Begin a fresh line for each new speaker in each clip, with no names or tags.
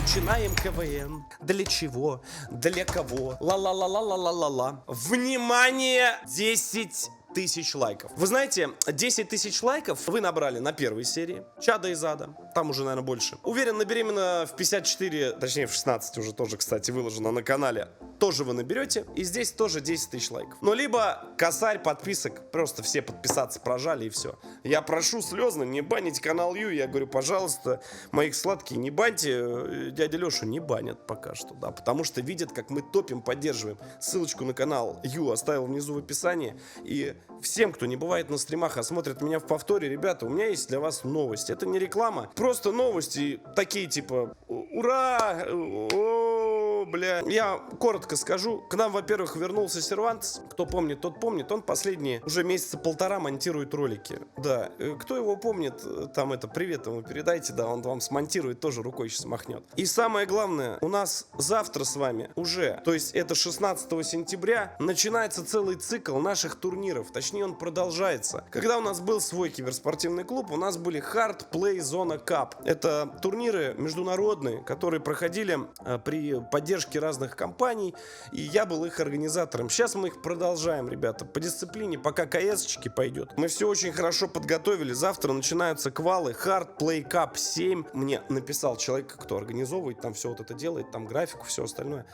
Начинаем КВН. Для чего? Для кого? Ла-ла-ла-ла-ла-ла-ла-ла. Внимание! 10 тысяч лайков. Вы знаете, 10 тысяч лайков вы набрали на первой серии Чада из ада. Там уже, наверное, больше. Уверен, на беременна в 54, точнее в 16 уже тоже, кстати, выложено на канале. Тоже вы наберете. И здесь тоже 10 тысяч лайков. Ну, либо косарь подписок. Просто все подписаться прожали и все. Я прошу слезно не банить канал Ю. Я говорю, пожалуйста, моих сладкие, не баньте. Дядя Лешу не банят пока что, да. Потому что видят, как мы топим, поддерживаем. Ссылочку на канал Ю оставил внизу в описании. И всем, кто не бывает на стримах, а смотрит меня в повторе, ребята, у меня есть для вас новости. Это не реклама, просто новости такие типа ура, о, бля. Я коротко скажу. К нам, во-первых, вернулся Сервантес. Кто помнит, тот помнит. Он последние уже месяца полтора монтирует ролики. Да, кто его помнит, там это, привет ему передайте, да, он вам смонтирует, тоже рукой сейчас махнет. И самое главное, у нас завтра с вами уже, то есть это 16 сентября, начинается целый цикл наших турниров. Точнее, он продолжается. Когда у нас был свой киберспортивный клуб, у нас были Hard Play Zone Cup. Это турниры международные, которые проходили при поддержке разных компаний, и я был их организатором. Сейчас мы их продолжаем, ребята, по дисциплине, пока КС-чики пойдет. Мы все очень хорошо подготовили. Завтра начинаются квалы Hard Play Cup 7. Мне написал человек, кто организовывает, там все вот это делает, там графику, все остальное.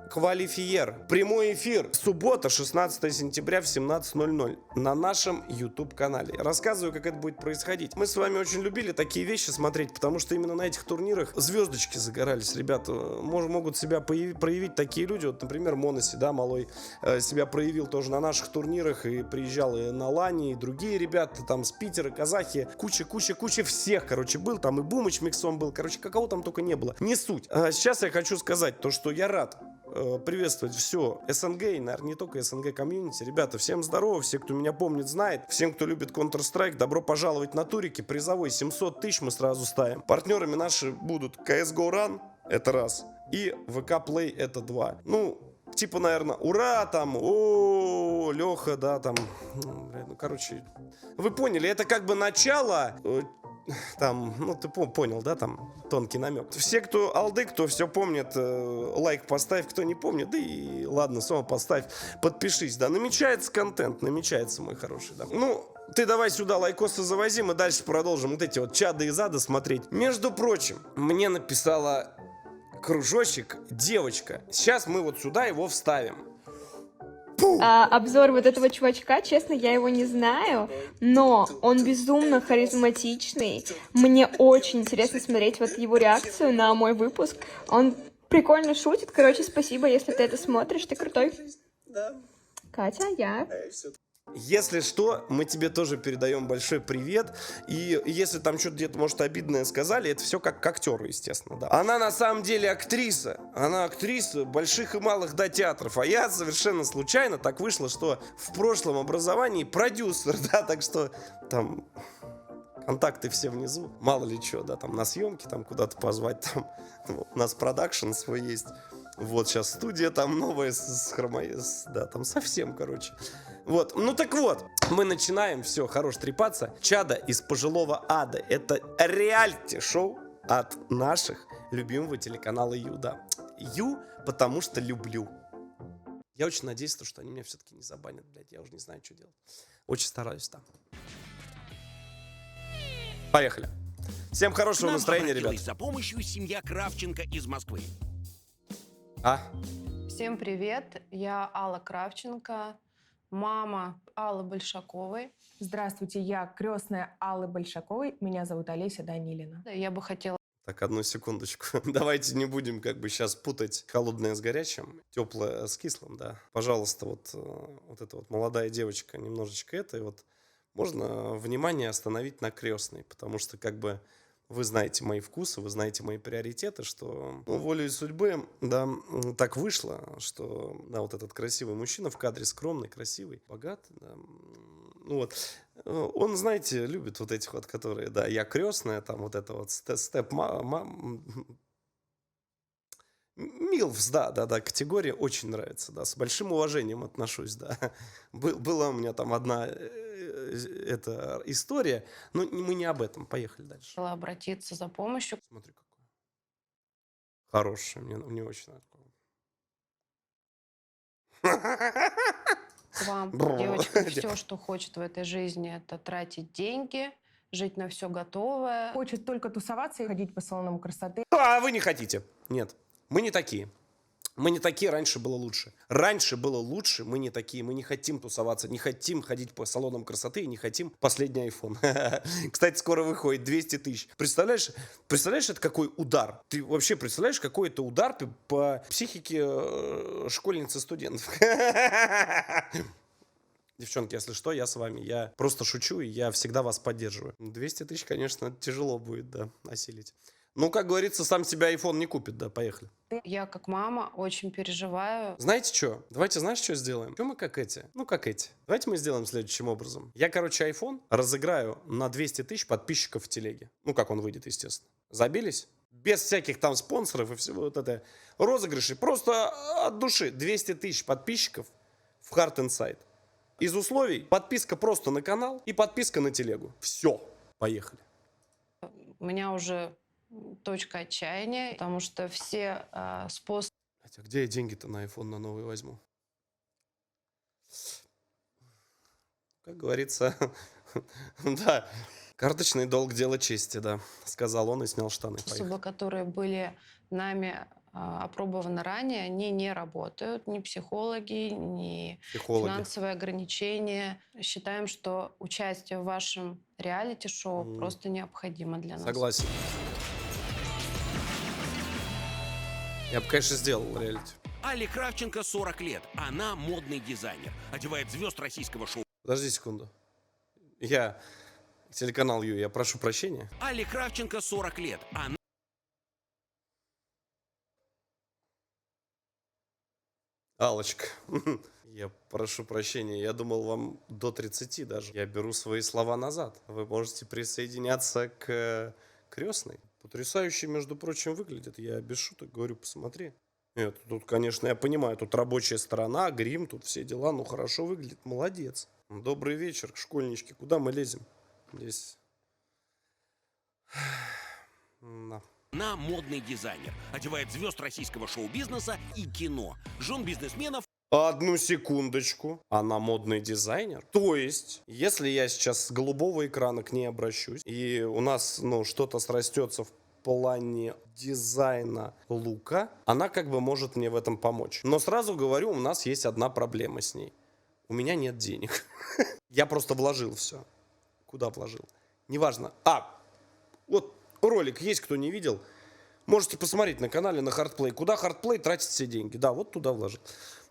Квалифиер. Прямой эфир. Суббота, 16 сентября в 17:00 на нашем YouTube-канале. Рассказываю, как это будет происходить. Мы с вами очень любили такие вещи смотреть, потому что именно на этих турнирах звездочки загорались, ребята. Могут себя проявить такие люди. Вот, например, Моноси, да, малой, себя проявил тоже на наших турнирах и приезжал и на Лани, и другие ребята, там, с Питера, казахи, куча всех, короче, был. Там и Бумыч миксом был, короче, какого там только не было. Не суть. Сейчас я хочу сказать то, что я рад приветствовать все СНГ и, наверное, не только СНГ комьюнити. Ребята, всем здорово, все, кто меня помнит, знает. Всем, кто любит Counter-Strike, добро пожаловать на турики. Призовой 700 тысяч мы сразу ставим. Партнерами наши будут CSGO Run, это раз, и VK Play, это два. Ну, типа, наверное, ура, там, о, Леха, да, там, ну, короче, вы поняли, это как бы начало. Там, ну ты понял, да, там тонкий намек. Все, кто алды, кто все помнит, лайк поставь, кто не помнит, да и ладно, снова поставь, подпишись, да, намечается контент, намечается, мой хороший, да. Ну, ты давай сюда лайкосы завози, мы дальше продолжим вот эти вот чады из ада смотреть. Между прочим, мне написала кружочек девочка, сейчас мы вот сюда его вставим.
Обзор вот этого чувачка, честно, я его не знаю, но он безумно харизматичный. Мне очень интересно смотреть вот его реакцию на мой выпуск. Он прикольно шутит. Короче, спасибо, если ты это смотришь, ты крутой. Катя, я.
Если что, мы тебе тоже передаем большой привет. И если там что-то где-то, может, обидное сказали, это все как к актеру, естественно, да. Она на самом деле актриса. Она актриса больших и малых, да, театров. А я совершенно случайно так вышло, что в прошлом образовании продюсер, да, так что там контакты все внизу. Мало ли что, да, там на съемки, там куда-то позвать, там у нас продакшн свой есть. Вот сейчас студия там новая да, там совсем, короче. Вот, ну так вот, мы начинаем, все, хорош трепаться. Чада из пожилого ада. Это реалити-шоу от наших любимого телеканала Ю, да. Ю, потому что люблю. Я очень надеюсь, что они меня все-таки не забанят, блядь, я уже не знаю, что делать. Очень стараюсь там. Поехали. Всем хорошего настроения, ребят.
За помощью семья Кравченко из Москвы.
Всем привет, я Алла Кравченко, мама Аллы Большаковой.
Здравствуйте, я крестная Аллы Большаковой, меня зовут Олеся Данилина.
Я бы хотела...
Так, одну секундочку. Давайте не будем как бы сейчас путать холодное с горячим, теплое с кислым, да. Пожалуйста, вот эта вот молодая девочка немножечко это, и вот можно внимание остановить на крестной, потому что как бы вы знаете мои вкусы, вы знаете мои приоритеты, что волей судьбы, да, так вышло, что, да, вот этот красивый мужчина в кадре, скромный, красивый, богатый, да, ну вот, он, знаете, любит вот этих вот, которые, да, я крестная, там вот это вот Милфс, да, категория очень нравится, да, с большим уважением отношусь, да. Была у меня там одна эта история, но мы не об этом, поехали дальше.
Обратиться за помощью.
Смотри, какой. Хорошая, мне очень нравится.
Вам,
Бррр.
девочкам, все, что хочет в этой жизни, это тратить деньги, жить на все готовое.
Хочет только тусоваться и ходить по салонам красоты.
А вы не хотите. Нет, мы не такие. Мы не такие, раньше было лучше. Раньше было лучше, мы не такие. Мы не хотим тусоваться, не хотим ходить по салонам красоты и не хотим последний iPhone. Кстати, скоро выходит 200 тысяч. Представляешь, это какой удар? Ты вообще представляешь, какой это удар по психике школьниц и студентов? Девчонки, если что, я с вами. Я просто шучу, и я всегда вас поддерживаю. 200 тысяч, конечно, тяжело будет, да, осилить. Ну, как говорится, сам себя iPhone не купит, да, поехали.
Я, как мама, очень переживаю.
Знаете что? Давайте, знаешь, что сделаем? Что мы как эти? Ну, как эти. Давайте мы сделаем следующим образом. Я, короче, iPhone разыграю на 200 тысяч подписчиков в телеге. Ну, как он выйдет, естественно. Забились? Без всяких там спонсоров и всего вот это. Розыгрыши. Просто от души. 200 тысяч подписчиков в Heart Inside. Из условий подписка просто на канал и подписка на телегу. Все. Поехали.
У меня уже точка отчаяния, потому что все способы
А где я деньги-то на iPhone на новый возьму? Как говорится, да, карточный долг — дело чести, да, сказал он и снял штаны. Поехали.
которые были нами опробованы ранее, они не работают. Ни психологи, ни
Психологи.
финансовые ограничения. Считаем, что участие в вашем реалити-шоу просто необходимо для нас.
Согласен. Я бы, конечно, сделал реалити.
Але Кравченко 40 лет. Она модный дизайнер. Одевает звезд российского шоу.
Подожди секунду. Я телеканал Ю, я прошу прощения.
Але Кравченко 40 лет. Она...
Аллочка, я прошу прощения, я думал, вам до 30 даже. Я беру свои слова назад. Вы можете присоединяться к крестной. Потрясающе, между прочим, выглядит. Я без шуток говорю, посмотри. Нет, тут, конечно, я понимаю, тут рабочая сторона, грим, тут все дела, ну хорошо выглядит, молодец. Добрый вечер, школьнички, куда мы лезем? Здесь... Да.
Она модный дизайнер. Одевает звезд российского шоу-бизнеса и кино. Жен бизнесменов.
Одну секундочку. Она модный дизайнер? То есть, если я сейчас с голубого экрана к ней обращусь, и у нас, ну, что-то срастется в плане дизайна лука, она как бы может мне в этом помочь. Но сразу говорю, у нас есть одна проблема с ней. У меня нет денег. Я просто вложил все. Куда вложил? Неважно. Вот ролик есть, кто не видел. Можете посмотреть на канале на Hardplay. Куда Hardplay тратит все деньги. Да, вот туда вложил.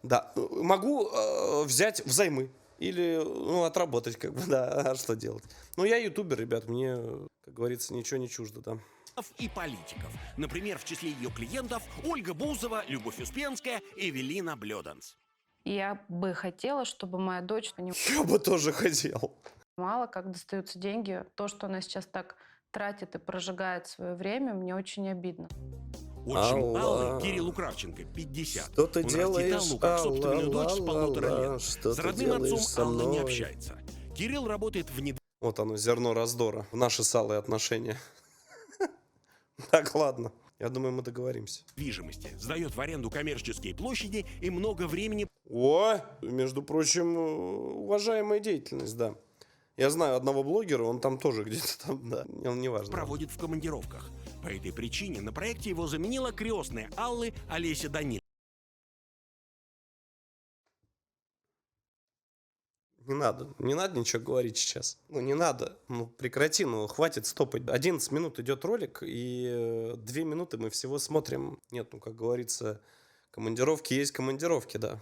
Да, могу взять взаймы. Или, ну, отработать, как бы, да, а что делать? Ну, я ютубер, ребят, мне, как говорится, ничего не чуждо, да.
И политиков. Например, в числе ее клиентов Ольга Бузова, Любовь Успенская, Эвелина Блёданс.
Я бы хотела, чтобы моя дочь не
Я бы тоже хотел.
понимала, как достаются деньги. То, что она сейчас так тратит и прожигает свое время, мне очень обидно.
Отчим
Алла.
Аллы, Кириллу Кравченко, 50.
Что ты
Он
делаешь,
растит Аллу как собственную
Алла,
дочь с 1,5
Алла,
лет.
что
С
ты
родным
делаешь
отцом
со
Алла не
мной?
общается. Кирилл работает в
Вот оно, зерно раздора в наши с Аллой отношения. Так, ладно. Я думаю, мы договоримся.
недвижимости. Сдает в аренду коммерческие площади и много времени
О, между прочим, уважаемая деятельность, да. Я знаю одного блогера, он там тоже где-то там, да, неважно.
проводит в командировках. По этой причине на проекте его заменила крестная Аллы Олеся Даниловна.
Не надо ничего говорить сейчас. Ну, не надо, ну, прекрати, ну, хватит стопать. 11 минут идет ролик, и 2 минуты мы всего смотрим. Нет, ну, как говорится, командировки есть командировки, да.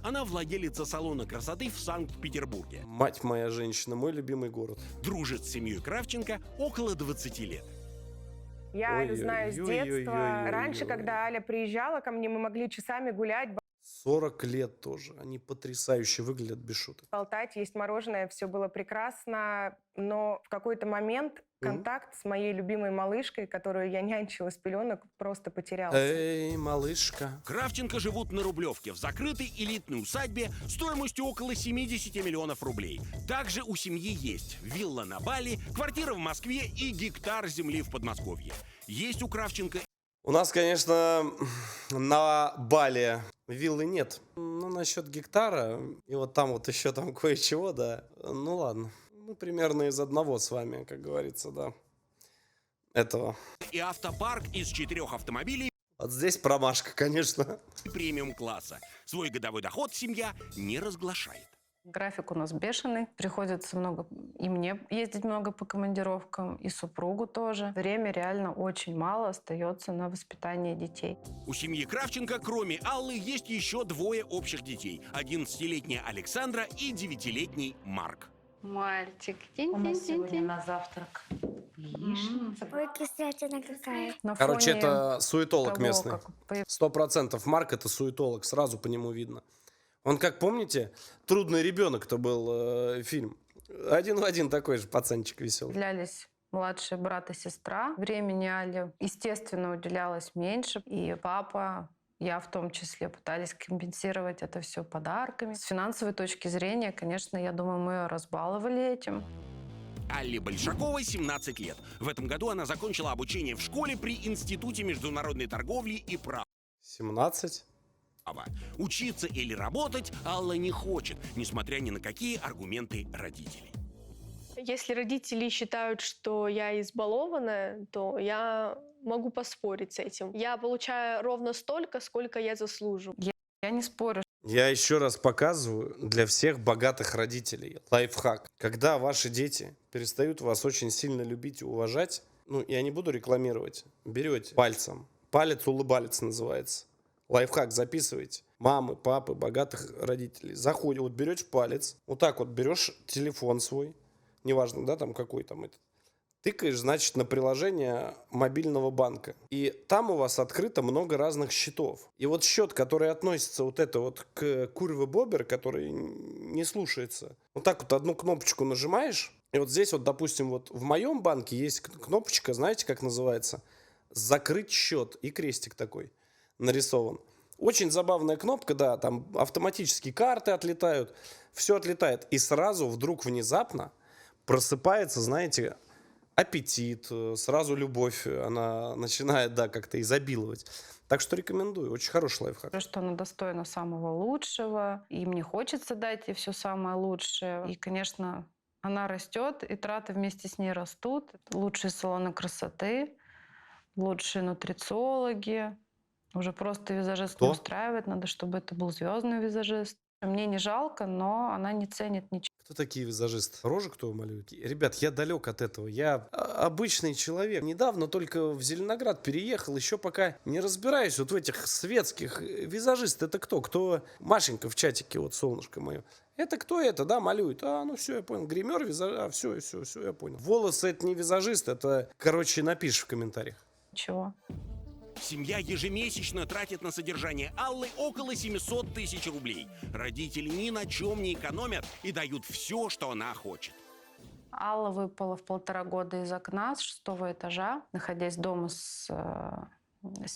Она владелица салона красоты в Санкт-Петербурге.
Мать моя женщина, мой любимый город.
Дружит с семьей Кравченко около 20 лет.
Я Алю знаю с
Ой-ой-ой-ой-ой-ой-ой.
детства. Раньше, когда Аля приезжала ко мне, мы могли часами гулять,
40 лет тоже. Они потрясающе выглядят, без шуток.
болтать, есть мороженое, все было прекрасно. Но в какой-то момент контакт с моей любимой малышкой, которую я нянчила с пеленок, просто потерялся.
Эй, малышка.
Кравченко живут на Рублевке в закрытой элитной усадьбе стоимостью около 70 миллионов рублей. Также у семьи есть вилла на Бали, квартира в Москве и гектар земли в Подмосковье. Есть у Кравченко
У нас, конечно, на Бали виллы нет. Ну, насчет гектара, и вот там вот еще там кое-чего, да. Ну, ладно. Ну, примерно из одного с вами, как говорится, да. Этого.
И автопарк из 4 автомобилей
Вот здесь промашка, конечно.
премиум-класса. Свой годовой доход семья не разглашает.
График у нас бешеный. Приходится много и мне ездить много по командировкам, и супругу тоже. Время реально очень мало остается на воспитание детей.
У семьи Кравченко, кроме Аллы, есть еще 2 общих детей. 11-летняя Александра и 9-летний Марк.
Мальчик.
У нас сегодня на завтрак яичница.
Ой, кислятина какая.
На
Короче,
фоне
это суетолог
того,
местный.
как
100% Марк это суетолог, сразу по нему видно. Он, как помните, «Трудный ребенок»-то был фильм. Один в один такой же пацанчик веселый.
появлялись младший брат и сестра. Времени Али, естественно, уделялось меньше. И папа, я в том числе, пытались компенсировать это все подарками. С финансовой точки зрения, конечно, я думаю, мы ее разбаловали этим.
Алле Большаковой 17 лет. В этом году она закончила обучение в школе при Институте международной торговли и права.
17?
Учиться или работать Алла не хочет, несмотря ни на какие аргументы родителей.
Если родители считают, что я избалованная, то я могу поспорить с этим. Я получаю ровно столько, сколько я заслуживаю.
Я не спорю.
Я еще раз показываю для всех богатых родителей лайфхак. Когда ваши дети перестают вас очень сильно любить и уважать, ну, я не буду рекламировать, берете пальцем, палец улыбалец называется. Лайфхак записывайте. Мамы, папы, богатых родителей. Заходите, вот берешь палец, вот так вот берешь телефон свой, неважно, да, там какой там этот, тыкаешь, значит, на приложение мобильного банка. И там у вас открыто много разных счетов. И вот счет, который относится вот это вот к курве бобер, который не слушается, вот так вот одну кнопочку нажимаешь, и вот здесь вот, допустим, вот в моем банке есть кнопочка, знаете, как называется? Закрыть счет. И крестик такой нарисован. Очень забавная кнопка, да, там автоматически карты отлетают, все отлетает. И сразу вдруг внезапно просыпается, знаете, аппетит, сразу любовь, она начинает, да, как-то изобиловать. Так что рекомендую, очень хороший лайфхак.
Что она достойна самого лучшего, и мне хочется дать ей все самое лучшее. И, конечно, она растет, и траты вместе с ней растут. Лучшие салоны красоты, лучшие нутрициологи. Уже просто визажист не устраивает, надо, чтобы это был звездный визажист. Мне не жалко, но она не ценит ничего.
Кто такие визажисты? Рожи кто малюет? Ребят, я далек от этого. Я обычный человек. Недавно только в Зеленоград переехал, еще пока не разбираюсь вот в этих светских. Визажист это кто? Кто? Машенька в чатике, вот солнышко мое. Это кто это, да, малюет? А, ну все, я понял. Гример, визажист, все, я понял. Волосы это не визажист, это, короче, напишешь в комментариях.
Чего?
Семья ежемесячно тратит на содержание Аллы около 700 тысяч рублей. Родители ни на чем не экономят и дают все, что она хочет.
Алла выпала в 1,5 года из окна с 6-го этажа, находясь дома с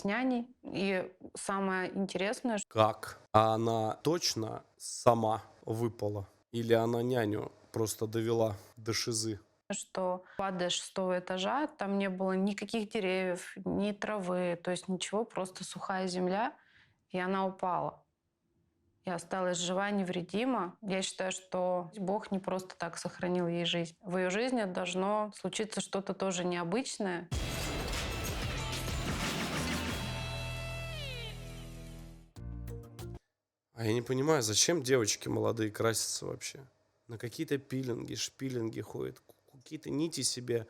няней. И самое интересное...
Как? А она точно сама выпала? Или она няню просто довела до шизы?
Что падая с 6-го этажа, там не было никаких деревьев, ни травы, то есть ничего, просто сухая земля, и она упала. И осталась жива, невредима. Я считаю, что Бог не просто так сохранил ей жизнь. В ее жизни должно случиться что-то тоже необычное.
А я не понимаю, зачем девочки молодые красятся вообще? На какие-то пилинги, шпилинги ходят, какие-то нити себе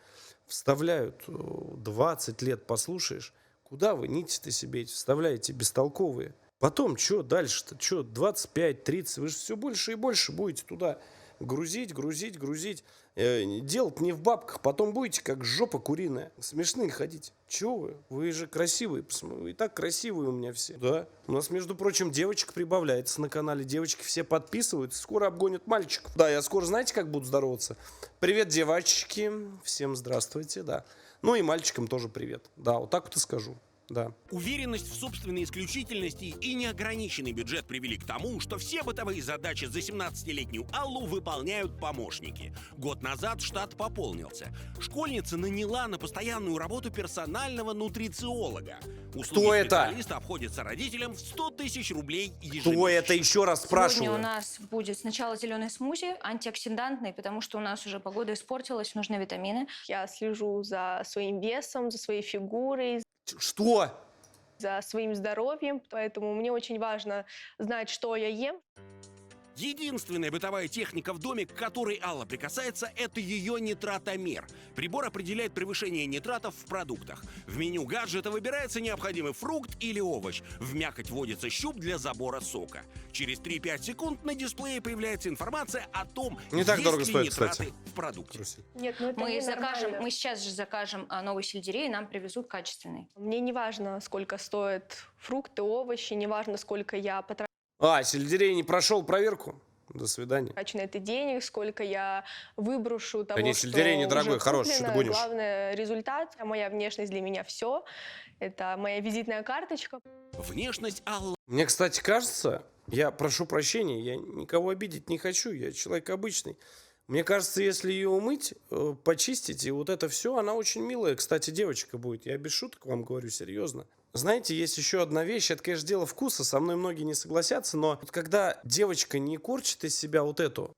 вставляют. 20 лет послушаешь, куда вы нити-то себе эти вставляете, бестолковые? Потом, что дальше-то? Что, 25, 30, вы же все больше и больше будете туда грузить. Делать не в бабках, потом будете как жопа куриная. Смешные ходить. Чего вы? Вы же красивые. Вы и так красивые у меня все. Да. У нас, между прочим, девочек прибавляется на канале. Девочки все подписываются. Скоро обгонят мальчиков. Да, я скоро, знаете, как буду здороваться? Привет, девочки. Всем здравствуйте, да. Ну и мальчикам тоже привет. Да, вот так вот и скажу. Да.
Уверенность в собственной исключительности и неограниченный бюджет привели к тому, что все бытовые задачи за 17-летнюю Аллу выполняют помощники. Год назад штат пополнился. Школьница наняла на постоянную работу персонального нутрициолога. Услуги
это?
специалиста обходятся родителям в 100 тысяч рублей
Кто
ежемесячно.
это? Еще раз
Сегодня
спрашиваю.
у нас будет сначала зеленый смузи, антиоксидантный, потому что у нас уже погода испортилась, нужны витамины.
Я слежу за своим весом, за своей фигурой,
Что?
за своим здоровьем, поэтому мне очень важно знать, что я ем.
Единственная бытовая техника в доме, к которой Алла прикасается, это ее нитратомер. Прибор определяет превышение нитратов в продуктах. В меню гаджета выбирается необходимый фрукт или овощ. В мякоть вводится щуп для забора сока. Через 3-5 секунд на дисплее появляется информация о том,
Не так
есть
дорого
ли
стоит,
нитраты
кстати.
в продукте.
Нет, ну это
Мы
ненормально.
сейчас же закажем новый сельдерей, и нам привезут качественный.
Мне не важно, сколько стоят фрукты, овощи, не важно, сколько я потрачу
Сельдерей не прошел проверку? До свидания.
на это денег, сколько я выброшу того,
не,
что
сельдерей недорогой,
уже
хороший, что ты
куплено.
гонишь?
Главное — результат. А моя внешность для меня все. Это моя визитная карточка.
Внешность Аллы
Мне, кстати, кажется, я прошу прощения, я никого обидеть не хочу, я человек обычный. Мне кажется, если ее умыть, почистить, и вот это все, она очень милая, кстати, девочка будет. Я без шуток вам говорю, серьезно. Знаете, есть еще одна вещь, это, конечно, дело вкуса, со мной многие не согласятся, но вот когда девочка не корчит из себя вот эту...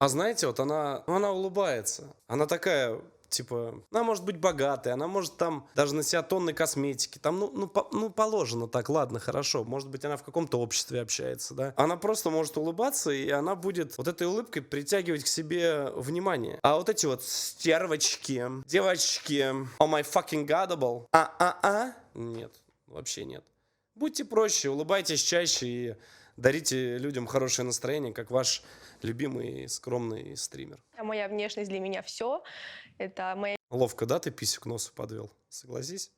А знаете, вот она улыбается, она такая... Типа, она может быть богатой, она может там даже на себя тонны косметики. Там, положено так, ладно, хорошо. Может быть, она в каком-то обществе общается, да. Она просто может улыбаться, и она будет вот этой улыбкой притягивать к себе внимание. А вот эти вот стервочки, девочки, oh my fucking godable, нет, вообще нет. Будьте проще, улыбайтесь чаще и дарите людям хорошее настроение, как ваш любимый скромный стример.
А моя внешность для меня все. Это моя
Ловко, да, ты писю к носу подвел? Согласись?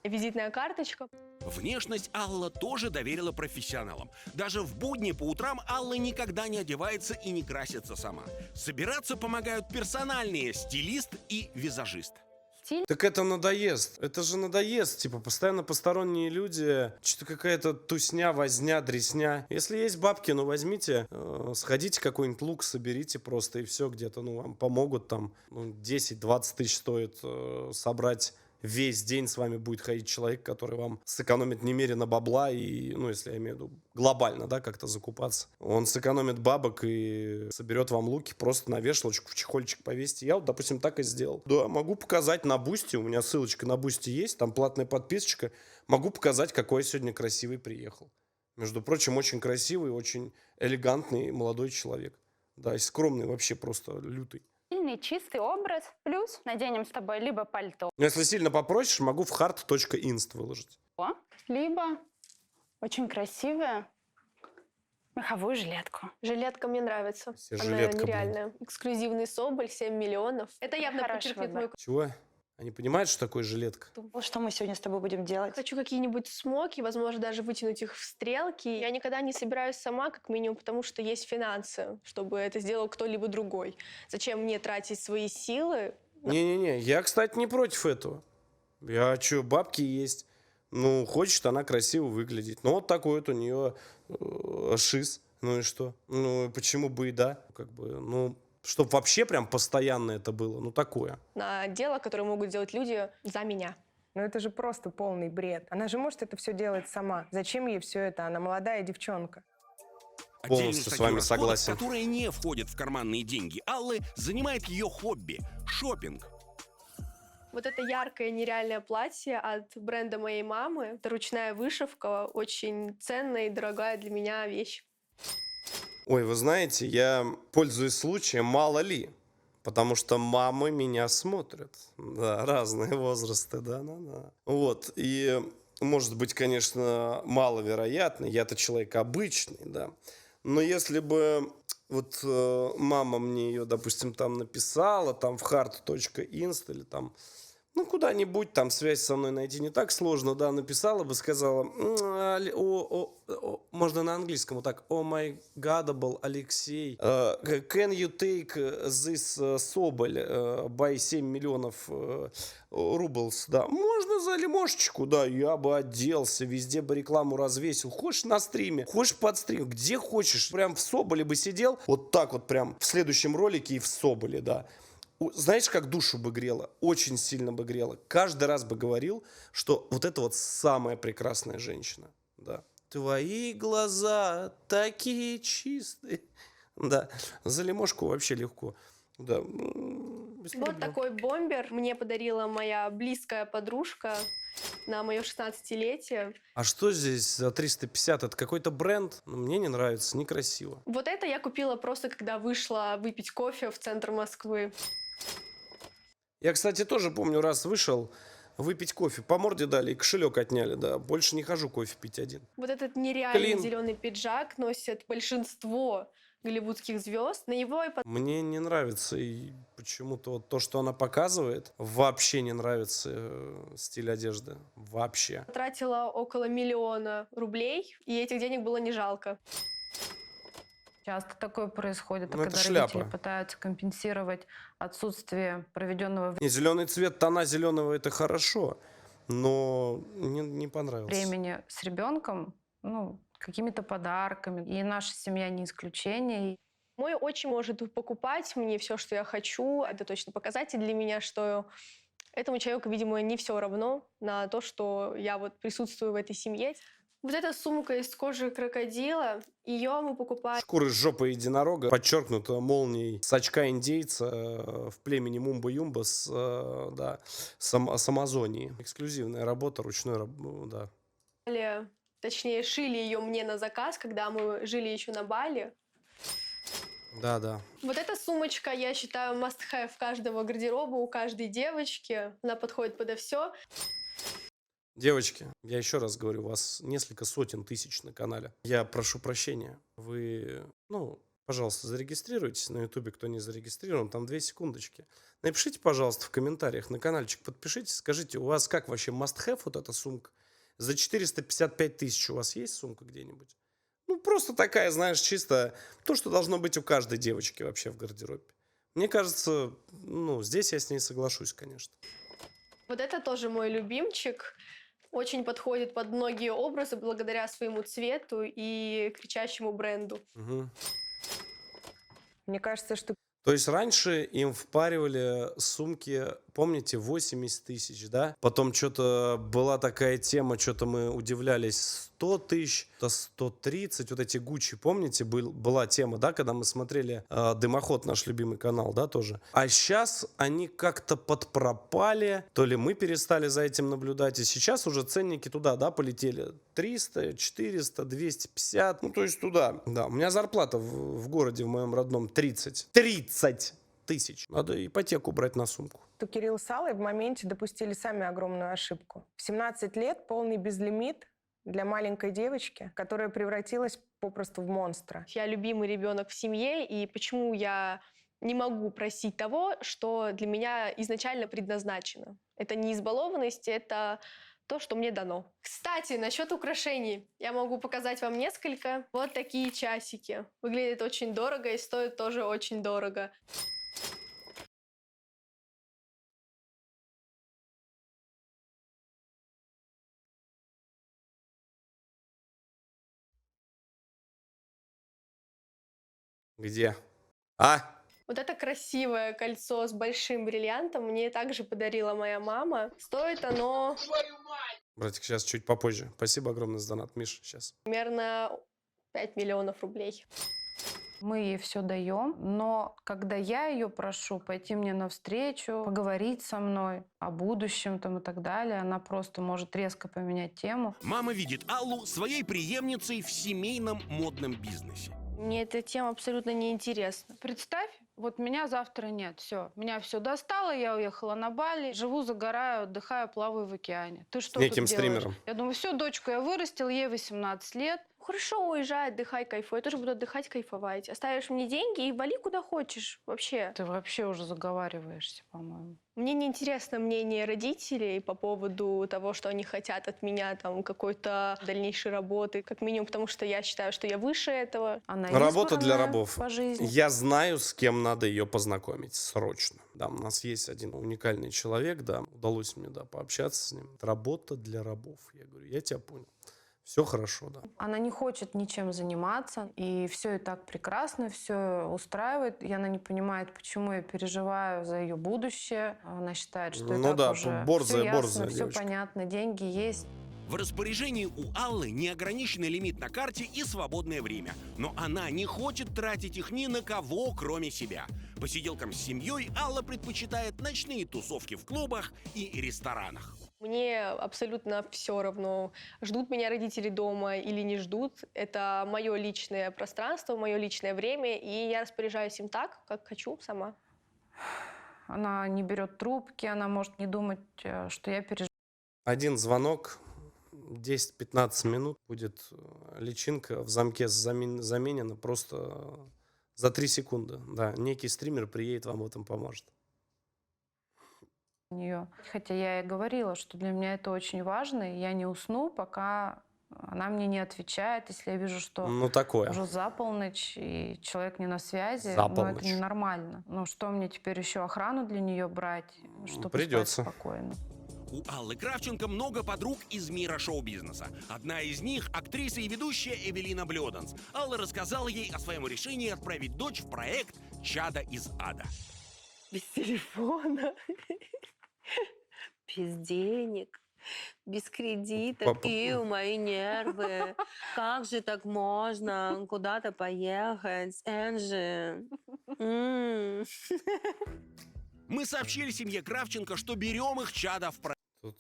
визитная карточка.
Внешность Алла тоже доверила профессионалам. Даже в будни по утрам Алла никогда не одевается и не красится сама. Собираться помогают персональные стилист и визажист.
Так это надоест. Это же надоест. Типа, постоянно посторонние люди. Что-то какая-то тусня, возня, дресня. Если есть бабки, возьмите, сходите какой-нибудь лук, соберите просто, и все где-то, вам помогут там. 10-20 тысяч стоит собрать. Весь день с вами будет ходить человек, который вам сэкономит немерено бабла и, если я имею в виду глобально, да, как-то закупаться. Он сэкономит бабок и соберет вам луки, просто на вешалочку, в чехольчик повесьте. Я вот, допустим, так и сделал. Да, могу показать на Бусти, у меня ссылочка на Бусти есть, там платная подписочка. Могу показать, какой я сегодня красивый приехал. Между прочим, очень красивый, очень элегантный молодой человек. Да, и скромный вообще просто лютый.
Чистый образ, плюс наденем с тобой либо пальто,
Если сильно попросишь, могу в hard.inst выложить.
либо очень красивую меховую жилетку.
Жилетка мне нравится.
Все
Она
жилетка, блин.
нереальная. Эксклюзивный Соболь, 7 миллионов. Это явно
Хороший
подчеркнет
выбор.
мою
Чего? Они понимают, что такое жилетка?
Что мы сегодня с тобой будем делать?
Хочу какие-нибудь смоки, возможно, даже вытянуть их в стрелки. Я никогда не собираюсь сама, как минимум, потому что есть финансы, чтобы это сделал кто-либо другой. Зачем мне тратить свои силы?
Не-не-не, я, кстати, не против этого. Бабки есть. Хочет она красиво выглядеть. Вот такой вот у нее шиз. Ну и что? Почему бы и да? Чтобы вообще прям постоянно это было. Такое.
На дело, которое могут делать люди за меня.
Но это же просто полный бред. Она же может это все делать сама. Зачем ей все это? Она молодая девчонка.
Отдельную
Полностью с
статью
вами
расходов,
согласен.
которая не входит в карманные деньги Аллы, занимает ее хобби – шопинг.
Вот это яркое нереальное платье от бренда моей мамы. Это ручная вышивка, очень ценная и дорогая для меня вещь.
Ой, вы знаете, я пользуюсь случаем, мало ли. Потому что мамы меня смотрят. Да, разные возрасты, да. Вот, и может быть, конечно, маловероятно. Я-то человек обычный, да. Но если бы мама мне ее, допустим, там написала, там в hard.inst или там, Ну, куда-нибудь там связь со мной найти не так сложно, да, написала бы, сказала, можно на английском вот так, oh my godable Алексей, can you take this Соболь by 7 миллионов рублс, да, можно за лимошечку, да, я бы оделся, везде бы рекламу развесил, хочешь на стриме, хочешь под стрим, где хочешь, прям в Соболе бы сидел, вот так вот прям в следующем ролике и в Соболе, да. Знаешь, как душу бы грело? Очень сильно бы грело. Каждый раз бы говорил, что вот это вот самая прекрасная женщина. Да. Твои глаза такие чистые. Да. За лимошку вообще легко. Да. Без
Вот
проблем.
такой бомбер мне подарила моя близкая подружка на мое 16-летие.
А что здесь за 350? Это какой-то бренд? Ну, мне не нравится, некрасиво.
Вот это я купила просто, когда вышла выпить кофе в центр Москвы.
Я, кстати, тоже помню, раз вышел выпить кофе. По морде дали и кошелек отняли, да. Больше не хожу кофе пить один.
Вот этот нереальный
Клин.
зеленый пиджак носят большинство голливудских звезд. На его и
Мне не нравится и почему-то вот то, что она показывает, вообще не нравится стиль одежды. Вообще.
потратила около 1 миллиона рублей, и этих денег было не жалко.
Часто такое происходит,
Ну, это
когда
шляпа.
родители пытаются компенсировать отсутствие проведенного
Не, зеленый цвет, тона зеленого это хорошо, но не понравился.
времени с ребенком, ну, какими-то подарками. И наша семья не исключение.
Мой отчим может покупать мне все, что я хочу. Это точно показатель для меня, что этому человеку, видимо, не все равно на то, что я вот присутствую в этой семье. Вот эта сумка из кожи крокодила, ее мы покупаем.
Шкуры с жопы единорога, подчеркнуто молнией с очка индейца в племени Мумба-Юмба с Амазонии. Эксклюзивная работа, да.
Точнее, шили ее мне на заказ, когда мы жили еще на Бали.
Да.
Вот эта сумочка, я считаю, must-have каждого гардероба, у каждой девочки. Она подходит подо все.
Девочки, я еще раз говорю, у вас несколько сотен тысяч на канале. Я прошу прощения. Вы, пожалуйста, зарегистрируйтесь на ютубе, кто не зарегистрирован, там 2 секундочки. Напишите, пожалуйста, в комментариях на каналчик, подпишитесь, скажите, у вас как вообще must-have вот эта сумка? За 455 тысяч у вас есть сумка где-нибудь? Просто такая, знаешь, чисто то, что должно быть у каждой девочки вообще в гардеробе. Мне кажется, здесь я с ней соглашусь, конечно.
Вот это тоже мой любимчик. Очень подходит под многие образы благодаря своему цвету и кричащему бренду.
Угу.
Мне кажется, что
То есть раньше им впаривали сумки, помните, 80 тысяч, да? Потом что-то была такая тема, что-то мы удивлялись, 100 тысяч, 130, вот эти Гуччи, помните, была тема, да, когда мы смотрели «Дымоход», наш любимый канал, да, тоже. А сейчас они как-то подпропали, то ли мы перестали за этим наблюдать, и сейчас уже ценники туда, да, полетели. 300, 400, 250, то есть туда, да. У меня зарплата в городе, в моем родном, 30 тысяч. Надо ипотеку брать на сумку.
Кирилл с Аллой в моменте допустили сами огромную ошибку. В 17 лет полный безлимит для маленькой девочки, которая превратилась попросту в монстра.
Я любимый ребенок в семье, и почему я не могу просить того, что для меня изначально предназначено. Это не избалованность, это то, что мне дано. Кстати, насчет украшений. Я могу показать вам несколько. Вот такие часики. Выглядят очень дорого и стоят тоже очень дорого.
Где?
Вот это красивое кольцо с большим бриллиантом мне также подарила моя мама. Стоит оно
Братик, сейчас чуть попозже. Спасибо огромное за донат, Миш, сейчас.
примерно 5 миллионов рублей.
Мы ей все даем, но когда я ее прошу пойти мне навстречу, поговорить со мной о будущем там и так далее, она просто может резко поменять тему.
Мама видит Аллу своей преемницей в семейном модном бизнесе.
Мне эта тема абсолютно неинтересна.
Представь, вот меня завтра нет, все, меня все достало, я уехала на Бали, живу, загораю, отдыхаю, плаваю в океане. Ты что
Неким
тут делаешь?
стримером.
Я думаю, все, дочку я вырастил, ей 18 лет,
Хорошо, уезжай, отдыхай, кайфуй. Я тоже буду отдыхать, кайфовать. Оставишь мне деньги и вали куда хочешь. Вообще.
Ты вообще уже заговариваешься, по-моему.
Мне не интересно мнение родителей по поводу того, что они хотят от меня, там, какой-то дальнейшей работы. Как минимум, потому что я считаю, что я выше этого.
Она
Работа для
избранная
рабов.
по жизни.
Я знаю, с кем надо ее познакомить срочно. Да, у нас есть один уникальный человек, да, удалось мне, да, пообщаться с ним. Работа для рабов. Я говорю, я тебя понял. Все хорошо, да.
Она не хочет ничем заниматься, и все и так прекрасно, все устраивает. И она не понимает, почему я переживаю за ее будущее. Она считает, что
Ну
и так
да,
уже
борзая,
все ясно,
борзая
все
девочка.
понятно, деньги есть.
В распоряжении у Аллы неограниченный лимит на карте и свободное время. Но она не хочет тратить их ни на кого, кроме себя. Посиделкам с семьей Алла предпочитает ночные тусовки в клубах и ресторанах.
Мне абсолютно все равно, ждут меня родители дома или не ждут. Это мое личное пространство, мое личное время, и я распоряжаюсь им так, как хочу сама.
Она не берет трубки, она может не думать, что я переживаю.
Один звонок, 10-15 минут, будет личинка в замке заменена просто за 3 секунды. Да, некий стример приедет, вам в этом поможет.
Нее. Хотя я и говорила, что для меня это очень важно, и я не усну, пока она мне не отвечает. Если я вижу, что
Ну, такое.
уже за полночь, и человек не на связи,
За
ну,
полночь.
это ненормально. Ну, что мне теперь еще охрану для нее брать, чтобы
Придется.
спать спокойно?
У Аллы Кравченко много подруг из мира шоу-бизнеса. Одна из них — актриса и ведущая Эвелина Блёданс. Алла рассказала ей о своем решении отправить дочь в проект «Чадо из ада».
Без телефона, без денег, без кредитов. Мои нервы. Как же так можно куда-то поехать? Энджи.
Мы сообщили семье Кравченко, что берем их чадо в
Тут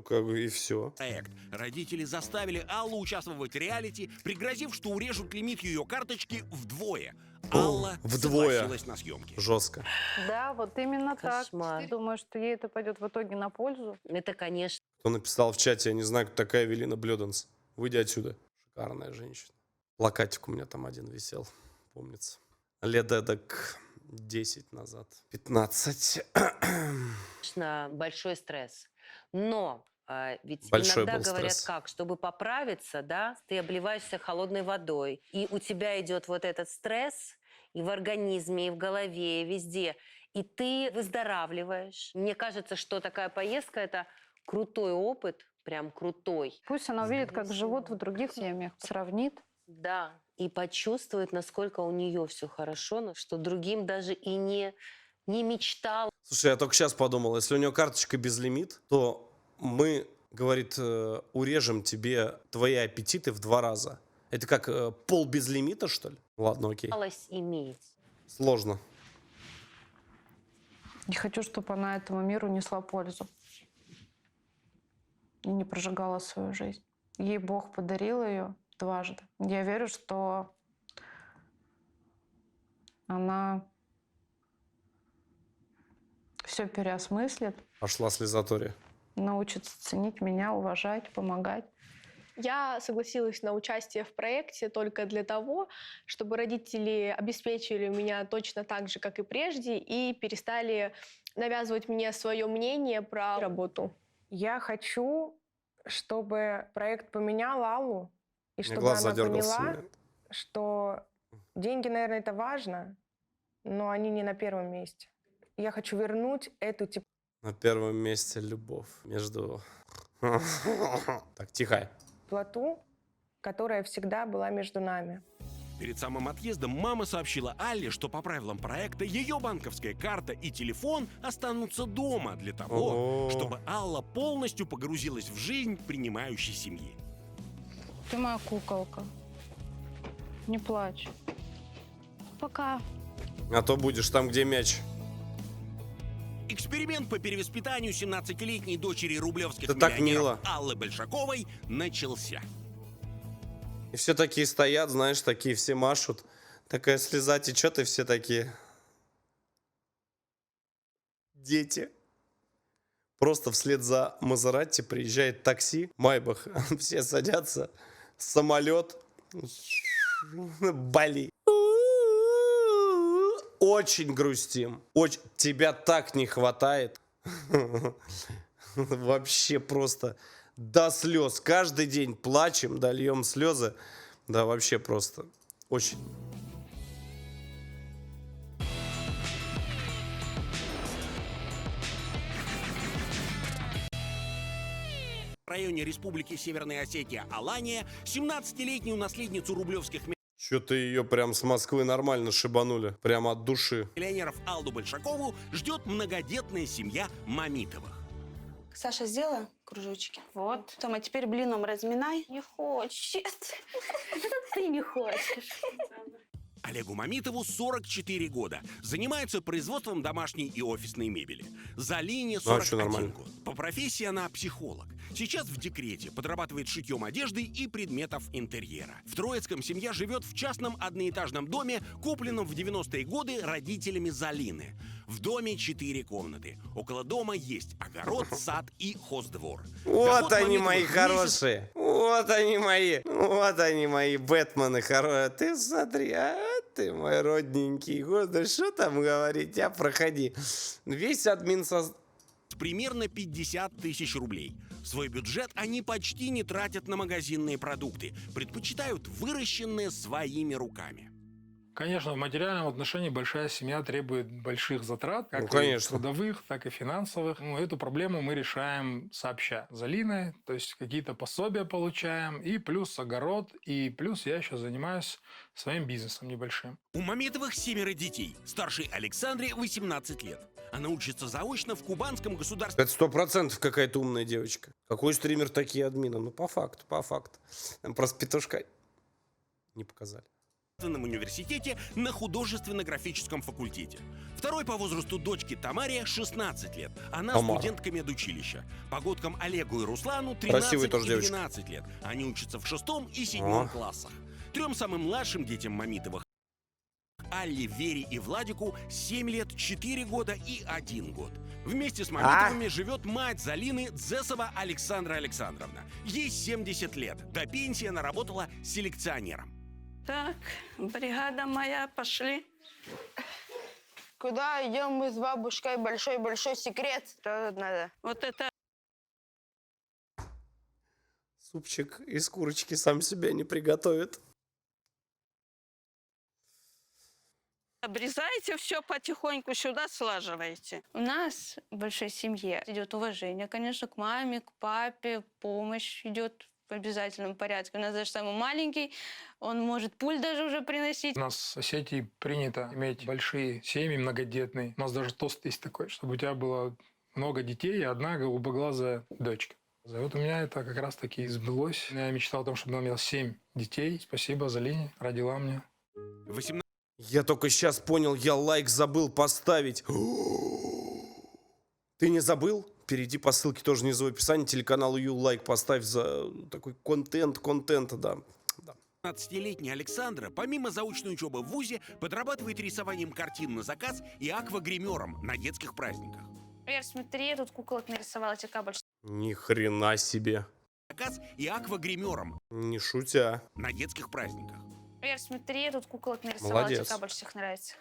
как бы и все.
проект. Родители заставили Аллу участвовать в реалити, пригрозив, что урежут лимит ее карточки вдвое. Алла
вдвое.
согласилась на съемки.
Жестко.
Да, вот именно
Кошмар.
так. Думаю, что ей это пойдет в итоге на пользу.
Это, конечно.
Кто написал в чате, я не знаю, кто такая Эвелина Блёданс. Выйди отсюда. Шикарная женщина. Плакатик у меня там один висел, помнится. Лет эдак 10 назад. 15.
Конечно, большой стресс. Но ведь
Большой
иногда
был
говорят
стресс.
как, чтобы поправиться, да, ты обливаешься холодной водой, и у тебя идет вот этот стресс и в организме, и в голове, и везде, и ты выздоравливаешь. Мне кажется, что такая поездка – это крутой опыт, прям крутой.
Пусть она увидит, как живут в других семьях, сравнит.
Да, и почувствует, насколько у нее все хорошо, что другим даже и не мечтал.
Слушай, я только сейчас подумал, если у нее карточка безлимит, то мы, говорит, урежем тебе твои аппетиты в 2 раза. Это как пол безлимита, что ли? Ладно, окей.
Иметь.
Сложно.
Не хочу, чтобы она этому миру несла пользу. И не прожигала свою жизнь. Ей Бог подарил ее дважды. Я верю, что она все переосмыслит,
Пошла слезатория.
научится ценить меня, уважать, помогать.
Я согласилась на участие в проекте только для того, чтобы родители обеспечили меня точно так же, как и прежде, и перестали навязывать мне свое мнение про работу.
Я хочу, чтобы проект поменял Аллу, и
У меня
чтобы
глаз
она
задергался.
поняла, что деньги, наверное, это важно, но они не на первом месте. Я хочу вернуть эту
На первом месте любовь между... Так, тихо.
теплоту, которая всегда была между нами.
Перед самым отъездом мама сообщила Алле, что по правилам проекта ее банковская карта и телефон останутся дома для того,
Ого.
чтобы Алла полностью погрузилась в жизнь принимающей семьи.
Ты моя куколка. Не плачь.
Пока.
А то будешь там, где мяч.
Эксперимент по перевоспитанию 17-летней дочери рублевских
Это так
миллионеров
мило.
Аллы Большаковой начался.
И все такие стоят, знаешь, такие все машут. Такая слеза течет, и все такие... Дети. Просто вслед за Мазератти приезжает такси, Майбах. Все садятся, самолет, Бали. Очень грустим. Тебя так не хватает. Вообще просто до слез. Каждый день плачем, да, льем слезы. Да, вообще просто очень.
В районе Республики Северная Осетия Алания 17-летнюю наследницу рублевских
Что-то ее прям с Москвы нормально шибанули. Прям от души.
миллионеров Алду Большакову ждет многодетная семья Мамитовых.
Саша, сделай кружочки.
Вот.
Тома, теперь блином разминай.
Не хочет. Ты не хочешь.
Олегу Мамитову 44 года. Занимается производством домашней и офисной мебели. Залине
Ну, а чё,
41
нормально.
год. По профессии она психолог. Сейчас в декрете, подрабатывает шитьем одежды и предметов интерьера. В Троицком семья живет в частном одноэтажном доме, купленном в 90-е годы родителями Залины. В доме 4 комнаты. Около дома есть огород, сад и хоздвор.
Вот
Доход
они
Мамитовых
мои
в месяц
хорошие. Вот они мои. Вот они мои Бэтмены хорошие. Ты смотри, а ты мой родненький. Господи, что там говорить? А проходи. Весь админ
примерно 50 тысяч рублей. Свой бюджет они почти не тратят на магазинные продукты, предпочитают выращенные своими руками.
Конечно, в материальном отношении большая семья требует больших затрат, как
Ну, конечно.
и трудовых, так и финансовых. Ну, эту проблему мы решаем сообща с Алиной, то есть какие-то пособия получаем, и плюс огород, и плюс я еще занимаюсь своим бизнесом небольшим.
У Мамитовых 7 детей. Старшей Александре 18 лет. Она учится заочно в Кубанском государственном
Это 100% какая-то умная девочка. Какой стример такие админы? Ну, по факту, по факту. Там просто петушка не показали.
университете на художественно-графическом факультете. Второй по возрасту дочки Тамаре 16 лет. Она
Тамара.
студентка медучилища. Погодкам Олегу и Руслану
Красивые
13
тоже
и
девочки.
12 лет. Они учатся в 6 и 7
О.
классах. 3 самым младшим детям Мамитовых Алле, Вере и Владику 7 лет, 4 года и 1 год. Вместе с Мамитовыми живет мать Залины Дзесова Александра Александровна. Ей 70 лет. До пенсии она работала селекционером.
Так, бригада моя, пошли. Куда идем мы с бабушкой? Большой-большой секрет. Что надо? Вот это
Супчик из курочки сам себя не приготовит.
обрезайте все потихоньку, сюда слаживайте.
У нас в большой семье идет уважение, конечно, к маме, к папе, помощь идет в обязательном порядке. У нас даже самый маленький, он может пульт даже уже приносить.
У нас в Осетии принято иметь большие семьи, многодетные. У нас даже тост есть такой, чтобы у тебя было много детей и одна голубоглазая дочка. И вот у меня это как раз-таки и сбылось. Я мечтал о том, чтобы он имел 7 детей. Спасибо Залине, родила мне.
18
Я только сейчас понял, я лайк забыл поставить. Ты не забыл? Перейди по ссылке тоже внизу в описании. Телеканалу Ю лайк поставь за такой контент, да.
15-летняя Александра, помимо заочной учебы в ВУЗе, подрабатывает рисованием картин на заказ и аквагримером на детских праздниках.
Вер, смотри, я тут куколок нарисовала, тебе больше.
Ни хрена себе.
Заказ и аквагримером
Не шутя.
на детских праздниках.
Вер, смотри, я тут куколок нарисовала,
Молодец.
тебе больше всех нравится.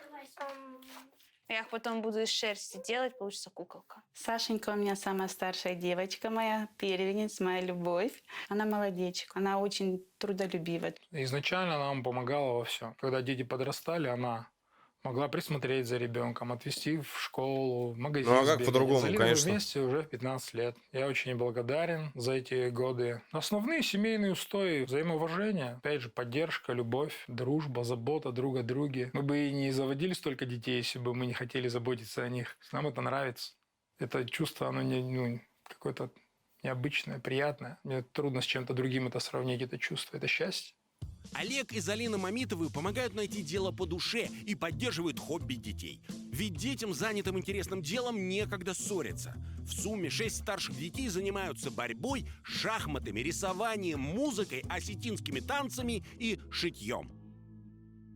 Я их потом буду из шерсти делать, получится куколка.
Сашенька у меня самая старшая девочка моя, первенец, моя любовь. Она молодечек, она очень трудолюбива.
Изначально она нам помогала во всем. Когда дети подрастали, она могла присмотреть за ребенком, отвезти в школу, в магазин.
Ну, а как
сбегать.
по-другому,
С Алиной
конечно.
вместе уже 15 лет. Я очень ей благодарен за эти годы. Основные семейные устои, взаимоуважение, опять же, поддержка, любовь, дружба, забота друг о друге. Мы бы и не заводили столько детей, если бы мы не хотели заботиться о них. Нам это нравится. Это чувство, оно какое-то необычное, приятное. Мне трудно с чем-то другим это сравнить, это чувство, это счастье.
Олег и Залина Мамитовы помогают найти дело по душе и поддерживают хобби детей. Ведь детям, занятым интересным делом, некогда ссориться. В сумме 6 старших детей занимаются борьбой, шахматами, рисованием, музыкой, осетинскими танцами и шитьем.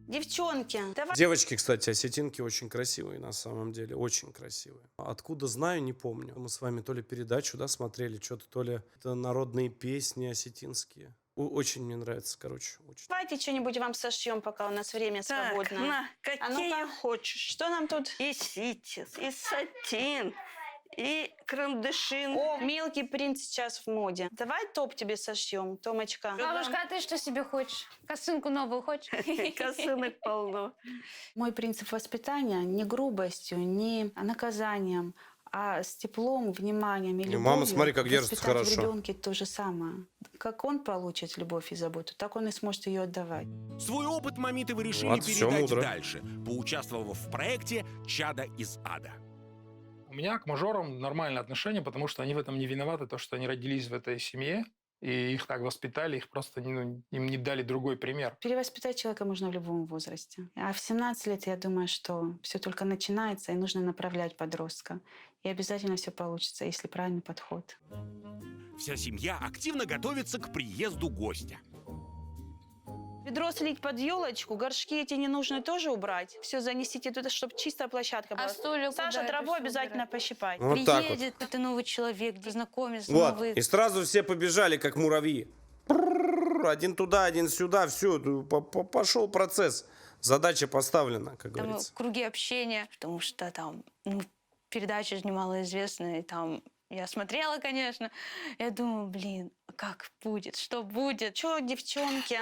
Девчонки, давай.
Девочки, кстати, осетинки очень красивые, на самом деле, очень красивые. Откуда знаю, не помню. Мы с вами то ли передачу, да, смотрели, что-то, то ли это народные песни осетинские. Очень мне нравится, короче. Очень.
Давайте что-нибудь вам сошьем, пока у нас время свободное.
на, какие
А ну-ка,
хочешь.
что нам тут?
И ситец, и сатин, и крандышин.
О, мелкий принт сейчас в моде. Давай топ тебе сошьем, Томочка.
Бабушка, а ты что себе хочешь? Косынку новую хочешь?
Косынок полно.
Мой принцип воспитания не грубостью, не наказанием, а с теплом, вниманием и любовью.
Мама, смотри, как держится
воспитать
хорошо.
в ребенке то же самое. Как он получит любовь и заботу, так он и сможет ее отдавать.
Свой опыт Мамитовы решили
Вот, всё
передать
мудро.
дальше, поучаствовав в проекте «Чадо из ада».
У меня к мажорам нормальное отношение, потому что они в этом не виноваты, то, что они родились в этой семье, и их так воспитали, их просто им не дали другой пример.
Перевоспитать человека можно в любом возрасте. А в 17 лет я думаю, что все только начинается, и нужно направлять подростка. И обязательно все получится, если правильный подход.
Вся семья активно готовится к приезду гостя.
Ведро слить под елочку, горшки эти ненужные тоже убрать. Все занесите туда, чтобы чистая площадка была.
А стулья
Саша,
куда
траву
это всё
обязательно
убирать?
пощипать.
Вот так вот.
Приедет это новый человек, знакомится,
Вот.
новый...
И сразу все побежали, как муравьи. Один туда, один сюда, все, пошел процесс. Задача поставлена, как
Там
говорится.
круги общения, потому что там передача же немалоизвестная, и там я смотрела, конечно, я думаю, блин, как будет, что будет?
Че, девчонки,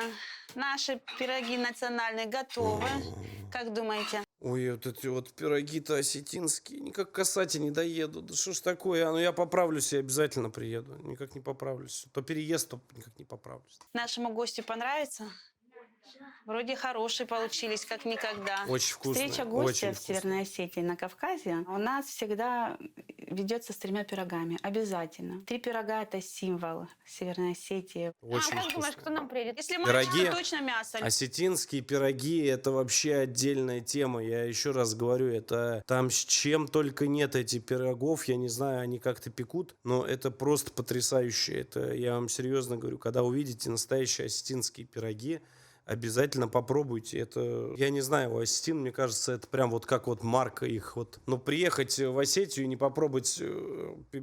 наши пироги национальные готовы. Как думаете?
Ой, вот эти вот пироги-то осетинские, никак к Касате не доеду. Да что ж такое? Ну я поправлюсь, я обязательно приеду. Никак не поправлюсь. То переезд, то никак не поправлюсь.
Нашему гостю понравится? Вроде хорошие получились, как никогда.
Очень вкусно.
Встреча гостя
очень
в Северной Осетии на Кавказе у нас всегда ведется с 3 пирогами. Обязательно. 3 пирога – это символ Северной Осетии.
Очень
как думаешь,
вкусно.
кто нам приедет?
Если
Пироги,
мальчик, то точно мясо.
осетинские пироги — это вообще отдельная тема. Я еще раз говорю, это там с чем только нет этих пирогов. Я не знаю, они как-то пекут, но это просто потрясающе. Это, я вам серьезно говорю, когда увидите настоящие осетинские пироги, обязательно попробуйте. Это, я не знаю, у осетин, мне кажется, это прям вот как вот марка их. Вот. Но приехать в Осетию и не попробовать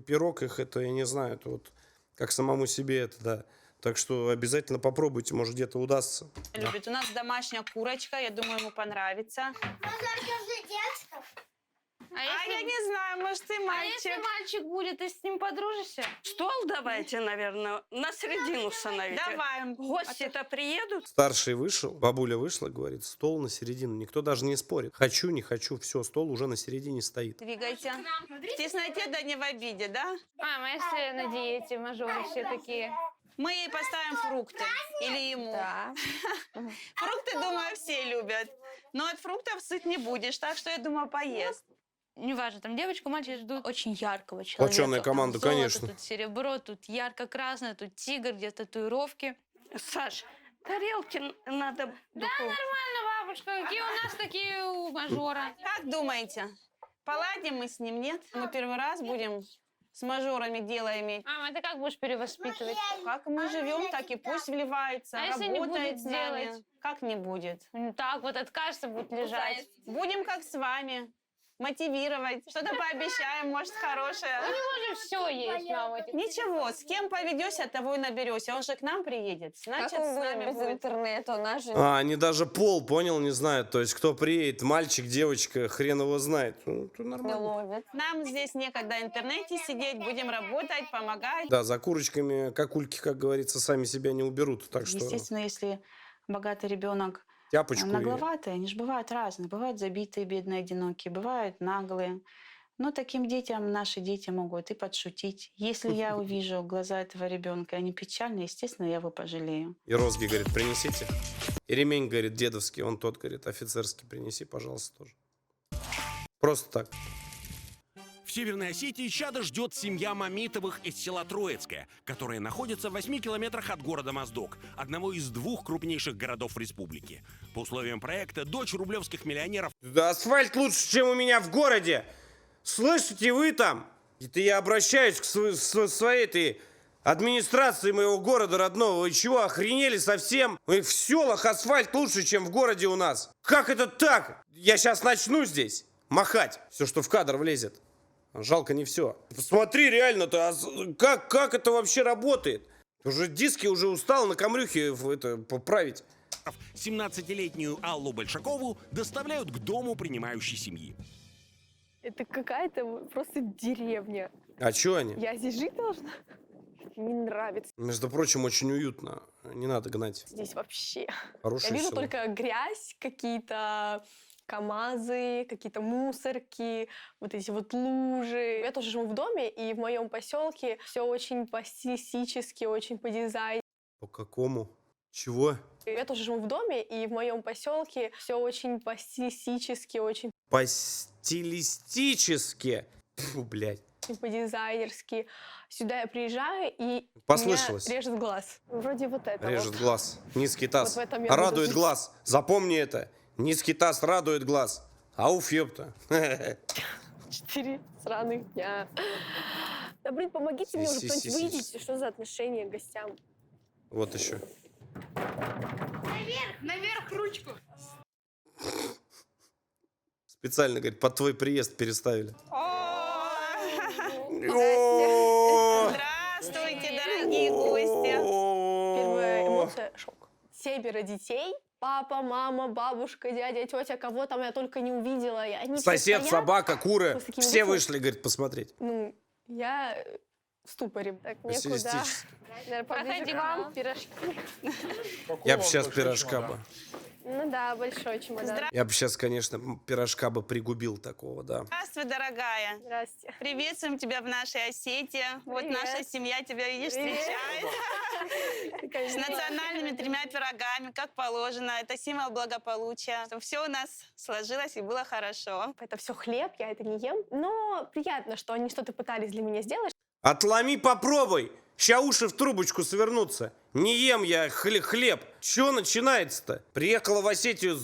пирог их, это, я не знаю, это вот как самому себе это, да. Так что обязательно попробуйте, может где-то удастся.
Любит. У нас домашняя курочка, я думаю, ему понравится. А я не знаю, может, ты
А
мальчик.
если мальчик будет, ты с ним подружишься?
Стол давайте, наверное, на середину становите.
Давай.
Гости-то приедут.
Старший вышел, бабуля вышла, говорит, стол на середину. Никто даже не спорит. Хочу, не хочу, все, стол уже на середине стоит.
Двигайте. В тесноте, да не в обиде, да?
Мама, если на диете мажоры все такие...
Мы ей поставим фрукты. Или ему.
Да.
Фрукты, думаю, все любят. Но от фруктов сыт не будешь, так что, я думаю, поест.
Неважно, там девочку, мальчик ждут очень яркого человека.
Сплоченная
Там
команда,
золото,
конечно.
Тут серебро, тут ярко-красное, тут тигр, где татуировки.
Саш, тарелки надо...
Да, нормально, бабушка. Какие у нас, такие у мажора.
Как думаете, поладим мы с ним, нет? Мы первый раз будем с мажорами дело иметь.
Мама, ты как будешь перевоспитывать?
Как мы живем, так и пусть вливается,
А если не
работает
будет
с нами.
делать?
Как не будет?
Так вот откажется, будет лежать.
Будем как с вами. Мотивировать. Что-то пообещаем, может, хорошее.
У него же все есть, мама.
Ничего, с кем поведешься, того и наберешься. Он же к нам приедет. Значит, с нами
без
будет.
интернета? У нас же...
Они даже пол, понял, не знают. То есть, кто приедет, мальчик, девочка, хрен его знает. Ну, это нормально.
ловит.
Нам здесь некогда в интернете сидеть, будем работать, помогать.
Да, за курочками какульки, как говорится, сами себя не уберут. Так что
Естественно, если богатый ребенок
тяпочку.
нагловатые, они же бывают разные. Бывают забитые, бедные, одинокие, бывают наглые. Но таким детям наши дети могут и подшутить. Если я увижу глаза этого ребенка, они печальные, естественно, я его пожалею.
И розги, говорит, принесите. И ремень, говорит, дедовский. Он тот, говорит, офицерский принеси, пожалуйста, тоже. Просто так.
В Северной Осетии чадо ждет семья Мамитовых из села Троицкое, которое находится в 8 километрах от города Моздок, одного из 2 крупнейших городов республики. По условиям проекта, дочь рублевских миллионеров
Да асфальт лучше, чем у меня в городе. Слышите вы там? Это я обращаюсь к своей этой администрации моего города родного. Вы чего, охренели совсем? В селах асфальт лучше, чем в городе у нас. Как это так? Я сейчас начну здесь махать. Все, что в кадр влезет. Жалко не все. Посмотри реально-то, как это вообще работает? Уже диски уже устал на камрюхе это поправить.
17-летнюю Аллу Большакову доставляют к дому принимающей семьи.
Это какая-то просто деревня.
А чё они?
Я здесь жить должна? Не нравится
Между прочим, очень уютно. Не надо гнать.
здесь вообще.
Хорошее
Я вижу
село.
только грязь, какие-то КАМАЗы, какие-то мусорки, вот эти вот лужи. Я тоже живу в доме, и в моем поселке все очень по-стилистически, очень по дизайну.
По какому? Чего?
Я тоже живу в доме, и в моем поселке все очень по-стилистически, очень
По-стилистически. Фу, блядь.
по-дизайнерски. Сюда я приезжаю, и
Послышалось.
меня режет глаз. Вроде вот это
Режет
вот.
глаз. Низкий таз.
Вот в этом я буду
Радует
жить.
глаз. Запомни это. Низкий таз радует глаз. Ауф, ёпта.
4 сраных дня. Да, блин, помогите мне уже кто-нибудь
Си-си-си-си.
выйдите. Что за отношение к гостям?
Вот еще.
Наверх ручку.
Специально, говорит, под твой приезд переставили.
Здравствуйте, дорогие гости.
Первая эмоция — шок. 7 детей. Папа, мама, бабушка, дядя, тетя, кого там я только не увидела. И они все
Сосед,
стоят.
собака, куры.
Вот с такими
Все
лицами.
вышли, говорит, посмотреть.
Ну, я в ступоре. Так, некуда.
Стилистически.
Наверное, поближе к вам. Пирожки.
Я бы сейчас пирожка бы.
Ну да, большой чемодан.
Я бы сейчас, конечно, пирожка бы пригубил такого, да.
Здравствуй, дорогая.
Здрасте.
Приветствуем тебя в нашей Осетии. Вот
Привет.
наша семья тебя, видишь,
Привет.
встречает. С национальными 3 пирогами, как положено. Это символ благополучия. Чтобы все у нас сложилось и было хорошо.
Это все хлеб, я это не ем. Но приятно, что они что-то пытались для меня сделать.
Отломи, попробуй. Ща уши в трубочку свернутся. Не ем я хлеб. Чё начинается-то? Приехала в Осетию,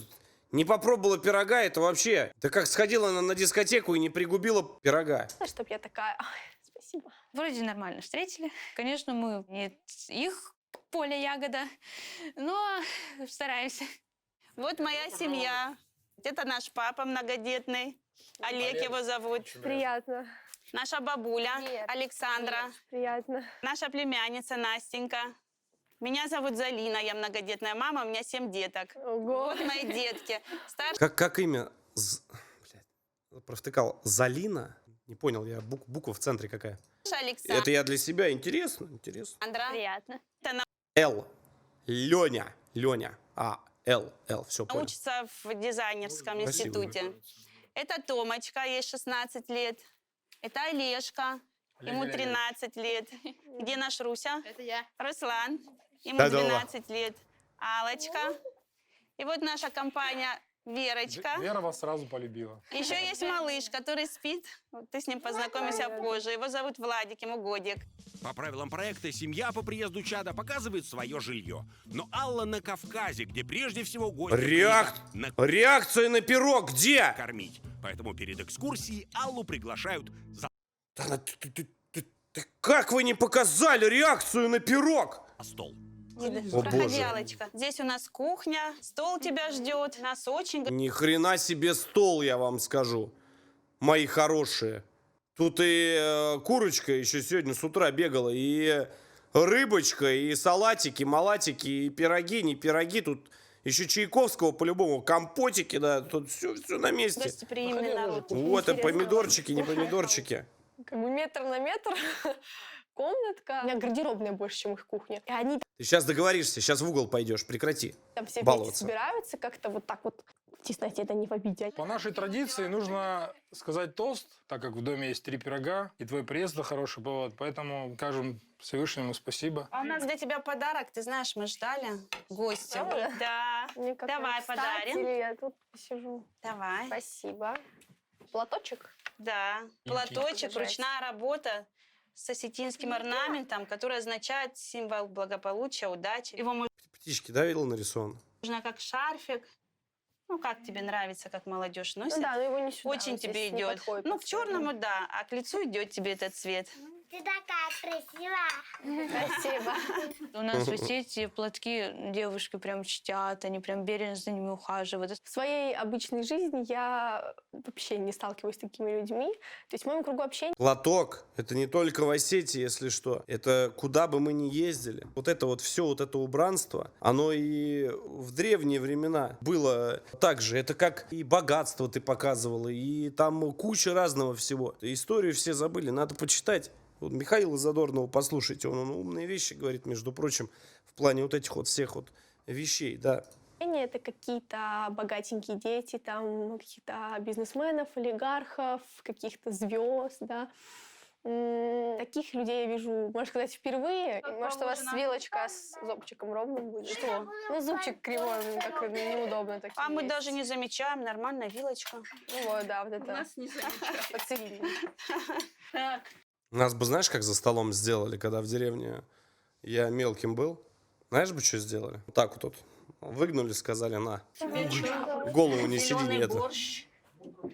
не попробовала пирога, это вообще... Ты как сходила на дискотеку и не пригубила пирога.
Чтоб я такая... Ой, спасибо.
Вроде нормально встретили. Конечно, мы не их поле ягода, но стараемся.
Вот моя семья. Это наш папа многодетный. Олег его зовут.
Приятно.
Наша бабуля
Привет.
Александра.
Приятно.
Наша племянница Настенька. Меня зовут Залина, я многодетная мама, у меня 7 деток.
Ого.
Вот мои детки. Старшая
Как имя? Блядь, провтыкал. Залина? Не понял, я буква в центре какая.
Александра.
Это я для себя. Интересно, интересно.
Приятно.
Л. Леня. Леня. А, Л. Все, понял.
Учится в дизайнерском
Спасибо.
институте. Это Томочка, ей 16 лет. Это Олежка, ему 13 лет. Где наш Руся?
Это я.
Руслан, ему
Да-да.
12 лет. Алочка. И вот наша компания Верочка.
Вера вас сразу полюбила.
Еще есть малыш, который спит. Вот ты с ним познакомишься позже. Его зовут Владик, ему годик.
По правилам проекта, семья по приезду чада показывает свое жилье. Но Алла на Кавказе, где прежде всего гости принято
Реакция на пирог где?
накормить. Поэтому перед экскурсией Аллу приглашают за
Как вы не показали реакцию на пирог?
стол.
О,
Проходи,
боже.
Аллочка. Здесь у нас кухня, стол тебя ждет. Нас очень...
Ни хрена себе стол, я вам скажу. Мои хорошие. Тут и курочка еще сегодня с утра бегала, и рыбочка, и салатики, малатики, и пироги, не пироги. Тут еще Чайковского по-любому, компотики, да, тут все на месте.
Гостеприимный народ.
Вот, и помидорчики, не помидорчики.
Как бы метр на метр. Комнатка. У меня гардеробная больше, чем их кухня. И они
Ты сейчас договоришься, сейчас в угол пойдешь, прекрати.
там все вместе
баловаться.
собираются как-то вот так вот. В тесноте, это не в обиде.
По нашей традиции нужно сказать тост, так как в доме есть 3 пирога, и твой приезд – это хороший повод. Поэтому скажем Всевышнему спасибо.
А у нас для тебя подарок. Ты знаешь, мы ждали гостя.
Правда?
Да.
Мне как
Давай
встать,
подарим.
или я тут посижу?
Давай.
Спасибо. Платочек?
Да. Платочек, ручная работа с осетинским орнаментом, который означает символ благополучия, удачи. Его
Птички, да, видел нарисован?
можно как шарфик. Ну, как тебе нравится, как молодежь носит.
Ну да, но его не сюда.
Очень
вот
тебе
здесь не
идет.
подходит
Ну,
по
к черному, да, а к лицу идет тебе этот цвет.
Ты такая красивая.
Спасибо.
У нас в Осетии платки девушки прям чтят, они прям бережно за ними ухаживают.
В своей обычной жизни я вообще не сталкиваюсь с такими людьми. То есть в моем кругу общения
Платок — это не только в Осетии, если что. Это куда бы мы ни ездили. Вот это вот все, вот это убранство, оно и в древние времена было так же. Это как и богатство ты показывала, и там куча разного всего. Историю все забыли, надо почитать. Вот Михаила Задорнова послушайте, он умные вещи говорит, между прочим, в плане вот этих вот всех вот вещей, да.
это какие-то богатенькие дети, там каких-то бизнесменов, олигархов, каких-то звезд, да. Таких людей я вижу, можно сказать, впервые. Может, у вас вилочка с зубчиком ровным будет?
Что?
Ну, зубчик кривой, мне так неудобно. Такие
А мы
есть.
даже не замечаем, нормальная вилочка.
Ну вот, да, вот это.
У нас не замечают.
По-цивильному.
Так.
Нас бы, знаешь, как за столом сделали, когда в деревне я мелким был? Знаешь бы, что сделали? Вот так вот выгнули, сказали, на, голову не сиди,
Зелёный
нет.
борщ,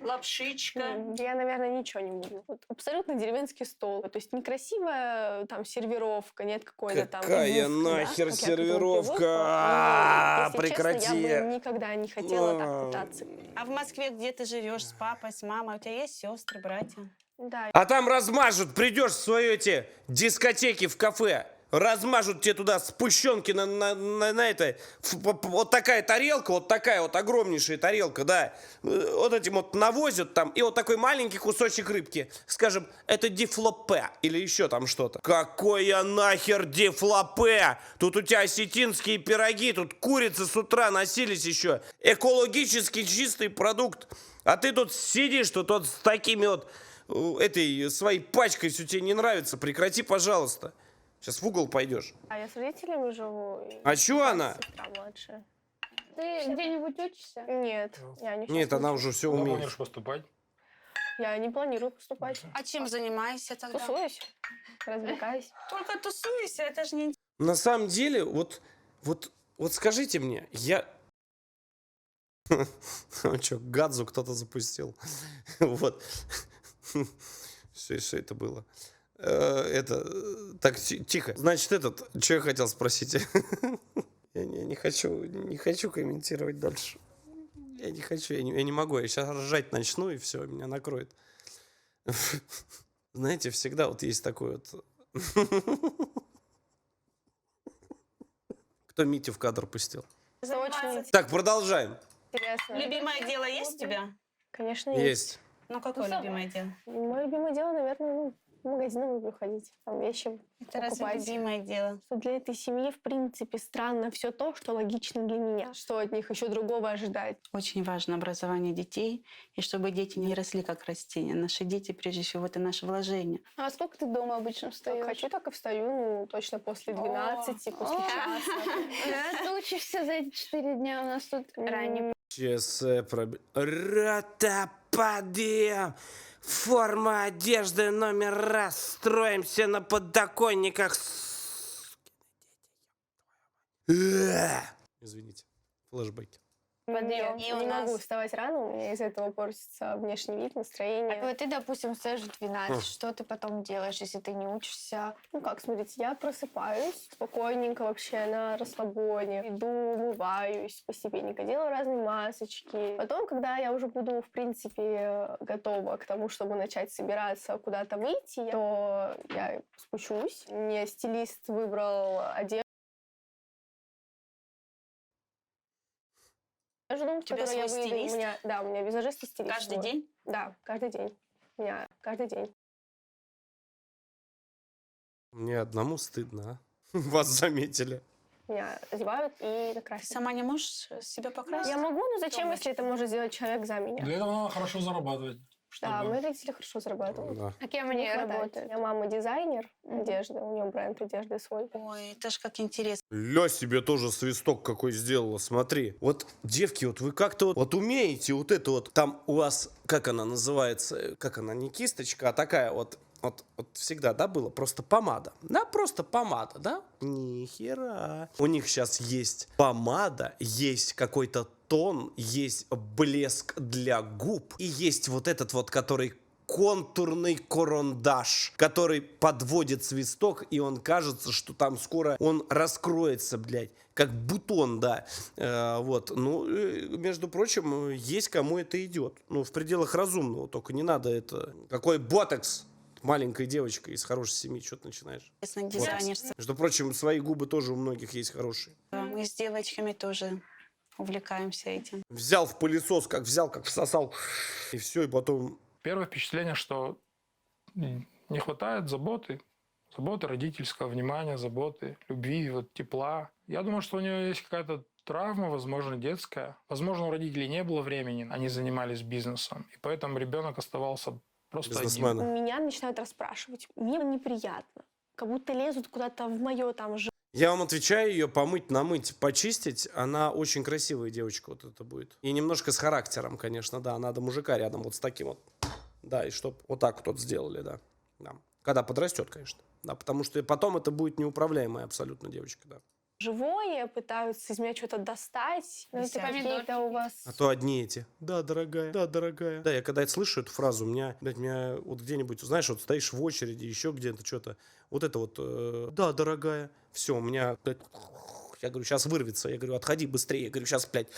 лапшичка.
Я, наверное, ничего не буду. Вот абсолютно деревенский стол. То есть некрасивая там сервировка, нет какой-то там...
Какая
изыска, да,
нахер
как я к этому
сервировка?
привыкла. И, если
Прекрати.
честно, я бы никогда не хотела так пытаться.
А в Москве где ты живешь? С папой, с мамой? У тебя есть сестры, братья?
Да.
А там размажут, придешь в свои эти дискотеки, в кафе, размажут тебе туда спущенки на это, вот такая тарелка, вот такая вот огромнейшая тарелка, да, вот этим вот навозят там, и вот такой маленький кусочек рыбки, скажем, это дифлопе или еще там что-то. Какое нахер дифлопе? Тут у тебя осетинские пироги, тут курицы с утра носились еще, экологически чистый продукт, а ты тут сидишь, тут вот с такими вот, этой своей пачкой, все тебе не нравится, прекрати, пожалуйста. Сейчас в угол пойдешь.
А я с родителями живу.
А чё она?
Сестра младшая.
Ты где-нибудь учишься?
Нет, я не
Нет, она уже все
Куда
умеет.
планируешь поступать?
Я не планирую поступать.
А чем занимаешься тогда?
Тусуюсь, развлекаюсь.
Только тусуешься, это же не...
На самом деле, вот скажите мне, я... Что, гадзу кто-то запустил? Вот. Что это было? Так, тихо. Значит, что я хотел спросить? Я не хочу комментировать дальше. Я не хочу, я не могу. Я сейчас ржать начну, и все, меня накроет. Знаете, всегда вот есть такой вот... Кто Митю в кадр пустил?
Это очень
Так, продолжаем.
интересно.
Любимое дело есть у тебя?
Конечно, есть.
Есть.
Ну, какое любимое дело?
Мое любимое дело, наверное, в магазин люблю ходить, там вещи
Это разве
покупать.
любимое дело?
Что для этой семьи, в принципе, странно все то, что логично для меня. Что от них еще другого ожидать?
Очень важно образование детей, и чтобы дети не росли как растения. Наши дети, прежде всего, это наше вложение.
А сколько ты дома обычно
Как
встаешь?
хочу, так и встаю, ну, точно после 12, после часа.
Ты учишься за эти 4 дня, у нас тут ранее.
ЧС Ротоподъем. Форма одежды номер раз. Строимся на подоконниках. Извините. Флэшбэки.
Я
И
не
у нас-
могу вставать рано, у меня из-за этого портится внешний вид, настроение.
Вот ты, допустим, встаешь в 12, что ты потом делаешь, если ты не учишься?
Ну как, смотрите, я просыпаюсь спокойненько вообще на расслабоне, иду, умываюсь постепенненько, делаю разные масочки. Потом, когда я уже буду, в принципе, готова к тому, чтобы начать собираться куда-то выйти, то я спущусь. Мне стилист выбрал одежду, в
тебя
которой я
свой
выйду.
стилист?
У меня визажист и стилист.
Каждый
свой.
день?
Да, каждый день. У меня каждый день.
Мне одному стыдно, а? Вас заметили.
Меня одевают и
Ты
накрасят.
сама не можешь себя покрасить?
Я могу, но зачем, если это может сделать человек за меня?
Для этого надо хорошо зарабатывать.
Да,
чтобы-
мои родители хорошо зарабатывают.
Да.
А кем
Не
они
хватает.
работают?
У меня мама дизайнер одежды, у нее бренд одежды свой.
Ой, это ж как интересно.
Ля себе тоже свисток какой сделала, смотри. Вот, девки, вот вы как-то вот умеете вот это вот, там у вас, как она называется, как она, не кисточка, а такая вот всегда, да, было? Просто помада. Да, просто помада, да? Ни хера. У них сейчас есть помада, есть какой-то тон, есть блеск для губ, и есть вот этот вот, который контурный карандаш, который подводит свисток, и он кажется, что там скоро он раскроется, блядь, как бутон, да. Вот, ну, между прочим, есть кому это идет. Ну, в пределах разумного, только не надо это... Какой ботокс? Маленькая девочка из хорошей семьи, что ты начинаешь?
Дизайнер.
Между прочим, свои губы тоже у многих есть хорошие.
Мы с девочками тоже увлекаемся этим.
Взял в пылесос, как взял, как всосал, и все, и потом...
Первое впечатление, что не хватает заботы, родительского внимания, заботы, любви, вот тепла. Я думаю, что у нее есть какая-то травма, возможно, детская. Возможно, у родителей не было времени, они занимались бизнесом, и поэтому ребенок оставался просто один.
Меня начинают расспрашивать. Мне неприятно. Как будто лезут куда-то в мое там же.
Я вам отвечаю, ее помыть, намыть, почистить. Она очень красивая девочка вот это будет. И немножко с характером, конечно, да. Надо мужика рядом вот с таким вот. Да, и чтоб вот так вот сделали, да. Да. Когда подрастет, конечно. Да, потому что потом это будет неуправляемая абсолютно девочка, да.
Живое, пытаются из меня что-то достать. Ну, это какие-то у вас...
А то одни эти. Да, дорогая, да, дорогая. Да, я когда это слышу, эту фразу, у меня вот где-нибудь, знаешь, вот стоишь в очереди, еще где-то что-то. Вот это вот, да, дорогая. Все, у меня, я говорю, сейчас вырвется. Я говорю, отходи быстрее. Я говорю, сейчас, блядь,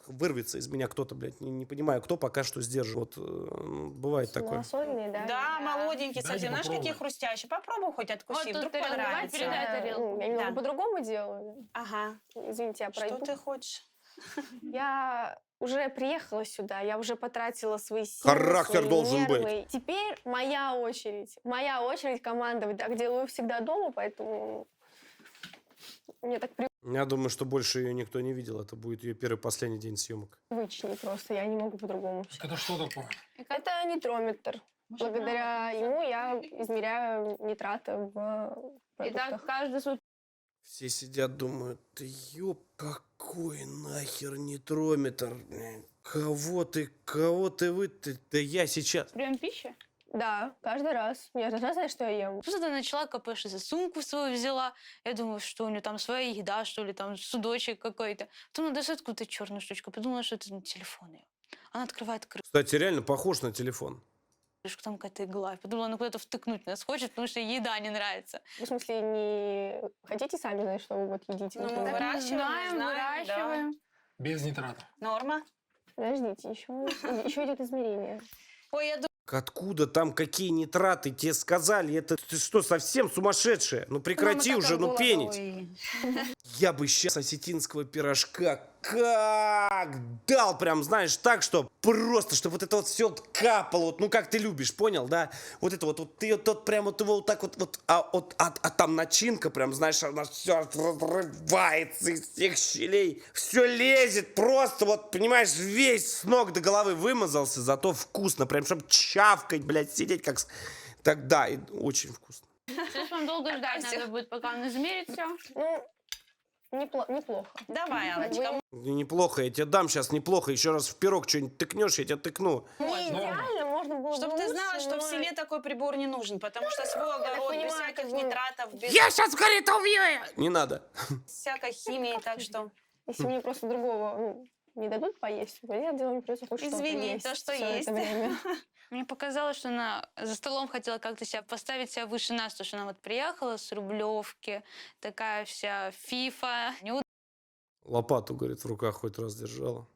вырвется из меня кто-то, блядь. Не понимаю, кто пока что сдержит. Вот бывает такое.
Малосольные, да?
Да, молоденький
Дайте
совсем. Знаешь,
попробовать.
какие хрустящие? Попробуй хоть откуси,
Вот
вдруг
тут
понравится.
передай тарелку.
Я немного
Да.
по-другому делаю.
Ага.
Извините, я пройду.
Что ты хочешь?
Я уже приехала сюда, я уже потратила свои силы,
Характер
свои
должен
нервы.
быть.
Теперь моя очередь. Моя очередь командовать. Так делаю всегда дома, поэтому мне так
Я думаю, что больше ее никто не видел. Это будет ее первый последний день съемок.
привычнее просто. Я не могу по-другому.
Это что такое?
Это нитрометр. Благодаря ему я измеряю нитраты в продуктах.
каждый свой...
Все сидят, думают, ты ёб, какой нахер нитрометр? Кого ты да я сейчас.
Прием пищи?
Да, каждый раз. Я должна знать, что я ем.
Просто начала КПШ, сумку свою взяла. Я думаю, что у нее там своя еда, что ли, там судочек какой-то. Потом она достает какую-то черную штучку. Подумала, что это на телефон ее. Она открывает крышку,
Кстати, реально похож на телефон.
там какая-то игла. Подумала, она куда-то втыкнуть нас хочет, потому что ей еда не нравится.
Вы, в смысле, не хотите сами знать, что вы вот едите?
Ну,
например?
выращиваем, выращиваем.
Без нитрата.
Норма.
Подождите, еще идет измерение.
Ой, я думаю,
Откуда там какие нитраты тебе сказали? Это ты что, совсем сумасшедшая? Ну прекрати уже, ну пенить. Я бы сейчас осетинского пирожка как дал прям, знаешь, так, что просто, чтобы вот это вот все капало, вот, ну как ты любишь, понял, да? Вот это вот ты тот прям вот его вот так вот, а там начинка прям, знаешь, она все разрывается из всех щелей, все лезет просто, вот, понимаешь, весь с ног до головы вымазался, зато вкусно, прям, чтобы чавкать, блядь, сидеть как... Тогда и очень вкусно.
Слишком долго ждать надо будет, пока он измерит все.
Ну, неплохо.
давай, Аллочка.
Неплохо, я тебе дам сейчас неплохо, еще раз в пирог что-нибудь тыкнешь, я тебя тыкну.
Не идеально, можно было бы
Чтобы ты
лучше,
знала, что в
но-
селе такой прибор не нужен, потому что свой огород, без
понимаю,
всяких
как бы-
нитратов, без
Я сейчас, говорит, убью ее! Не надо.
всякой химии, так что...
Если мне просто другого не дадут поесть, я делаю, мне придется хоть что-то
Извини,
есть
то, что
всё это
есть.
время.
Мне показалось, что она за столом хотела как-то себя поставить себя выше нас, потому что она вот приехала с Рублевки, такая вся фифа,
Лопату, говорит, в руках хоть раз держала?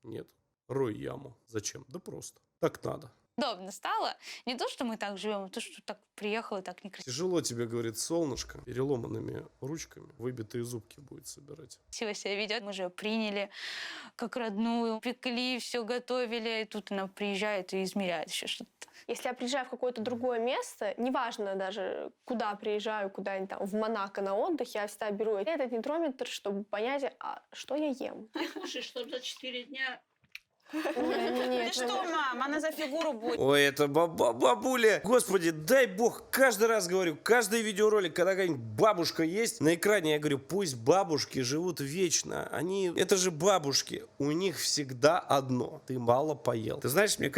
Нет. Рой яму. Зачем? Да просто. Так надо.
неудобно стало. Не то, что мы так живем, а то, что так приехала, так некрасиво
Тяжело тебе, говорит, солнышко, переломанными ручками выбитые зубки будет собирать.
себя ведет. Мы же ее приняли как родную, пекли, все готовили. И тут она приезжает и измеряет еще что-то.
Если я приезжаю в какое-то другое место, неважно даже, куда приезжаю, куда-нибудь там в Монако на отдых, я всегда беру этот нитрометр, чтобы понять, а что я ем.
Ты кушаешь, что за 4 дня...
Ты что, мам, она за фигуру будет.
Ой, это бабуля. Господи, дай бог, каждый раз говорю, каждый видеоролик, когда какая-нибудь бабушка есть на экране, я говорю, пусть бабушки живут вечно. Они, это же бабушки, у них всегда одно. Ты мало поел. Ты знаешь, мне,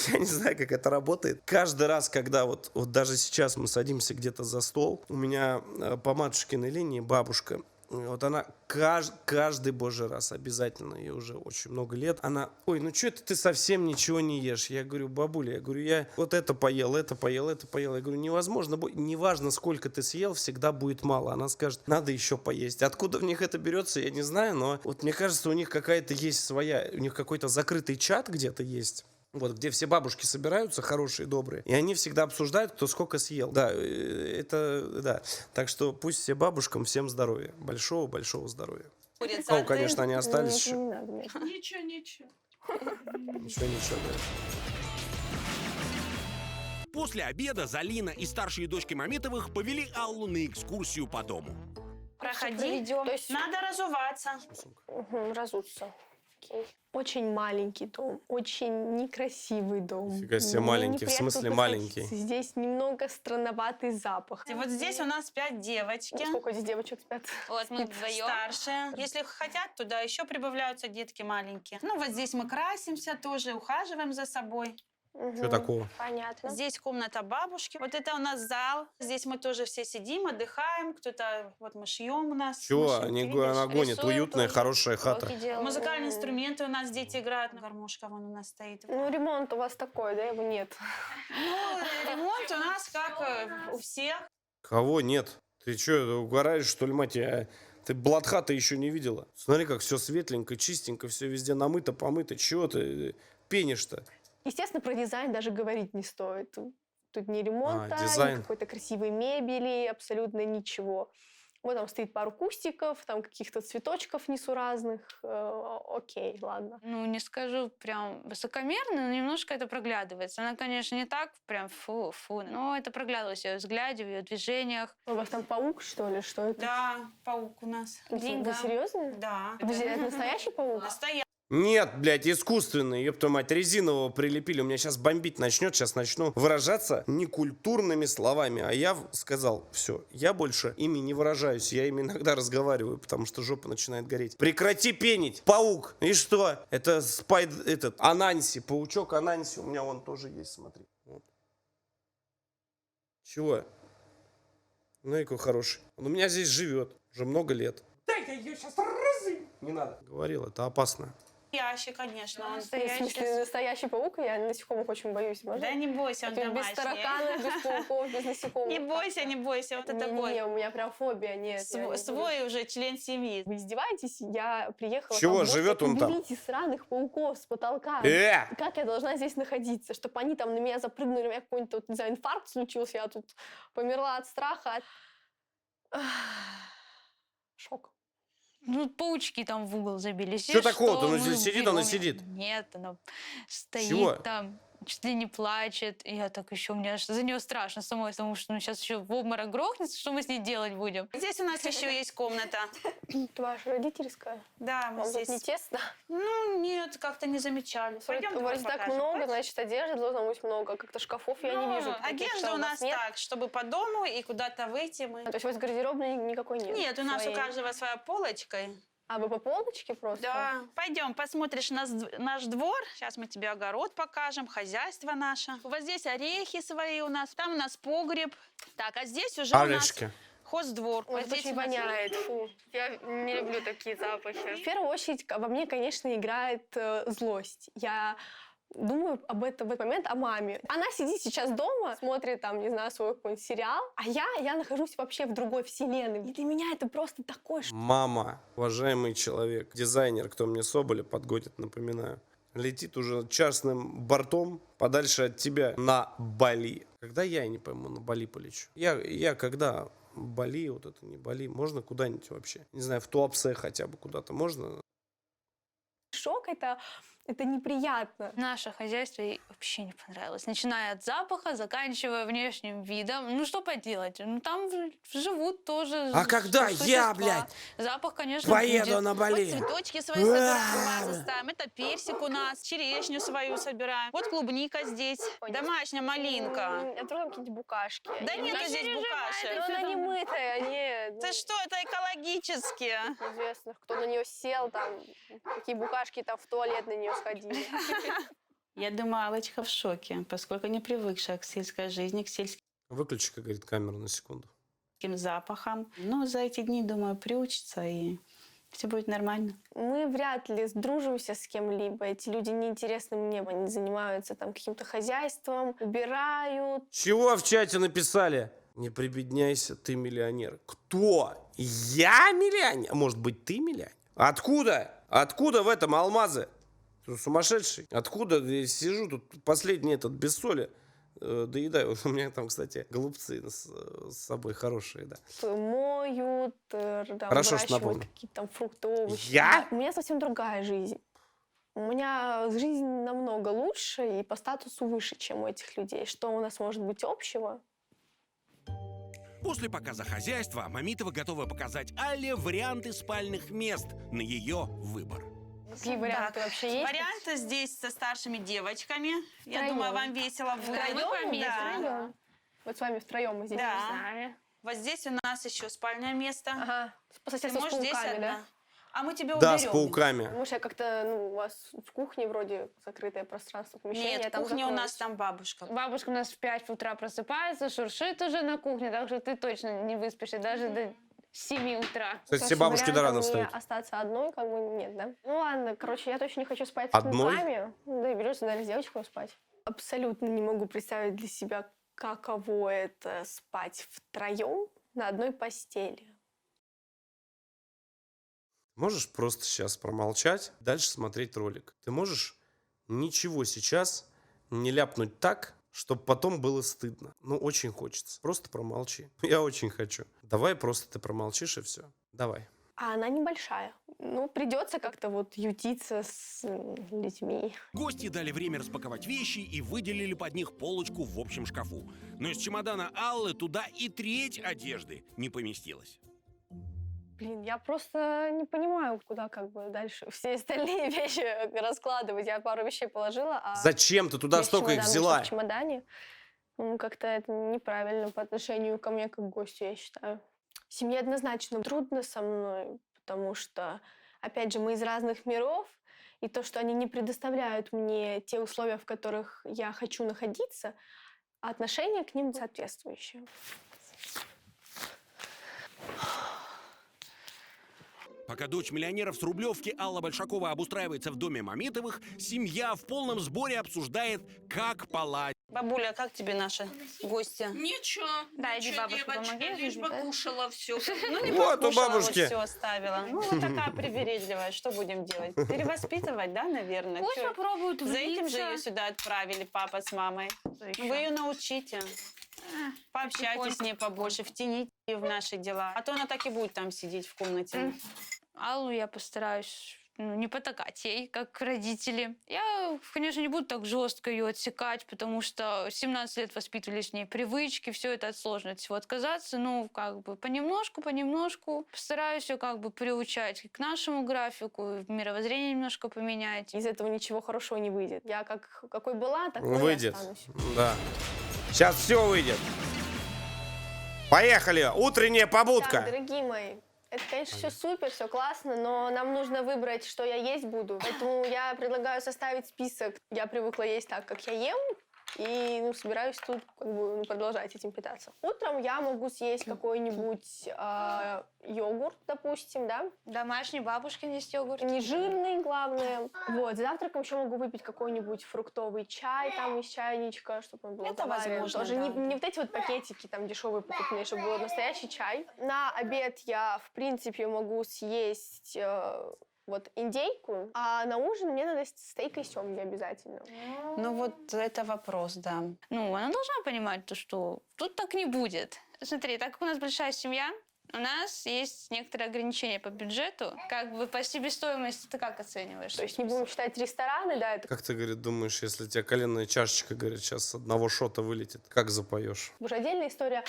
я не знаю, как это работает. Каждый раз, когда вот даже сейчас мы садимся где-то за стол, у меня по матушкиной линии бабушка, Вот она каждый божий раз обязательно, ей уже очень много лет, она, ой, ну что это ты совсем ничего не ешь? Я говорю, бабуля, я говорю, я вот это поел, это поел, это поел. Я говорю, невозможно, неважно, сколько ты съел, всегда будет мало. Она скажет, надо еще поесть. Откуда в них это берется, я не знаю, но вот мне кажется, у них какая-то есть своя, у них какой-то закрытый чат где-то есть. Вот, где все бабушки собираются, хорошие, добрые, и они всегда обсуждают, кто сколько съел. Да, это, да. Так что пусть все бабушкам, всем здоровья. Большого-большого здоровья. Кого, конечно, они остались еще.
Ничего.
Ничего, да.
После обеда Залина и старшие дочки Мамедовых повели Аллу на экскурсию по дому.
Проходи.
Проведем. То есть
Надо разуваться.
разуться. Окей. Очень маленький дом, очень некрасивый дом.
Нифига себе
Мне
маленький, в
неприятно
смысле
подходить.
маленький?
Здесь немного странноватый запах.
И вот здесь у нас 5 девочки.
Сколько здесь девочек спят?
Вот мы вдвоем.
Старшие. Если хотят, туда еще прибавляются детки маленькие. Ну, вот здесь мы красимся тоже, ухаживаем за собой.
Что такого?
Понятно.
Здесь комната бабушки. Вот это у нас зал. Здесь мы тоже все сидим, отдыхаем. Кто-то, вот мы шьем у нас.
Чего?
машинки, видишь?
Она гонит,
рисуем
уютная,
тоже.
хорошая хата.
Уроки делаем.
Музыкальные инструменты у нас дети играют. Гармошка вон у нас стоит.
Ну, ремонт у вас такой, да, его нет.
Ну, ремонт у нас как у всех.
Кого нет? Ты что, угораешь, что ли, мать? Ты блатха-то еще не видела? Смотри, как все светленько, чистенько, все везде намыто, помыто. Чего ты пенишь-то?
Естественно, про дизайн даже говорить не стоит. Тут ни ремонта,
дизайн.
ни какой-то красивой мебели, абсолютно ничего. Вот там стоит пару кустиков, там каких-то цветочков несуразных. Окей, ладно.
Ну, не скажу прям высокомерно, но немножко это проглядывается. Она, конечно, не так прям фу-фу, но это проглядывалось в ее взгляде, в ее движениях.
У вас там паук, что ли? Что это?
Да, паук у нас.
Вы
Деньгам.
серьезно?
Да.
Подожди, это настоящий паук?
Настоящий.
Нет, блядь, искусственный, ёпта мать, резинового прилепили. У меня сейчас бомбить начнет, сейчас начну выражаться некультурными словами. А я сказал, все, я больше ими не выражаюсь, я ими иногда разговариваю, потому что жопа начинает гореть. Прекрати пенить, паук. И что? Это Ананси, паучок Ананси, у меня он тоже есть, смотри. Вот. Чего? Ну, какой хороший. Он у меня здесь живет уже много лет. Дай я ее сейчас разы. Не надо. Говорил, это опасно.
Настоящий, конечно. Он
В смысле, настоящий паук? Я насекомых очень боюсь. Можно?
Да не бойся, он
Без
домашний.
тараканов, без пауков, без насекомых.
Не бойся, не бойся. Вот это такой
Не, у меня прям фобия, нет. я не буду.
свой уже член семьи.
Вы издеваетесь? Я приехала...
Чего,
там,
живет он там?
Уберите сраных пауков с потолка.
Э!
Как я должна здесь находиться? Чтобы они там на меня запрыгнули, у меня какой-нибудь, тут, не знаю, инфаркт случился, я тут померла от страха. Шок.
Ну, паучки там в угол забились.
Чё
И
такого-то?
что?
Ну, если сидит, она сидит.
Нет, она стоит
Чего?
там, чуть ли не плачет. И я так еще, мне аж за нее страшно самой, потому что ну, сейчас еще в обморок грохнется, что мы с ней делать будем?
Здесь у нас еще есть комната.
Это ваша родительская?
Да, мы
Вам тут
здесь...
не тесно?
Ну, нет, как-то не замечали. Пойдем,
У вас так много, значит, одежды должно быть много. Как-то шкафов я не вижу. Таких,
Одежда
что
у нас
нет.
так, чтобы по дому и куда-то выйти мы...
То есть у вас гардеробной никакой нет?
Нет, у нас у
своей?
каждого своя полочка.
А вы по полочке просто?
Да. Пойдем, посмотришь наш двор. Сейчас мы тебе огород покажем, хозяйство наше. Вот здесь орехи свои у нас, там у нас погреб. Так, а здесь уже
Орешки.
у нас хоздвор.
Ой,
Вот здесь
очень
у нас-
воняет. Фу. Я не люблю такие запахи. В первую очередь во мне, конечно, играет злость. Я думаю в этот момент о маме. Она сидит сейчас дома, смотрит там, не знаю, свой какой-нибудь сериал, а я нахожусь вообще в другой вселенной. И для меня это просто такой
Мама, уважаемый человек, дизайнер, кто мне Соболя подгонит, напоминаю, летит уже частным бортом подальше от тебя на Бали. Когда я не пойму, на Бали полечу? Я когда Бали, вот это не Бали, можно куда-нибудь вообще? Не знаю, в Туапсе хотя бы куда-то можно?
шок, это неприятно.
Наше хозяйство ей вообще не понравилось. Начиная от запаха, заканчивая внешним видом. Ну, что поделать? Ну, там живут тоже...
А когда я,
существа.
блядь,
Запах, конечно,
поеду
будет.
на
Вот
Бали?
цветочки свои собираем, вазы ставим. Это персик у нас, черешню свою собираем. Вот клубника здесь, домашняя малинка.
Я трогаю какие-нибудь букашки.
Да нету здесь букашек.
Но она не мытая, нет.
Ты что, это экологически.
Неизвестно, кто на нее сел, там, какие букашки там в туалет на нее сходили.
Я думаю, Аллочка в шоке, поскольку не привыкшая к сельской жизни, к сельским
Выключи, как говорит, камеру на секунду.
таким запахом. Но за эти дни, думаю, приучится, и все будет нормально.
Мы вряд ли сдружимся с кем-либо. Эти люди неинтересны мне. Они занимаются там каким-то хозяйством, убирают.
Чего в чате написали? Не прибедняйся, ты миллионер. Кто? Я миллионер? Может быть, ты миллионер? Откуда? Откуда в этом алмазы? Ты сумасшедший? Откуда? Я сижу тут, последний этот, без соли, доедаю. У меня там, кстати, голубцы с собой хорошие, да.
Моют, там,
Хорошо, что
выращивают
напомнил.
какие-то там фрукты, овощи.
Я?
У меня совсем другая жизнь. У меня жизнь намного лучше и по статусу выше, чем у этих людей. Что у нас может быть общего?
После показа хозяйства Мамитова готова показать Алле варианты спальных мест на ее выбор.
Какие варианты вообще есть?
Варианты здесь со старшими девочками. Я
Втроём.
думаю, вам весело будет.
Втроём? Вот с вами втроем мы здесь.
Да. Вот здесь у нас еще спальное место.
Ага. По
Ты
соседству с
можешь здесь
пауками, да?
одна. А мы тебя
Да,
уберем.
с пауками.
Потому что я как-то, у вас в кухне вроде закрытое пространство, помещение.
Нет,
там
кухня у нас
закроюсь.
там бабушка.
Бабушка у нас в 5 утра просыпается, шуршит уже на кухне, так что ты точно не выспишься даже до 7 утра.
Кстати, все бабушки до рано
встают.
встают.
Остаться одной, как бы, нет, да? Ну ладно, короче, я точно не хочу спать
Одной?
с пауками. Да и берется, наверное, с девочкой спать. Абсолютно не могу представить для себя, каково это спать втроем на одной постели.
Можешь просто сейчас промолчать, дальше смотреть ролик. Ты можешь ничего сейчас не ляпнуть так, чтобы потом было стыдно. Ну, очень хочется. Просто промолчи. Я очень хочу. Давай просто ты промолчишь и все. Давай.
А она небольшая. Ну, придется как-то вот ютиться с людьми.
Гости дали время распаковать вещи и выделили под них полочку в общем шкафу. Но из чемодана Аллы туда и треть одежды не поместилась.
Блин, я просто не понимаю, куда как бы дальше все остальные вещи раскладывать. Я пару вещей положила, а
Зачем ты туда
весь
столько их
чемодан
взяла?
лежит в чемодане. Ну, как-то это неправильно по отношению ко мне как к гостю, я считаю. Семье однозначно трудно со мной, потому что, опять же, мы из разных миров, и то, что они не предоставляют мне те условия, в которых я хочу находиться, а отношение к ним соответствующее.
Пока дочь миллионеров с Рублевки Алла Большакова обустраивается в доме Мамитовых, семья в полном сборе обсуждает, как поладить.
Бабуля, как тебе наши гости?
Ничего.
Да, иди бабушке помоги.
лишь бы кушала все.
Ну, не
Вот у
покушала,
бабушки.
Вот все оставила. Ну, вот такая привередливая. Что будем делать? Перевоспитывать, да, наверное?
Пусть
Чё?
попробуют
За этим же
влиться.
ее сюда отправили папа с мамой. Вы ее научите. Пообщайтесь с ней побольше, втяните ее в наши дела. А то она так и будет там сидеть в комнате.
Аллу я постараюсь не потакать ей, как родители. Я, конечно, не буду так жестко ее отсекать, потому что 17 лет воспитывали с ней привычки, все это сложно от всего отказаться. Ну, как бы понемножку постараюсь ее как бы приучать к нашему графику, мировоззрение немножко поменять.
Из этого ничего хорошего не выйдет. Я какой была, такой и
Выйдет.
останусь.
Да. Сейчас все выйдет. Поехали. Утренняя побудка.
Так, дорогие мои, это, конечно, все супер, все классно, но нам нужно выбрать, что я есть буду. Поэтому я предлагаю составить список. Я привыкла есть так, как я ем, и собираюсь тут как бы продолжать этим питаться. Утром я могу съесть какой-нибудь йогурт, допустим, да?
Домашний бабушкин есть йогурт.
Не жирный, главное. Вот, завтраком еще могу выпить какой-нибудь фруктовый чай там из чайничка, чтобы он был
Это
заварен.
возможно,
Тоже
да.
не вот эти вот пакетики там дешевые покупные, чтобы был настоящий чай. На обед я, в принципе, могу съесть вот индейку, а на ужин мне надо стейк и семги обязательно.
Ну вот это вопрос, да.
Ну, она должна понимать, то, что тут так не будет. Смотри, так как у нас большая семья, у нас есть некоторые ограничения по бюджету. Как бы по себестоимости ты как оцениваешь?
То есть не будем считать рестораны, да, это
Как ты, говорит, думаешь, если у тебя коленная чашечка, говорит, сейчас с одного шота вылетит, как запоешь?
уже отдельная история.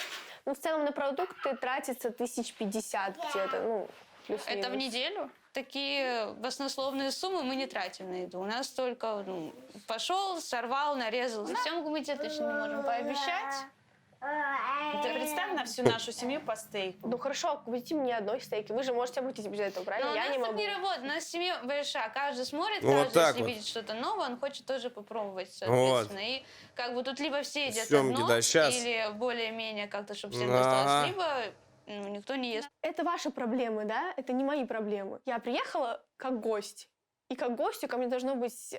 Ну, в целом на продукты тратится 1050 где-то, ну, плюс-минус.
Это в неделю? Такие баснословные суммы мы не тратим на еду. У нас только пошел, сорвал, нарезал. Все мы тебе точно не можем пообещать.
Ты представь на всю нашу семью по стейку.
Ну хорошо, купите мне одной стейки. Вы же можете обойтись без этого,
Но
правильно?
у
Я
нас
не
так
могу.
не работает, у нас семья большая, каждый смотрит,
Вот
каждый,
так
если
вот.
видит что-то новое, он хочет тоже попробовать, соответственно. И как бы тут либо все едят
Съемки,
одно,
да, щас.
или более-менее как-то, чтобы всем
Ага.
досталось, либо никто не ест.
Это ваши проблемы, да? Это не мои проблемы. Я приехала как гость. И как гостю ко мне должно быть...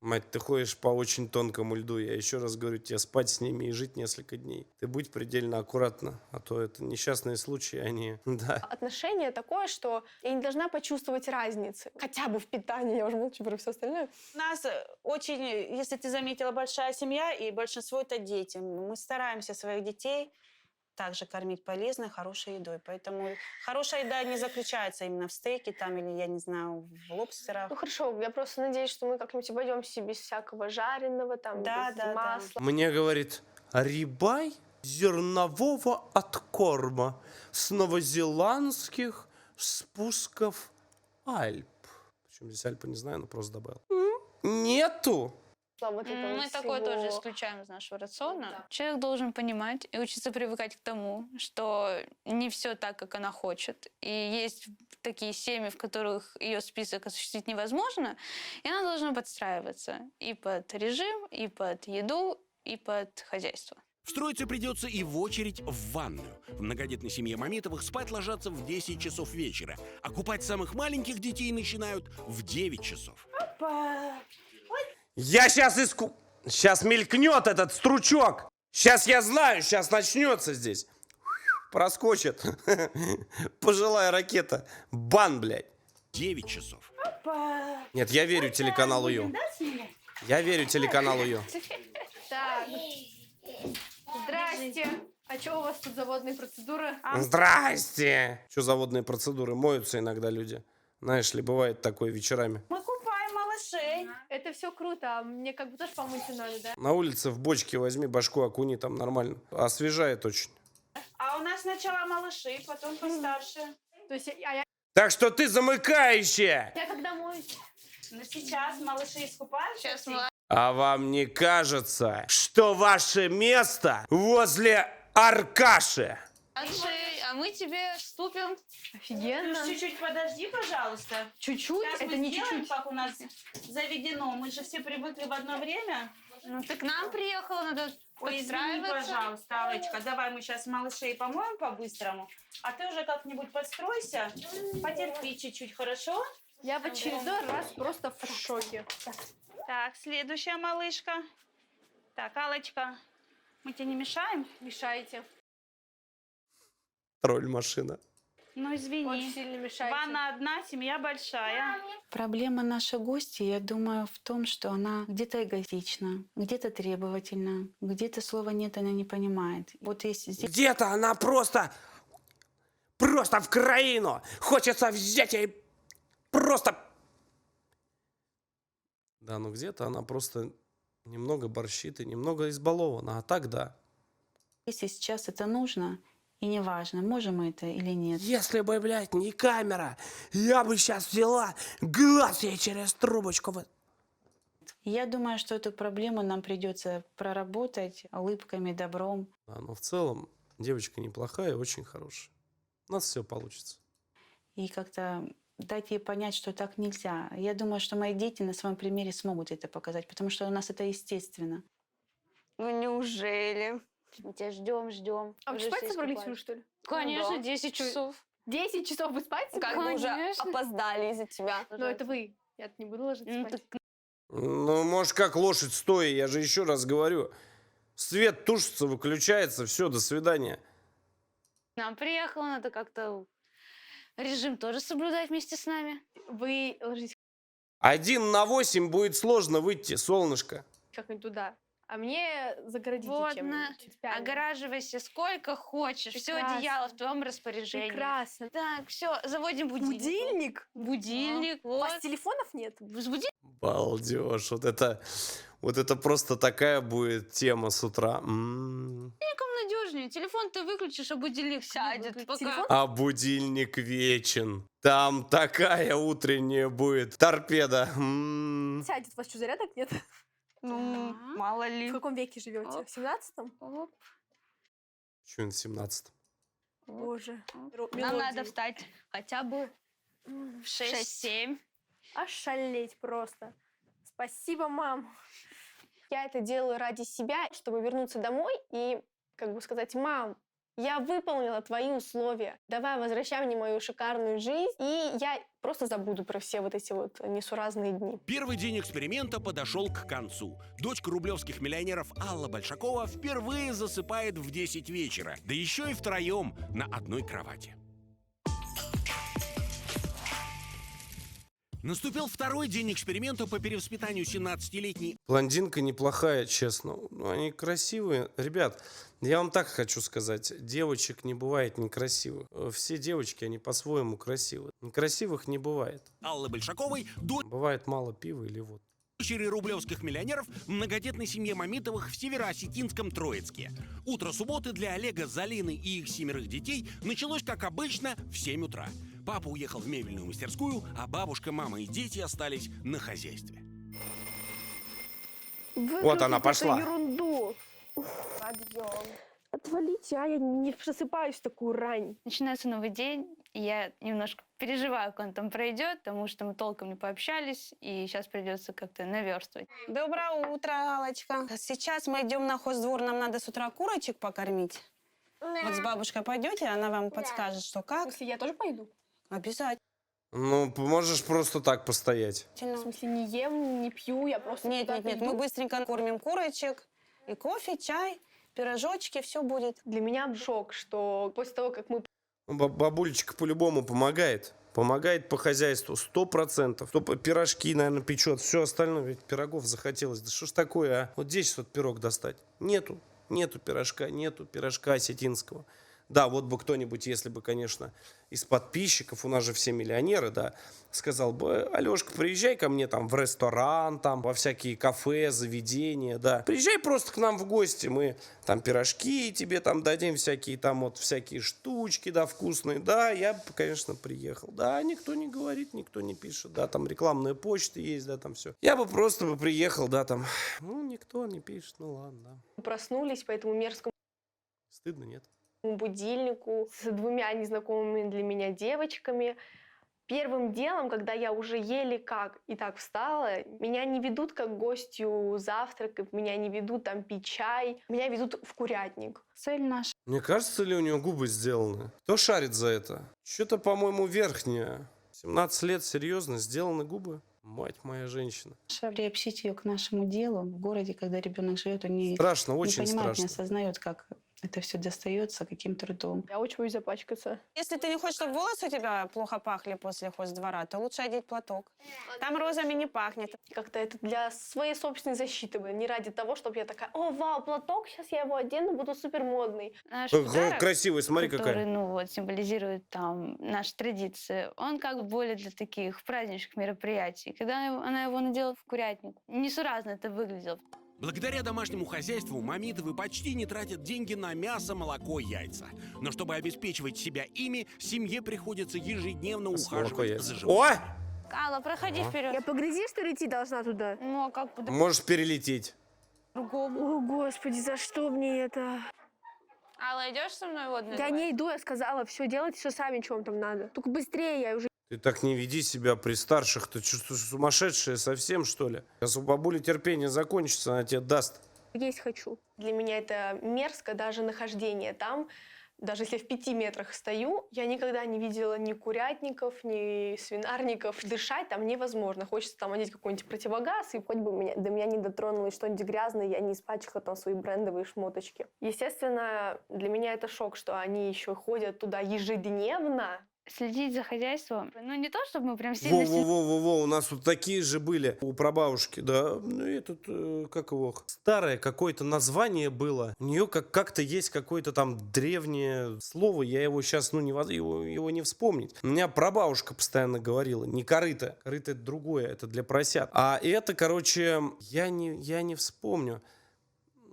Мать, ты ходишь по очень тонкому льду. Я еще раз говорю, тебе спать с ними и жить несколько дней. Ты будь предельно аккуратна, а то это несчастные случаи, они... Да.
отношение такое, что я не должна почувствовать разницы. Хотя бы в питании, я уже молчу про все остальное.
У нас очень, если ты заметила, большая семья, и большинство это дети. Мы стараемся своих детей также кормить полезной, хорошей едой. Поэтому хорошая еда не заключается именно в стейке там или, я не знаю, в лобстерах.
Ну хорошо, я просто надеюсь, что мы как-нибудь обойдемся без всякого жареного, там,
Да,
без
да, да.
масла.
Мне говорит, рибай зернового откорма с новозеландских спусков Альп. Причем здесь Альпы не знаю, но просто добавил. Нету.
Вот этого
Мы такое тоже
всего.
исключаем из нашего рациона. Человек должен понимать и учиться привыкать к тому, что не все так, как она хочет. И есть такие семьи, в которых ее список осуществить невозможно, и она должна подстраиваться и под режим, и под еду, и под хозяйство.
Встроиться придется и в очередь в ванную. В многодетной семье Мамитовых спать ложатся в 10 часов вечера, а купать самых маленьких детей начинают в 9 часов.
Я сейчас мелькнет этот стручок. Сейчас я знаю, сейчас начнется здесь. Проскочит. Пожилая ракета. Бан, блядь.
9 часов.
Нет, я верю телеканалу Ю. Я верю телеканалу Ю.
Так, здрасте. А что у вас тут заводные процедуры?
Здрасте. Что заводные процедуры? Моются иногда люди. Знаешь ли, бывает такое вечерами.
Мы купаем малышей.
Это все круто, а мне как бы тоже помыться надо, да?
На улице в бочке возьми, башку окуни, там нормально. Освежает очень.
А у нас сначала малыши, потом постарше.
То есть я
Так что ты замыкающая.
когда моюсь?
Но сейчас малыши искупаются.
Сейчас
все.
мы
А вам не кажется, что ваше место возле Аркаши?
младшие, а мы тебе вступим.
Офигенно.
Ты чуть-чуть подожди, пожалуйста.
Чуть-чуть?
Сейчас
Это
мы
не
сделаем,
чуть-чуть.
как у нас заведено. Мы же все привыкли в одно время.
Ну ты к нам приехала, надо
Ой, извини,
подстраиваться.
пожалуйста, Аллочка, давай мы сейчас малышей помоем по-быстрому, а ты уже как-нибудь подстройся, потерпи чуть-чуть, хорошо?
Я в очередной раз просто в шоке.
Так, следующая малышка. Так, Аллочка, мы тебе не мешаем?
Мешаете.
Тролль машина.
Ну, извини.
Очень сильно мешаете.
Ванна одна, семья большая.
Проблема нашей гости, я думаю, в том, что она где-то эгоистична, где-то требовательна, где-то слова «нет» она не понимает. Вот если здесь...
Где-то она просто в краину. Хочется взять и просто... Да, ну где-то она просто немного борщит и немного избалована. А так да.
Если сейчас это нужно, и неважно, можем мы это или нет.
Если бы, блядь, не камера, я бы сейчас взяла глаз ей через трубочку.
Я думаю, что эту проблему нам придется проработать улыбками, добром.
Да, но в целом девочка неплохая и очень хорошая. У нас все получится.
И как-то дать ей понять, что так нельзя. Я думаю, что мои дети на своем примере смогут это показать, потому что у нас это естественно.
Ну неужели? Мы тебя ждем.
А вы спать собрались уже, что ли?
Конечно, 10 часов.
10 часов вы спать
Как
собрались?
бы уже Конечно.
опоздали из-за тебя. Но это вы. Я не буду ложиться спать.
Ну, может, как лошадь стоя, я же еще раз говорю. Свет тушится, выключается, все, до свидания.
Нам приехала, надо как-то режим тоже соблюдать вместе с нами.
Вы ложитесь
1 на 8 будет сложно выйти, солнышко.
как-нибудь туда. А мне загородите
Вот,
чем-нибудь. специально.
огораживайся сколько хочешь. Все
Прекрасно.
одеяло в твоем распоряжении.
Прекрасно.
Так, все, заводим будильник.
Будильник?
Будильник,
У
вот.
вас телефонов нет?
С будильником
Балдеж, вот это просто такая будет тема с утра.
надежнее. Телефон ты выключишь, а будильник сядет. Пока...
Телефон?
А будильник вечен. Там такая утренняя будет торпеда.
Сядет. У вас что, зарядок нет?
Ну, мало ли.
В каком веке живете?
Оп.
В 17-м?
Оп.
Чё он в 17-м?
Боже.
Нам надо встать хотя бы в 6-7.
Ошалеть просто. Спасибо, мам. Я это делаю ради себя, чтобы вернуться домой и, как бы сказать, мам, я выполнила твои условия. Давай, возвращай мне мою шикарную жизнь, и я просто забуду про все вот эти вот несуразные дни.
Первый день эксперимента подошел к концу. Дочка рублевских миллионеров Алла Большакова впервые засыпает в 10 вечера. Да еще и втроем на одной кровати. Наступил второй день эксперимента по перевоспитанию 17-летней
Блондинка неплохая, честно. Ну, они красивые. Ребят, я вам так хочу сказать. Девочек не бывает некрасивых. Все девочки, они по-своему красивы. Некрасивых не бывает.
Аллы Большаковой,
Бывает мало пива или вот.
дочери рублевских миллионеров, в многодетной семье Мамитовых в Североосетинском Троицке. Утро субботы для Олега, Залины и их 7 детей началось, как обычно, в 7 утра. Папа уехал в мебельную мастерскую, а бабушка, мама и дети остались на хозяйстве.
Вот она пошла.
Ерунду. Подъем. Отвалите, а я не просыпаюсь в такую рань.
Начинается новый день, и я немножко переживаю, как он там пройдет, потому что мы толком не пообщались, и сейчас придется как-то наверстывать.
Доброе утро, Аллочка. Сейчас мы идем на хоздвор, нам надо с утра курочек покормить. Вот с бабушкой пойдете, она вам подскажет, что как.
В смысле, я тоже пойду?
Обязательно.
Ну, можешь просто так постоять.
В смысле, не ем, не пью, я просто
Нет,
куда-то
нет, нет,
иду.
мы быстренько кормим курочек. И кофе, чай, пирожочки, все будет.
Для меня шок, что после того, как мы
Бабулечка по-любому помогает. Помогает по хозяйству 100%. То пирожки, наверное, печет. Все остальное, ведь пирогов захотелось. Да что ж такое, а? Вот здесь вот пирог достать. Нету пирожка осетинского. Да, вот бы кто-нибудь, если бы, конечно, из подписчиков, у нас же все миллионеры, да, сказал бы: Алешка, приезжай ко мне там в ресторан, там, во всякие кафе, заведения, да. Приезжай просто к нам в гости, мы там пирожки тебе там дадим, всякие там вот, всякие штучки, да, вкусные. Да, я бы, конечно, приехал. Да, никто не говорит, никто не пишет, да, там рекламная почта есть, да, там все. Я бы просто приехал, да, там. Ну, никто не пишет, ну ладно, да.
проснулись по этому мерзкому
Стыдно, нет?
будильнику с 2 незнакомыми для меня девочками. Первым делом, когда я уже еле как и так встала, меня не ведут как гостью завтракать, меня не ведут там пить чай, меня ведут в курятник.
Цель наша.
Мне кажется ли у нее губы сделаны? Кто шарит за это? Что-то, по-моему, верхнее. 17 лет, серьезно, сделаны губы? Мать моя женщина.
Приобщить ее к нашему делу в городе, когда ребенок живет, он не,
Страшно,
не
очень
понимает, не
страшно.
осознает, как это все достается, каким трудом.
Я очень боюсь запачкаться.
Если ты не хочешь, чтобы волосы у тебя плохо пахли после хоздвора, то лучше одеть платок. Там розами не пахнет.
Как-то это для своей собственной защиты, не ради того, чтобы я такая: о, вау, платок, сейчас я его одену, буду супер модный.
Наш подарок,
Красивый, смотри
который,
какая.
ну вот, символизирует там наши традиции, он как бы более для таких праздничных мероприятий. Когда она его надела в курятник, несуразно это выглядело.
Благодаря домашнему хозяйству Мамитовы почти не тратят деньги на мясо, молоко, яйца. Но чтобы обеспечивать себя ими, семье приходится ежедневно ухаживать за животными.
Ой!
Алла, проходи вперед.
Я по грязи, что ли, идти должна туда?
Ну, а как
Можешь перелететь.
по-другому?
О, Господи, за что мне это?
Алла, идешь со мной водной?
Я не иду, я сказала, все делайте, что сами, что вам там надо. Только быстрее, я уже
Ты так не веди себя при старших. Ты что, сумасшедшая совсем, что ли? Сейчас у бабули терпение закончится, она тебе даст.
есть хочу. Для меня это мерзко, даже нахождение там. Даже если в 5 метрах стою, я никогда не видела ни курятников, ни свинарников. Дышать там невозможно. Хочется там одеть какой-нибудь противогаз, и хоть бы до меня не дотронулось что-нибудь грязное, я не испачкала там свои брендовые шмоточки. Естественно, для меня это шок, что они еще ходят туда ежедневно.
Следить за хозяйством. Ну, не то, чтобы мы прям сильно...
Во-во-во-во, у нас вот такие же были у прабабушки, да. Ну и тут, как его, старое какое-то название было. У нее как-то есть какое-то там древнее слово, я его сейчас, ну, его не вспомнить. У меня прабабушка постоянно говорила: не корыто. Корыто — это другое, это для поросят. А это, короче, я не вспомню.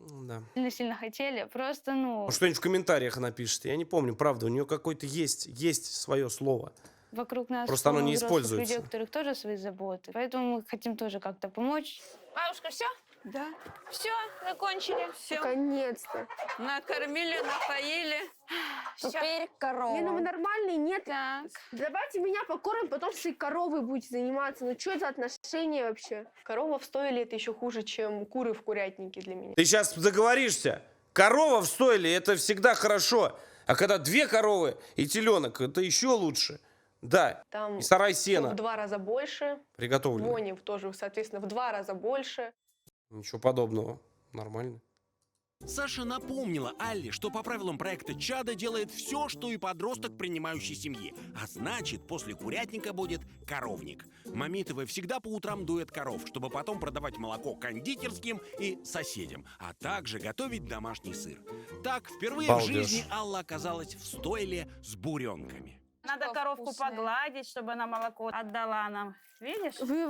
Да.
Сильно хотели, просто, ну...
Что-нибудь в комментариях напишите, я не помню, правда, у нее какое-то есть свое слово.
Вокруг нас
Просто оно не
взрослых
используется.
людей, у которых тоже свои заботы. Поэтому мы хотим тоже как-то помочь. Бабушка, все? Да. Все, закончили. Все.
Наконец-то.
Накормили, напоили.
Теперь корова. Не, ну вы нормальные, нет?
Так.
Давайте меня покормим, потом своей коровой будете заниматься. Ну что это за отношения вообще? Корова в стойле это еще хуже, чем куры в курятнике для меня.
Ты сейчас договоришься. Корова в стойле – это всегда хорошо. А когда 2 коровы и теленок, это еще лучше. Да,
Там
и сарай
всё
сена
в 2 раза больше.
приготовлено.
Вони тоже, соответственно, в 2 раза больше.
Ничего подобного. Нормально.
Саша напомнила Алле, что по правилам проекта «Чадо» делает все, что и подросток принимающей семьи. А значит, после курятника будет коровник. Мамитовы всегда по утрам доят коров, чтобы потом продавать молоко кондитерским и соседям, а также готовить домашний сыр. Так, впервые
Балдеж.
в жизни Алла оказалась в стойле с буренками.
Надо коровку
вкусное.
погладить, чтобы она молоко отдала нам. Видишь?
Вы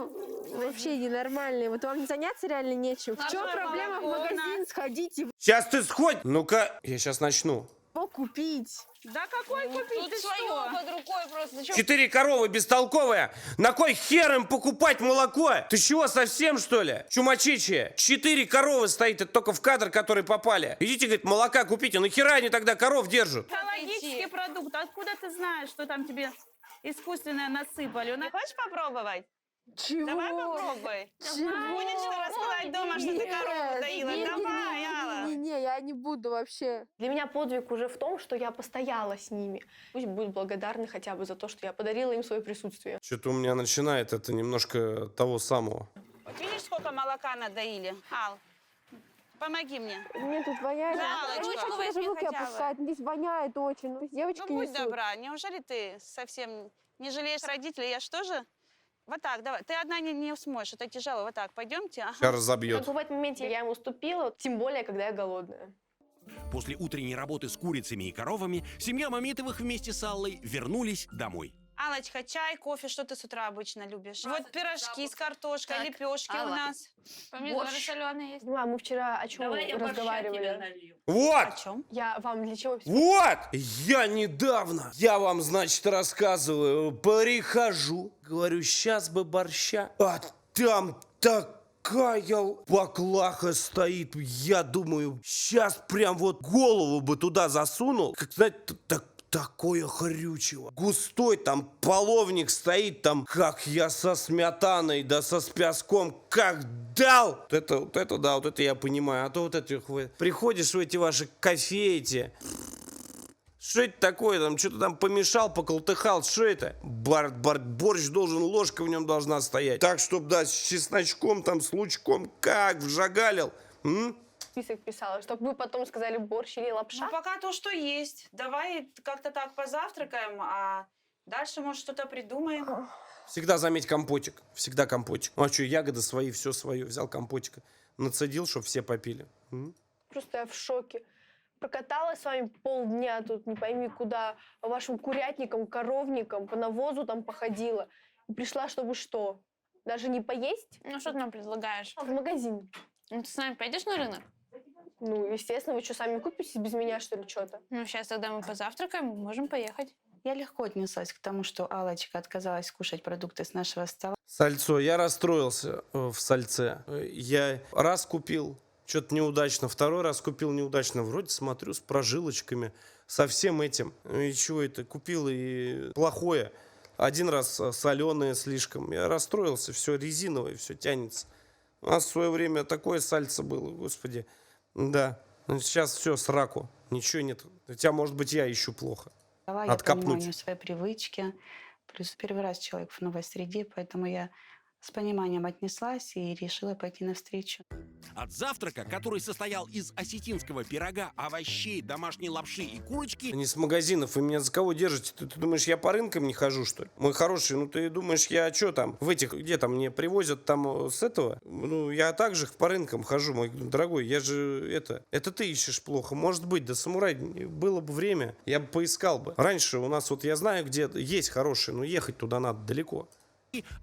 вообще ненормальные. Вот вам заняться реально нечем. В
Наше
чем проблема в
молоко
магазин сходить и
Сейчас ты сходь. Ну-ка, я сейчас начну.
его купить?
Да какой купить?
Тут
Ты
свое
что?
под рукой просто. Зачем?
4 коровы бестолковые. На кой хер им покупать молоко? Ты чего, совсем что ли? Чумачичье. 4 коровы стоит, это только в кадр, которые попали. Идите, говорит, молока купите. Нахера они тогда коров держат?
Экологический продукт. Откуда ты знаешь, что там тебе искусственное насыпали? Ну, хочешь попробовать?
Чего?
Давай попробуй. Будешь что рассказать дома, что ты корову доила? Давай, Алла.
Не, я не буду вообще. Для меня подвиг уже в том, что я постояла с ними. Пусть будут благодарны хотя бы за то, что я подарила им свое присутствие.
Что-то у меня начинает это немножко того самого.
Вот видишь, сколько молока надоили? Ал, помоги мне.
Мне тут воняет.
Да, Аллочка.
Я не хочу даже
Возьми
руки
хотя бы.
опускать. Здесь воняет очень. Ну, девочки
Ну, будь
несут.
добра, неужели ты совсем не жалеешь родителей? Я что же? Вот так, давай. Ты одна не сможешь, это тяжело. Вот так, пойдемте. Ага.
Сейчас разобьет.
Как бы в этом моменте я ему уступила, тем более, когда я голодная.
После утренней работы с курицами и коровами семья Мамитовых вместе с Аллой вернулись домой.
Аллочка, чай, кофе, что ты с утра обычно любишь? Вот пирожки с картошкой,
Так,
лепешки у
Алла.
нас.
Помидоры
Борщ.
соленые есть.
Ну, а мы вчера о чем разговаривали?
Вот!
О чем?
Я вам для чего?
Вот! Я недавно, я вам, значит, рассказываю, прихожу, говорю, сейчас бы борща, а там такая баклаха стоит, я думаю, сейчас прям вот голову бы туда засунул, как, знаете, такое хрючево. Густой там половник стоит, там, как я со сметаной, да со с пяском, как дал. Вот это, да, вот это я понимаю. А то вот это, приходишь в эти ваши кофейти. Что это такое? Там что-то там помешал, поколтыхал. Что это? Борщ должен, ложка в нем должна стоять. Так, чтобы, да, с чесночком, там, с лучком, как вжагалил.
Список писала, чтобы вы потом сказали борщ или лапша.
Ну, пока то, что есть. Давай как-то так позавтракаем, а дальше, может, что-то придумаем.
Всегда, заметь, компотик. Всегда компотик. Ну, а что, ягоды свои, все свое. Взял компотика, нацедил, чтобы все попили.
Просто я в шоке. Прокаталась с вами полдня тут, не пойми куда, по вашим курятникам, коровникам, по навозу там походила. И пришла, чтобы что? Даже не поесть?
Ну, что ты нам предлагаешь?
В магазин.
Ну, ты с нами пойдешь на рынок?
Ну, естественно, вы что, сами купите без меня, что ли, что-то?
Ну, сейчас тогда мы позавтракаем, можем поехать.
Я легко отнеслась к тому, что Аллочка отказалась кушать продукты с нашего стола.
Сальцо. Я расстроился в сальце. Я раз купил, что-то неудачно. Второй раз купил неудачно. Вроде смотрю с прожилочками, со всем этим. И чего это? Купил и плохое. Один раз соленое слишком. Я расстроился. Все резиновое, все тянется. У нас в свое время такое сальце было, господи. Да. Сейчас все сраку. Ничего нет. Хотя, может быть, я ищу плохо.
Я
Откопнуть.
понимаю свои привычки. Плюс первый раз человек в новой среде, поэтому я с пониманием отнеслась и решила пойти навстречу.
От завтрака, который состоял из осетинского пирога, овощей, домашней лапши и курочки,
Не с магазинов. Вы меня за кого держите? Ты думаешь, я по рынкам не хожу, что ли? Мой хороший, ну ты думаешь, я что там? В этих, где там мне привозят там с этого? Ну, я также по рынкам хожу, мой дорогой. Я же это ты ищешь плохо. Может быть, да, самурай, было бы время, я бы поискал бы. Раньше у нас вот я знаю, где есть хорошие, но ехать туда надо далеко.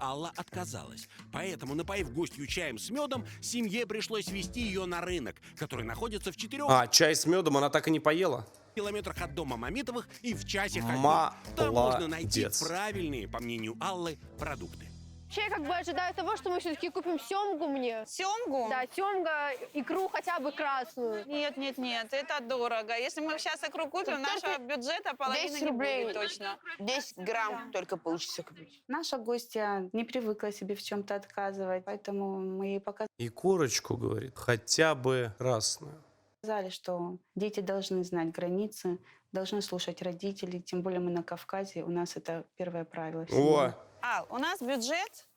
Алла отказалась. Поэтому, напоив гостью чаем с медом, семье пришлось везти ее на рынок, который находится в 4
А, чай с медом она так и не поела?
километрах от дома Мамитовых и в часе ходьбы.
Молодец.
Там можно найти правильные, по мнению Аллы, продукты.
Вообще, как бы ожидаю того, что мы все-таки купим семгу мне.
Семгу?
Да, семга, икру хотя бы красную.
Нет, нет, нет, это дорого. Если мы сейчас икру купим, нашего бюджета половины
10
не
рублей.
будет точно.
10 грамм только получится купить.
Наша гостья не привыкла себе в чем-то отказывать, поэтому мы ей
И корочку, говорит, хотя бы красную.
показали, что дети должны знать границы, должны слушать родителей, тем более мы на Кавказе, у нас это первое правило. в семье.
О,
Ал, у нас бюджет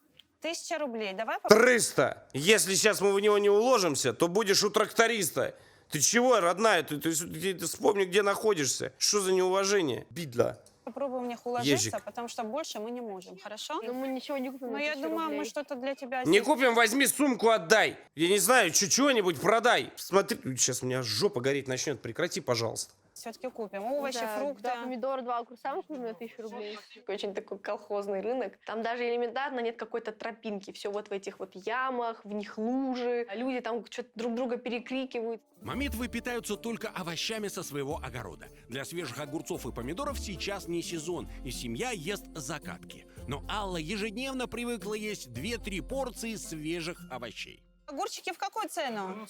1000 рублей. Давай
300. Если сейчас мы в него не уложимся, то будешь у тракториста. Ты чего, родная? Ты вспомни, где находишься. Что за неуважение? Бидла.
попробуем в них уложиться,
Ежик.
потому что больше мы не можем, хорошо?
Но мы ничего не купим.
Ну,
на
я
1000
думаю, мы
рублей.
что-то для тебя
Не
здесь-
купим, возьми сумку, отдай. Я не знаю, чего-нибудь продай. Смотри, сейчас у меня жопа гореть начнет. Прекрати, пожалуйста.
все-таки купим. Овощи,
Да,
фрукты.
2 помидора, 2 огурца мы купим на 1000 рублей. Очень такой колхозный рынок. Там даже элементарно нет какой-то тропинки. Все вот в этих вот ямах, в них лужи. А люди там что-то друг друга перекрикивают.
Мамитвы питаются только овощами со своего огорода. Для свежих огурцов и помидоров сейчас не сезон, и семья ест закатки. Но Алла ежедневно привыкла есть 2-3 порции свежих овощей.
Огурчики в какую цену?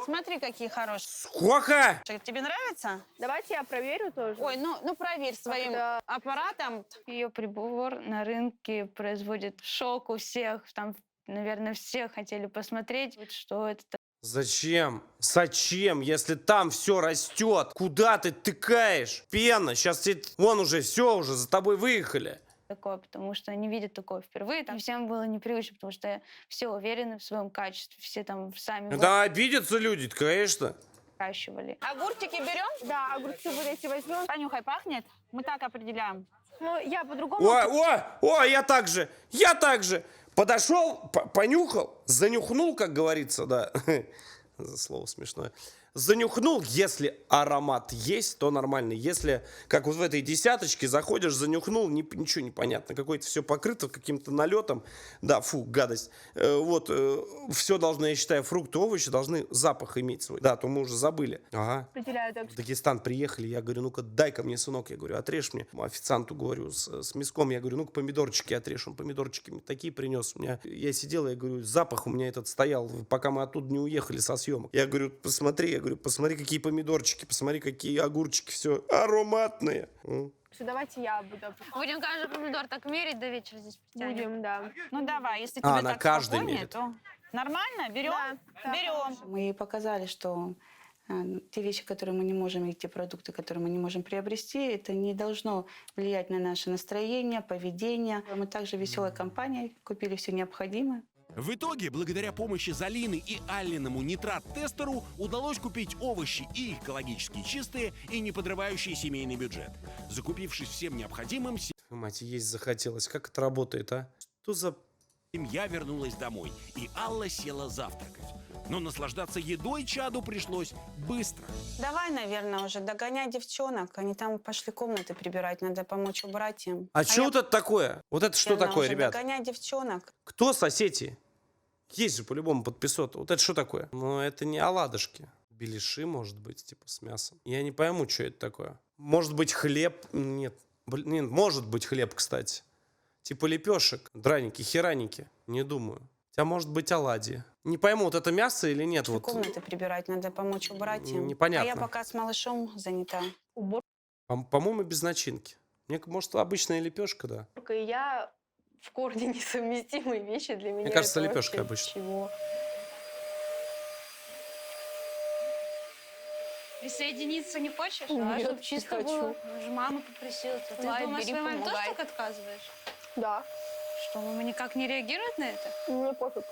Смотри, какие хорошие.
Сколько?
Тебе нравится?
Давайте я проверю тоже.
Ой, ну проверь своим аппаратом.
Ее прибор на рынке производит шок у всех. Там, наверное, все хотели посмотреть, вот что это
Зачем? Зачем, если там все растет? Куда ты тыкаешь? Пена, сейчас вон уже все, уже за тобой выехали.
такое, потому что они видят такое впервые. Там всем было непривычно, потому что все уверены в своем качестве, все там сами
Да, обидятся люди, конечно.
выращивали.
Огурчики берем?
Да, огурцы вот эти возьмем.
Понюхай, пахнет? Мы так определяем.
Но я по-другому...
Я так же. Подошел, понюхал, занюхнул, как говорится, да. Слово смешное. Занюхнул, если аромат есть, то нормально. Если, как вот в этой десяточке, заходишь, занюхнул, ничего не понятно. Какое-то все покрыто каким-то налетом. Да, фу, гадость. Все должно, я считаю, фрукты, овощи должны запах иметь свой. Да, то мы уже забыли. Ага.
Определяю так.
В Дагестан приехали, я говорю, ну-ка дай-ка мне, сынок, я говорю, отрежь мне. Официанту говорю, с мяском, я говорю, ну-ка помидорчики отрежь. Он помидорчики мне такие принес. Я сидел, я говорю, запах у меня этот стоял, пока мы оттуда не уехали со съемок. Я говорю, посмотри, какие помидорчики, посмотри, какие огурчики, все ароматные.
Давайте я буду.
Будем каждый помидор так мерить до вечера здесь потянем.
Будем, да.
Ну давай, если
А,
тебе
на
так
каждый
спокойнее,
мерит.
то нормально, берем?
Да,
Берем.
Мы ей показали, что те вещи, которые мы не можем, и те продукты, которые мы не можем приобрести, это не должно влиять на наше настроение, поведение. Мы также веселой компанией купили все необходимое.
В итоге, благодаря помощи Залины и Аллиному нитрат-тестеру, удалось купить овощи и экологически чистые, и не подрывающие семейный бюджет. Закупившись всем необходимым,
Мать, есть захотелось. Как это работает, а? Что за...
семья вернулась домой, и Алла села завтракать. Но наслаждаться едой чаду пришлось быстро.
Давай, наверное, уже догонять девчонок. Они там пошли комнаты прибирать, надо помочь убрать им.
А что вот это такое? Вот это что
Наверное,
такое,
уже
ребят?
Догонять девчонок.
Кто соседи? Есть же по-любому подписота. Вот это что такое? Ну, это не оладушки. Беляши, может быть, типа с мясом. Я не пойму, что это такое. Может быть, хлеб? Нет. Нет, может быть хлеб, кстати. Типа лепешек, драники, хераники. Не думаю. Хотя может быть оладьи. Не пойму, вот это мясо или нет.
Пошли
Вот.
комнаты прибирать, надо помочь убрать им.
Непонятно.
А я пока с малышом занята.
По-моему, без начинки. Мне, может, обычная лепешка, да.
И я в корне несовместимые вещи для меня.
Мне кажется,
это
лепешка
вообще
обычно.
Чего?
Присоединиться не хочешь?
Нет,
Чтобы чисто
не хочу.
было. Ну, же мама попросила. Ты
Давай,
думаешь,
бери,
своей маме тоже
помогай.
так отказываешь?
Да.
Что, мама никак не реагирует на это?
Мне пофиг.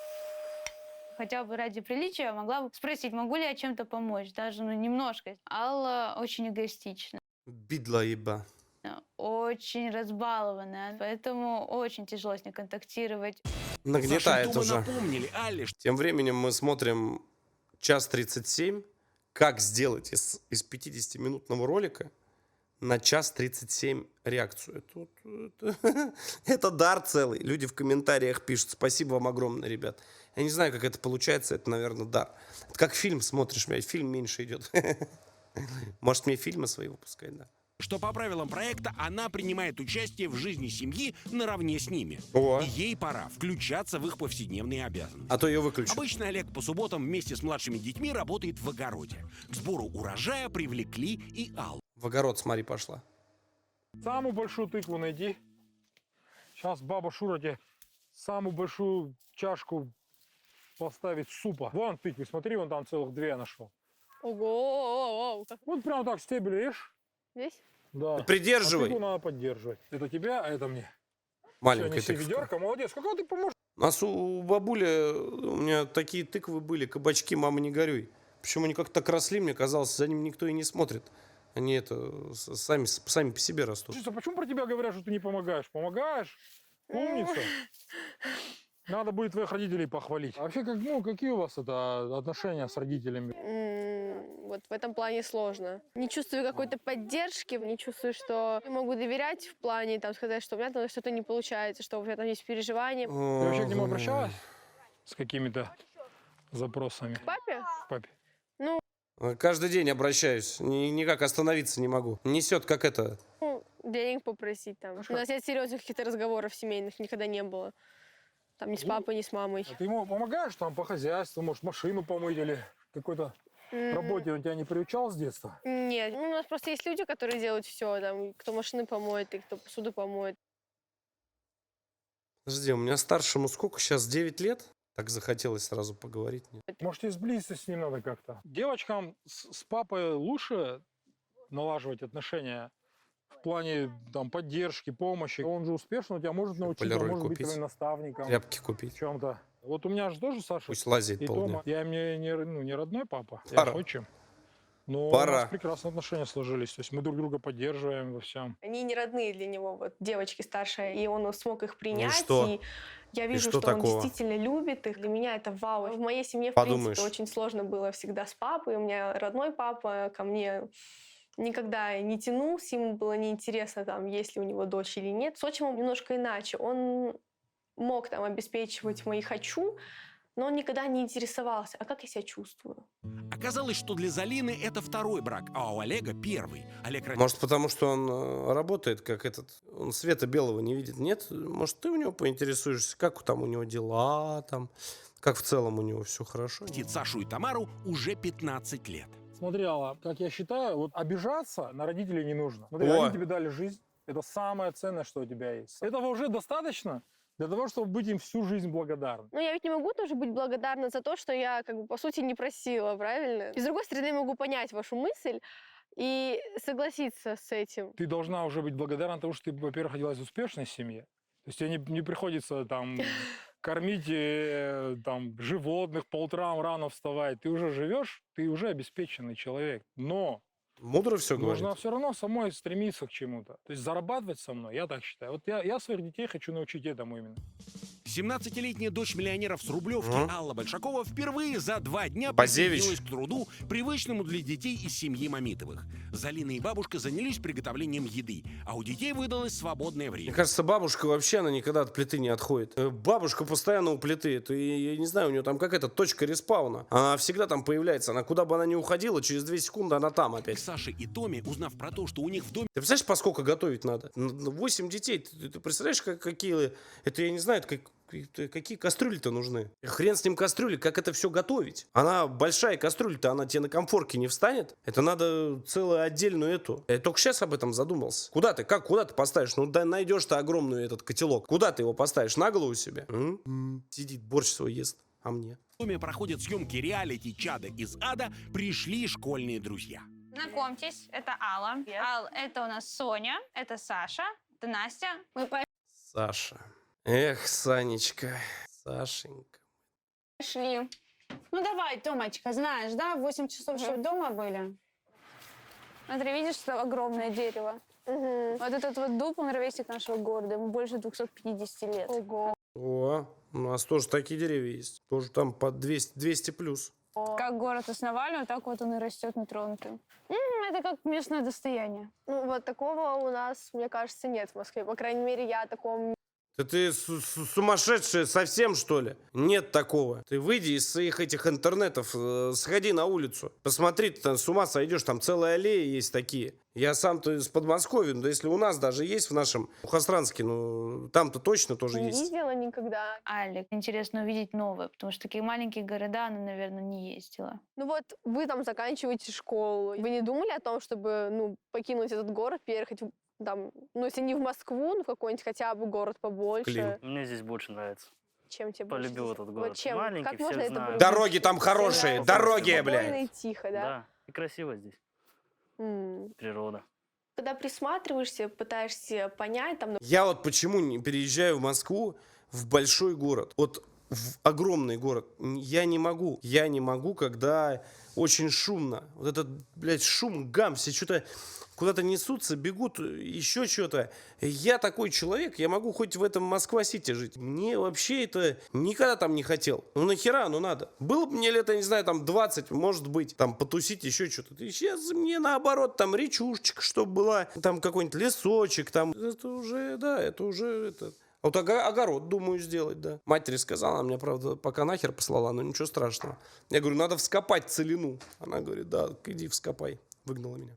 Хотя бы ради приличия я могла бы спросить, могу ли я чем-то помочь, даже немножко. Алла очень эгоистична,
Бидла еба.
очень разбалованная, поэтому очень тяжело с ней контактировать.
Нагнетает
Саша и Тома
уже.
напомнили Алле, что
Тем временем мы смотрим час 37. Как сделать из 50-минутного ролика на час 37 реакцию. Это дар целый. Люди в комментариях пишут. Спасибо вам огромное, ребят. Я не знаю, как это получается. Это, наверное, дар. Это как фильм смотришь. Фильм меньше идет. Может, мне фильмы свои выпускать, да?
что по правилам проекта она принимает участие в жизни семьи наравне с ними.
О.
И ей пора включаться в их повседневные обязанности.
А то ее выключу.
Обычно Олег по субботам вместе с младшими детьми работает в огороде. К сбору урожая привлекли и Аллу.
В огород, смотри, пошла.
Самую большую тыкву найди. Сейчас баба Шура тебе самую большую чашку поставит супа. Вон тыквы, смотри, вон там целых 2 я нашел.
Ого!
Вот прям так стебель, видишь?
Здесь?
Да.
Придерживай.
А тыкву надо поддерживать. Это тебя, а это мне.
Маленькая
Всё, неси
тыква.
ведерко, молодец. Какой ты поможешь?
У нас у бабули, у меня такие тыквы были, кабачки, мама, не горюй. Причем они как-то так росли, мне казалось, за ними никто и не смотрит. Они сами по себе растут.
Слушай, а почему про тебя говорят, что ты не помогаешь? Помогаешь? Умница. Надо будет твоих родителей похвалить. А вообще, какие у вас это отношения с родителями?
Вот в этом плане сложно. Не чувствую какой-то поддержки, не чувствую, что могу доверять в плане, там, сказать, что у меня там что-то не получается, что у меня там есть переживания.
Ты вообще к нему обращалась с какими-то запросами?
К папе?
К папе.
Ну,
Каждый день обращаюсь, никак остановиться не могу. Несет как это.
денег попросить там. У нас нет серьезных каких-то разговоров семейных, никогда не было. Там ни с папой, ни с мамой.
А ты ему помогаешь там по хозяйству, может, машину помыть или какой-то работе он тебя не приучал с детства?
Нет, у нас просто есть люди, которые делают все, там, кто машины помоет, и кто посуду помоет.
Подожди, у меня старшему сколько сейчас, 9 лет? Так захотелось сразу поговорить.
Может, и сблизиться с ним надо как-то. Девочкам с папой лучше налаживать отношения в плане там поддержки, помощи. Он же успешно у тебя может научить, он
Полироль
может быть
купить,
твоим наставником.
тряпки купить.
В чем-то. Вот у меня же тоже Саша.
Пусть лазит
и
полдня.
Тома. Я им не родной папа,
Пора.
я отчим. Но
Пора.
у нас прекрасные отношения сложились. То есть мы друг друга поддерживаем во всем.
Они не родные для него, вот девочки старшие, и он смог их принять.
что?
И я вижу,
что
что он
такого?
действительно любит их. Для меня это вау. В моей семье, в
Подумаешь.
принципе, очень сложно было всегда с папой. У меня родной папа ко мне никогда не тянулся, ему было неинтересно, там, есть ли у него дочь или нет. С отчимом немножко иначе. Он мог там обеспечивать мои «хочу», но он никогда не интересовался, а как я себя чувствую.
Оказалось, что для Залины это второй брак, а у Олега первый. Олег родился
Может, потому что он работает как этот, он света белого не видит? Нет? Может, ты у него поинтересуешься, как там у него дела, там, как в целом у него все хорошо?
Сашу и Тамару уже 15 лет.
Смотри, Алла, как я считаю, вот обижаться на родителей не нужно. Смотри,
О.
они тебе дали жизнь. Это самое ценное, что у тебя есть. Этого уже достаточно для того, чтобы быть им всю жизнь благодарным.
Но я ведь не могу тоже быть благодарна за то, что я, как бы, по сути, не просила, правильно? И с другой стороны, я могу понять вашу мысль и согласиться с этим.
Ты должна уже быть благодарна тому, что ты, во-первых, родилась в успешной семье. То есть тебе не приходится там кормить там, животных, по утрам рано вставать. Ты уже живешь, ты уже обеспеченный человек. Но
Мудро все
нужно
говорит.
все равно самой стремиться к чему-то. То есть зарабатывать со мной, я так считаю. Вот я своих детей хочу научить этому именно.
17-летняя дочь миллионеров с Рублевки Алла Большакова впервые за 2 дня
Базевич.
присоединилась к труду, привычному для детей из семьи Мамитовых. Залина и бабушка занялись приготовлением еды, а у детей выдалось свободное
Мне
время.
кажется, бабушка вообще, она никогда от плиты не отходит. Бабушка постоянно у плиты. Это, я не знаю, у нее там какая-то точка респауна. Она всегда там появляется. Она куда бы она ни уходила, через 2 секунды она там опять.
Саше и Томе, узнав про то, что у них в доме
Ты представляешь, поскольку готовить надо? 8 детей. Ты представляешь, какие... Это, я не знаю, какие кастрюли-то нужны? Хрен с ним кастрюли, как это все готовить? Она большая кастрюля-то, она тебе на комфорке не встанет? Это надо целую отдельную эту. Я только сейчас об этом задумался. Куда ты поставишь? Ну, да, найдешь ты огромный этот котелок. Куда ты его поставишь? На голову себе? Сидит, борщ свой ест. А мне?
В доме проходят съемки реалити «Чада из ада», пришли школьные друзья.
Знакомьтесь, это Алла. Ал, это у нас Соня, это Саша, это Настя. Мы
Саша. Эх, Санечка. Сашенька.
Пошли. Ну давай, Томочка, знаешь, да, 8 часов еще дома были.
Смотри, видишь, что огромное дерево? Вот этот вот дуб, он ровесник нашего города, ему больше 250 лет.
Ого.
О, у нас тоже такие деревья есть. Тоже там по 200 плюс.
Как город основали, вот так вот он и растет нетронутым. Это как местное достояние.
Ну, вот такого у нас, мне кажется, нет в Москве. По крайней мере, я о таком...
Да ты сумасшедшая совсем, что ли? Нет такого. Ты выйди из своих этих интернетов, сходи на улицу. Посмотри, ты там с ума сойдешь, там целая аллея есть такие. Я сам-то из Подмосковья, но если у нас даже есть в нашем Мухосранске, ну, там-то точно тоже
Не
есть.
видела никогда.
Алик, интересно увидеть новое, потому что такие маленькие города она, наверное, не ездила.
Ну вот вы там заканчиваете школу. Вы не думали о том, чтобы, ну, покинуть этот город, переехать там, ну, если не в Москву, ну, в какой-нибудь хотя бы город побольше?
Клин.
Мне здесь больше нравится.
Чем тебе больше
Полюбил
здесь?
этот
Вот
город.
чем?
Маленький,
Как
всех
можно это
знаю.
полюбить?
Дороги там хорошие,
Спокойно
дороги,
и
блядь.
тихо, да?
Да, и красиво здесь. Природа.
Когда присматриваешься, пытаешься понять, там,
Я вот почему не переезжаю в Москву, в большой город, вот в огромный город. Я не могу, когда очень шумно. Вот этот, блядь, шум, гам, все что-то куда-то несутся, бегут, еще что-то. Я такой человек, я могу хоть в этом Москва-Сити жить. Мне вообще это никогда там не хотел. Ну нахера оно надо? Было бы мне лет, я не знаю, там 20, может быть, там потусить, еще что-то. И сейчас мне наоборот, там речушечка, чтобы была, там какой-нибудь лесочек, там. Это уже, да, это уже, это... Вот огород думаю сделать, да. Матери сказала, она меня, правда, пока нахер послала, но ничего страшного. Я говорю, надо вскопать целину. Она говорит, да, иди вскопай. Выгнала меня.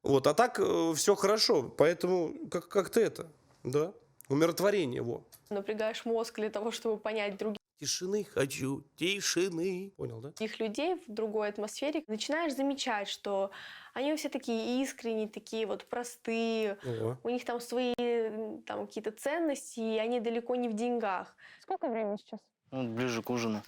Вот, а так все хорошо, поэтому как-то это, да, умиротворение, во.
напрягаешь мозг для того, чтобы понять других
Тишины хочу, тишины. Понял, да?
людей в другой атмосфере, начинаешь замечать, что они все такие искренние, такие вот простые,
Ого.
у них там свои там какие-то ценности, и они далеко не в деньгах.
Сколько времени сейчас?
Ну, ближе к ужину.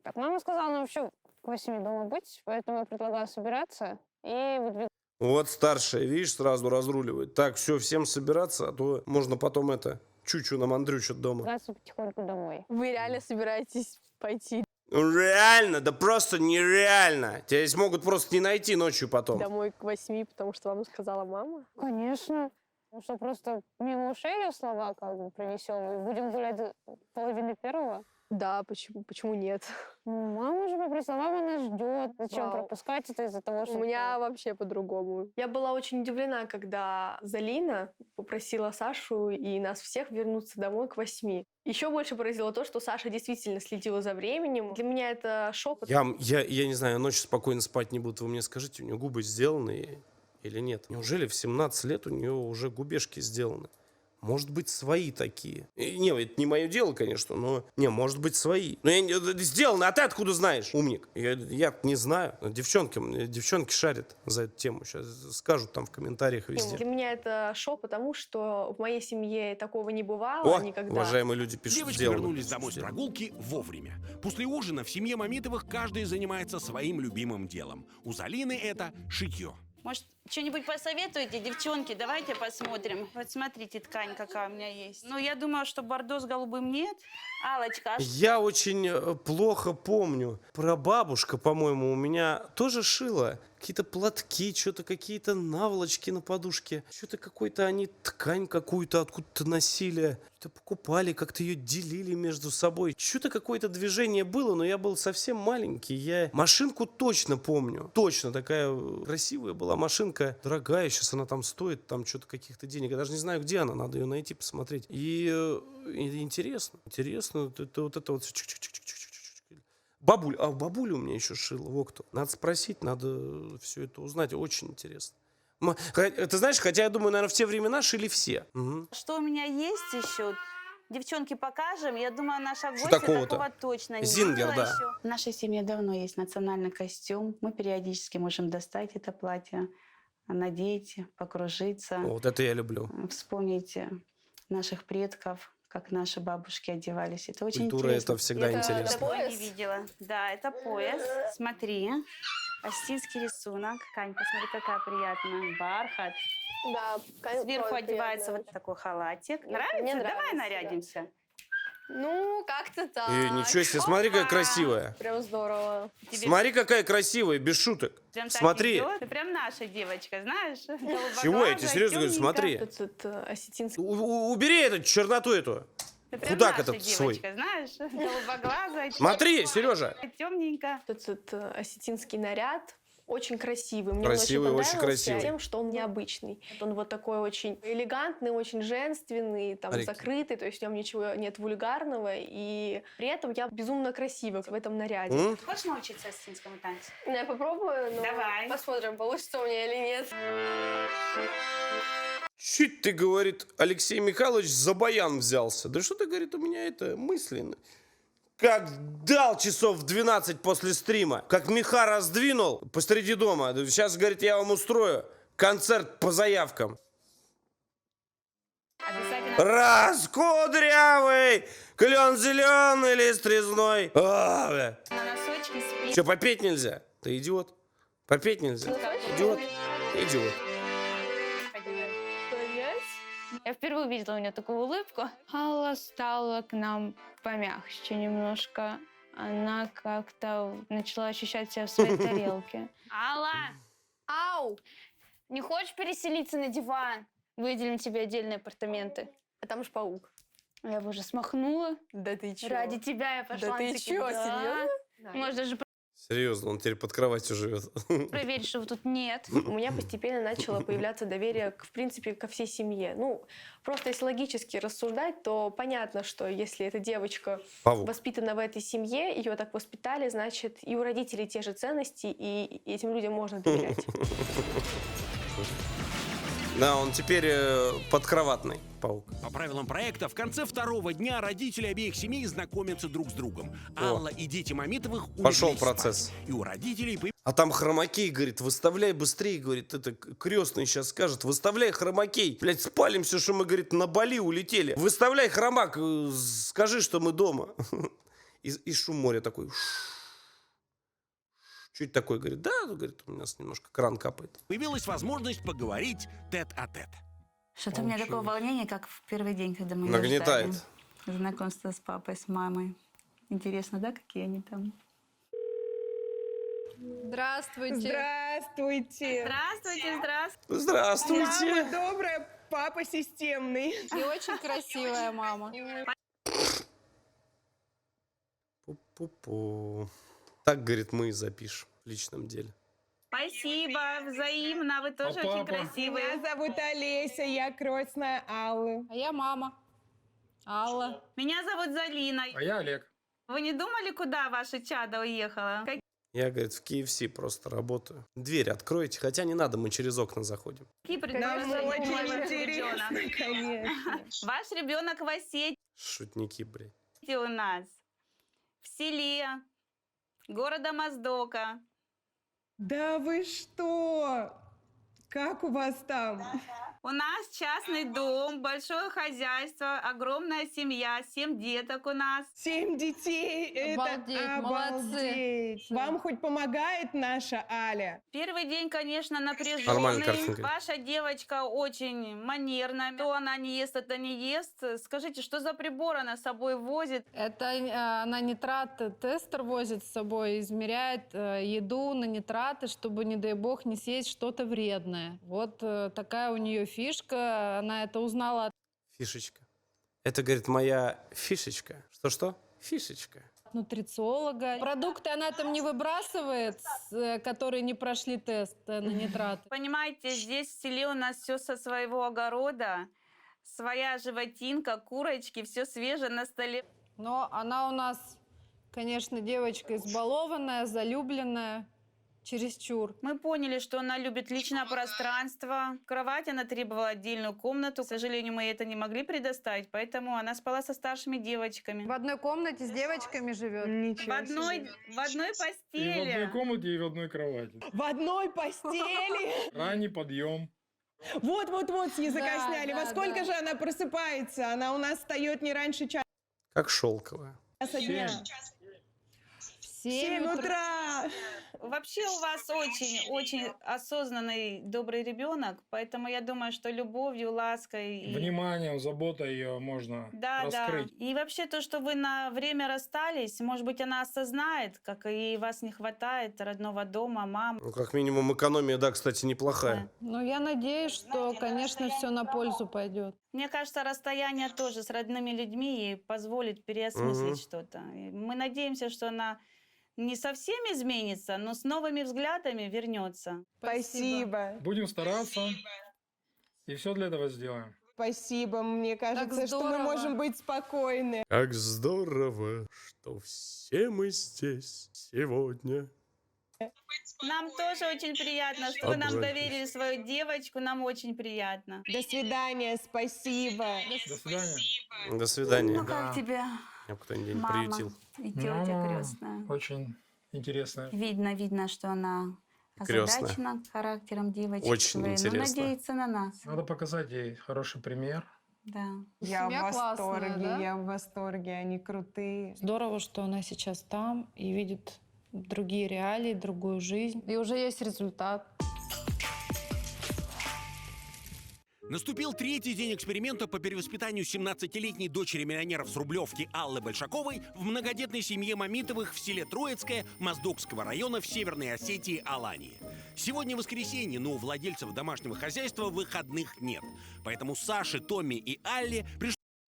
Так, мама сказала нам вообще к 8 дома быть, поэтому я предлагаю собираться и выдвигаться.
Вот старшая, видишь, сразу разруливает. Так, все, всем собираться, а то можно потом это, чучу намандрючат дома.
Потихоньку домой.
Вы реально собираетесь пойти
Ну, реально, да просто нереально. Тебя здесь могут просто не найти ночью потом.
домой к 8, потому что вам сказала мама?
Конечно. Ну что, просто мимо ушей ее слова как бы пронесем и будем гулять до половины первого?
Да, почему нет?
Ну, мама же попросила, мама нас ждет. Зачем
Вау.
пропускать это из-за того, что...
У меня вообще по-другому. Я была очень удивлена, когда Залина попросила Сашу и нас всех вернуться домой к 8. Еще больше поразило то, что Саша действительно следила за временем. Для меня это шок.
Я не знаю, ночью спокойно спать не буду. Вы мне скажите, у нее губы сделаны или нет? Неужели в 17 лет у нее уже губежки сделаны? Может быть, свои такие. Не, это не мое дело, конечно, но... Не, может быть, свои. Но сделано, а ты откуда знаешь, умник? Я не знаю. Девчонки шарят за эту тему. Сейчас скажут там в комментариях везде.
Для меня это шок, потому что в моей семье такого не бывало
О,
никогда.
уважаемые люди пишут,
Девочки
сделано.
вернулись домой с прогулки вовремя. После ужина в семье Мамитовых каждый занимается своим любимым делом. У Залины это шитье.
Может, что-нибудь посоветуете, девчонки? Давайте посмотрим. Вот смотрите, ткань какая у меня есть. Ну, я думаю, что бордо с голубым нет. Аллочка,
Я очень плохо помню. Прабабушка, по-моему, у меня тоже шила. Какие-то платки, что-то какие-то наволочки на подушке. Что-то какой-то они ткань какую-то откуда-то носили. Что-то покупали, как-то ее делили между собой. Что-то какое-то движение было, но я был совсем маленький. Я машинку точно помню. Точно такая красивая была машинка. Дорогая, сейчас она там стоит, там что-то каких-то денег. Я даже не знаю, где она. Надо ее найти, посмотреть. И интересно. Это вот это вот всё чик-чик-чик-чик-чик-чик. Бабуля у меня еще шила, вот кто. Надо спросить, надо все это узнать, очень интересно. Ты знаешь, хотя я думаю, наверное, в те времена шили все. Угу.
что у меня есть еще? Девчонки, покажем. Я думаю, наша гостья
такого-то?
такого точно не
Зингер,
видела
да.
еще. В нашей семье давно есть национальный костюм. Мы периодически можем достать это платье, надеть, покружиться,
Вот это я люблю.
вспомнить наших предков, как наши бабушки одевались. Это очень
Культура
интересно.
это всегда интересно.
Такое не видела. Да, это пояс. Смотри. Астинский рисунок. Кань, посмотри, какая приятная. Бархат.
Да,
Сверху одевается вот такой халатик. Нравится?
Мне
Давай
нравится,
нарядимся.
Ну, как-то так.
Ничего себе, смотри, какая красивая.
Прям здорово.
Смотри, какая красивая, без шуток.
Прям так
Смотри.
идет. Ты прям наша девочка, знаешь?
Чего я тебе серьезно говорю, смотри.
Тут осетинский.
Убери эту черноту эту.
Ты прям
Худак
наша
этот свой.
девочка, знаешь? Голубоглазая.
Смотри, Сережа.
Темненько.
Тут осетинский наряд. очень красивый. Мне
Красивый,
он
очень
очень понравился
красивый.
тем, что он необычный. Он вот такой очень элегантный, очень женственный, там,
Арик.
закрытый, то есть в нем ничего нет вульгарного, и при этом я безумно красива в этом наряде.
Хочешь научиться осетинскому танцу?
Я попробую, но
Давай.
посмотрим, получится у меня или нет.
Чуть ты, говорит, Алексей Михайлович за баян взялся. Да что ты, говорит, у меня это мысленно. Как дал часов в 12 после стрима, как меха раздвинул посреди дома. Сейчас, говорит, я вам устрою концерт по заявкам.
Обязательно.
Раз, кудрявый, клен зеленый, лист резной.
На носочки спи.
Че, попеть нельзя? Ты идиот. Попеть нельзя. Идиот. Идиот.
Я впервые увидела у нее такую улыбку. Алла стала к нам помягче немножко. Она как-то начала ощущать себя в своей тарелке. Алла! Ау! Не хочешь переселиться на диван? Выделим тебе отдельные апартаменты.
А там же паук.
Я бы уже смахнула.
Да ты чё?
Ради тебя я пошла.
Да ты
Она такая,
чё,
да.
серьезно?
Может даже
Серьезно, он теперь под кроватью живет.
проверить, что тут нет.
У меня постепенно начало появляться доверие, в принципе, ко всей семье. Ну, просто если логически рассуждать, то понятно, что если эта девочка
Павук.
воспитана в этой семье, ее так воспитали, значит, и у родителей те же ценности, и этим людям можно доверять.
Да, он теперь подкроватный паук.
По правилам проекта, в конце второго дня родители обеих семей знакомятся друг с другом. Алла и дети Мамитовых улеглись
Пошел
спать.
процесс.
И у родителей
А там хромакей, говорит, выставляй быстрее, говорит, это крестный сейчас скажет, выставляй хромакей. Блядь, спалимся, что мы, говорит, на Бали улетели. Выставляй хромак, скажи, что мы дома. И шум моря такой. Чуть такой, говорит, да, говорит, у нас немножко кран капает.
появилась возможность поговорить тет-а-тет.
Что-то у меня такое волнение, как в первый день, когда мы
Нагнетает.
ждали знакомство с папой, с мамой. Интересно, да, какие они там?
Здравствуйте. Здравствуйте.
Здравствуйте, здравствуйте.
Здравствуйте.
Мама добрая, папа системный.
И очень красивая мама.
Пу-пу-пу. Так, говорит, мы и запишем в личном деле.
Спасибо, взаимно. Вы тоже очень красивые.
Меня зовут Олеся, я крестная Аллы.
А я мама. Алла.
Меня зовут Залина.
А я Олег.
Вы не думали, куда ваше чадо уехало?
Я, говорит, в KFC просто работаю. Дверь откройте, хотя не надо, мы через окна заходим.
Какие
Нам
предложения
очень
ваш
интересно,
ребенок?
конечно.
Ваш ребенок в Осетии
Шутники, блядь.
у нас, в селе города Моздока.
Да вы что? Как у вас там?
У нас частный дом, большое хозяйство, огромная семья, 7 деток у нас.
7 детей,
Обалдеть,
это обалдеть. Вам хоть помогает наша Аля?
Первый день, конечно,
Нормальная
напряженный.
картинка.
Ваша девочка очень манерная. То она не ест, это не ест. Скажите, что за прибор она с собой возит?
Это она нитрат-тестер возит с собой, измеряет еду на нитраты, чтобы, не дай бог, не съесть что-то вредное. Вот такая у нее фишка, она это узнала от
Фишечка. Это, говорит, моя фишечка. Что-что? Фишечка.
нутрициолога. Продукты она там не выбрасывает, которые не прошли тест на нитраты.
Понимаете, здесь в селе у нас все со своего огорода. Своя животинка, курочки, все свежее на столе.
Но она у нас, конечно, девочка избалованная, залюбленная, чересчур.
Мы поняли, что она любит личное пространство. Кровать она требовала отдельную комнату. К сожалению, мы это не могли предоставить, поэтому она спала со старшими девочками.
В одной комнате с девочками живет.
Ничего
В одной
себе.
И в одной
постели.
комнате, и в одной кровати.
В одной постели?
Ранний подъем.
Вот, с языка
Да,
сняли.
да,
Во сколько
да.
же она просыпается? Она у нас встает не раньше часа
Как шелковая.
дня.
В
7 утра.
Вообще у вас очень осознанный, добрый ребенок, поэтому я думаю, что любовью, лаской и...
Вниманием, заботой ее можно
Да.
раскрыть.
И вообще то, что вы на время расстались, может быть, она осознает, как ей вас не хватает родного дома, мамы.
Ну, как минимум, экономия, да, кстати, неплохая.
Но я надеюсь, что, конечно, все на пользу пойдет.
Мне кажется, расстояние тоже с родными людьми ей позволит переосмыслить
Мгм.
что-то. И мы надеемся, что она
Не совсем изменится, но с новыми взглядами вернется.
Спасибо.
Будем стараться. И все для этого сделаем.
Спасибо. Мне кажется, что мы
здорово.
можем быть спокойны.
Как здорово, что все мы здесь сегодня.
Нам тоже очень приятно, что вы нам
Обрадуюсь.
доверили свою девочку. Нам очень приятно.
До свидания. Спасибо.
До свидания.
До свидания.
Ну как тебе,
Я бы кто-нибудь день
мама
приютил.
и тетя
Мама
крестная?
очень интересная.
Видно, что она
Крестная.
озадачена характером девочки
Очень
своей, но
интересно.
надеется на нас.
Надо показать ей хороший пример.
Да.
Я в
Семья классная,
восторге.
да?
Я в восторге. Они крутые.
Здорово, что она сейчас там и видит другие реалии, другую жизнь.
И уже есть результат.
Наступил третий день эксперимента по перевоспитанию 17-летней дочери миллионеров с Рублевки Аллы Большаковой в многодетной семье Мамитовых в селе Троицкое Моздокского района в Северной Осетии Алании. Сегодня воскресенье, но у владельцев домашнего хозяйства выходных нет. Поэтому Саше, Томми и Алле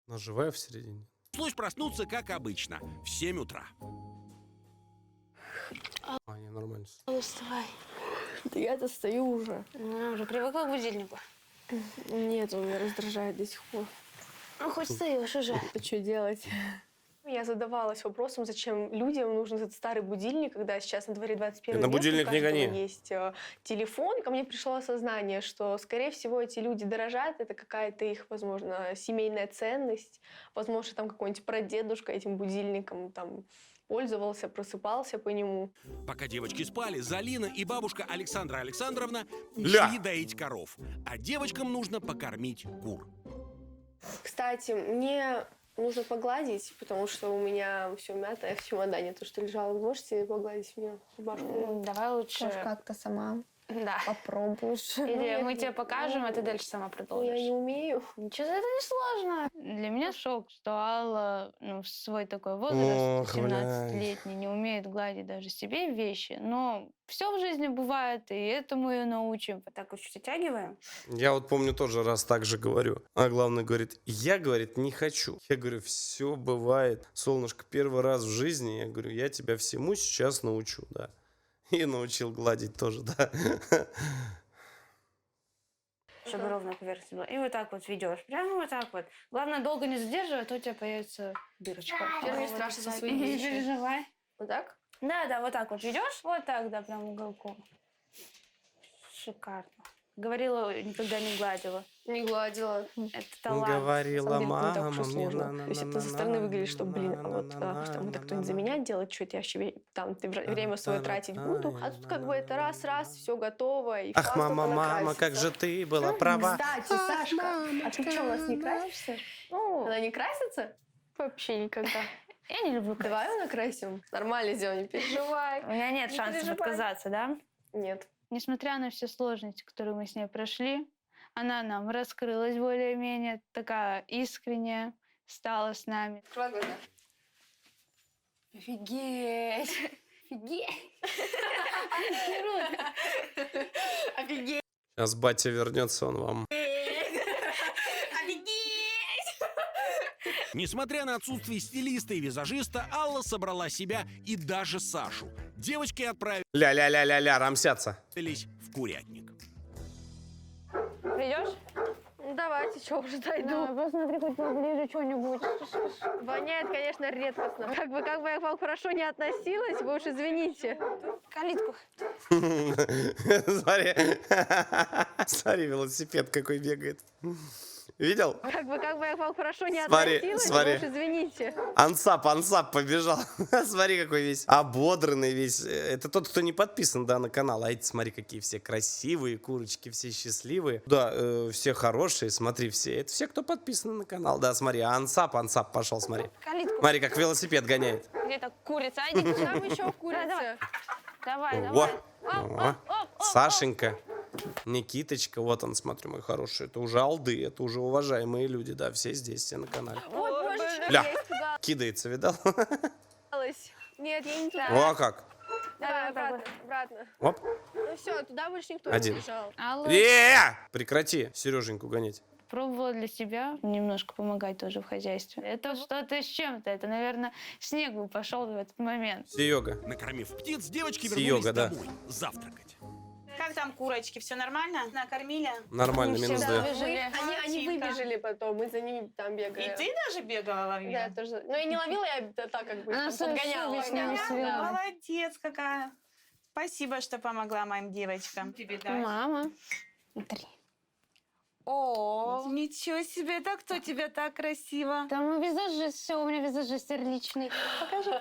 Она живая в середине.
пришлось проснуться, как обычно, в 7 утра.
Не, нормально.
Вставай. Да я-то стою уже.
Уже привыкла к будильнику.
Нет, он меня раздражает до сих пор.
Ну, хоть встаешь уже.
А что делать? Я задавалась вопросом, зачем людям нужен этот старый будильник, когда сейчас на дворе 21
На
век,
будильник
у
не
каждого
гони.
есть телефон. Ко мне пришло осознание, что, скорее всего, эти люди дорожат, это какая-то их, возможно, семейная ценность. Возможно, там какой-нибудь прадедушка этим будильником там пользовался, просыпался по нему.
Пока девочки спали, Залина и бабушка Александра Александровна
Ля.
шли доить коров. А девочкам нужно покормить кур.
Кстати, мне нужно погладить, потому что у меня все мятое в чемодане, то, что лежало. Вы можете погладить мне рубашку?
Давай лучше.
Может, как-то сама
Да.
попробуешь.
Или мы тебе покажем, а ты дальше сама
Ну,
продолжишь.
я не умею.
Ничего, это не сложно. Для меня шок, что Алла в свой такой возраст,
Ох,
17-летний, не умеет гладить даже себе вещи. Но все в жизни бывает, и этому ее научим.
Так вот чуть оттягиваем.
Я вот помню тоже раз так же говорю. А главное говорит, я, говорит, не хочу. Я говорю, все бывает. Солнышко, первый раз в жизни, я говорю, я тебя всему сейчас научу, да. И научил гладить тоже, да.
Чтобы ровно поверхность была. И вот так вот ведешь. Прямо вот так вот. Главное, долго не задерживай, а то у тебя появится дырочка.
Теперь мне страшно за свои
Не
вещи.
переживай.
Вот так?
Да, вот так вот ведешь. Вот так, да, прям уголком. Шикарно. Говорила, никогда не гладила.
Не гладила.
Это талант.
Говорила
На самом деле, это не так
мама
уж и
мне
сложно. То есть это со стороны выглядит, что, блин, а вот там это кто-нибудь за меня делает, что я вообще там время свое тратить буду. А тут как бы это раз-раз, все готово. И
Ах,
классно
мама, мама,
понакраситься.
как же ты была права.
Кстати, Сашка, а ты что, у нас не красишься? Она не красится? Вообще никогда.
Я не люблю
Давай его накрасим. Нормально сделаем, не переживай.
У меня нет
Не
шансов
переживай.
отказаться, да?
Нет.
Несмотря на все сложности, которые мы с ней прошли, она нам раскрылась более-менее, такая искренняя, стала с нами.
Открывай глаза.
Офигеть! Офигеть!
Офигеть!
Сейчас батя вернется, он вам.
Несмотря на отсутствие стилиста и визажиста, Алла собрала себя и даже Сашу. Девочки отправились
Ля-ля-ля-ля-ля, рамсятся.
в курятник.
Придешь?
Давайте, что уже дойду.
Посмотри хоть поближе что-нибудь.
Воняет, конечно, редкостно. Как бы я к вам хорошо не относилась, вы уж извините.
Калитку.
Смотри. Смотри, велосипед какой бегает. Видел?
Как бы я к вам хорошо не
Смотри,
относилась,
смотри.
вы уж извините.
Ансап побежал. Смотри, какой весь ободранный весь. Это тот, кто не подписан, да, на канал. А эти, смотри, какие все красивые курочки, все счастливые. Да, все хорошие, смотри, все. Это все, кто подписан на канал. Да, смотри, Ансап пошел, смотри.
Калитку.
Смотри, как велосипед гоняет.
Где-то курица. Иди туда.
Там еще курица.
Давай,
Во!
давай.
О, Сашенька, Никиточка, вот он, смотрю, мой хороший. Это уже алды, это уже уважаемые люди, да, все здесь, все на канале.
Ой, боже,
Ля,
я испугалась.
кидается, видал?
Нет, я не туда.
О, как.
Давай, обратно.
Оп.
Ну все, туда больше никто
Один.
не бежал.
Алла,
Прекрати Сереженьку гонять.
Пробовала для себя немножко помогать тоже в хозяйстве. Это что-то с чем-то. Это, наверное, снег бы пошел в этот момент.
Серега.
Накормив птиц, девочки
Серега,
вернулись
да.
домой завтракать.
Как там курочки? Все нормально? Накормили?
Нормально,
Они
минус
все
2.
выбежали. Они
Молодчинка.
выбежали потом, мы за ними там бегали.
И ты даже бегала ловила?
Да, тоже. Но я не ловила, я так как бы
Она
там подгоняла.
совестно.
Молодец какая. Спасибо, что помогла моим девочкам. Тебе дать.
Мама.
О, ничего себе, это кто тебя так красиво?
Там визажист, все, у меня визажист личный.
Покажи,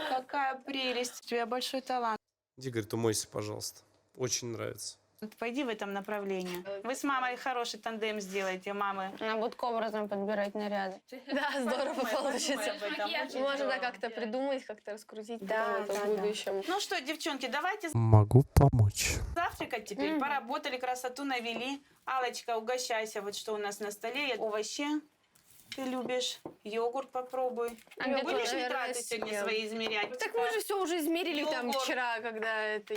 какая прелесть. У тебя большой талант.
Иди, говорит, умойся, пожалуйста. Очень нравится.
Пойди в этом направлении. Вы с мамой хороший тандем сделаете, мамы.
Она будет к образом подбирать наряды.
Да, здорово
Подумай
получится.
об этом, очень
Можно
здорово.
как-то придумать, как-то раскрутить
Да,
потом это
да,
в будущем.
Ну что, девчонки, давайте
Могу помочь.
завтракать теперь. Поработали, красоту навели. Аллочка, угощайся. Вот что у нас на столе. Овощи ты любишь. Йогурт попробуй.
А где
Будешь
твой, наверное,
нитраты сегодня
съел?
свои измерять?
Так мы же все уже измерили там
Йогурт.
вчера, когда это...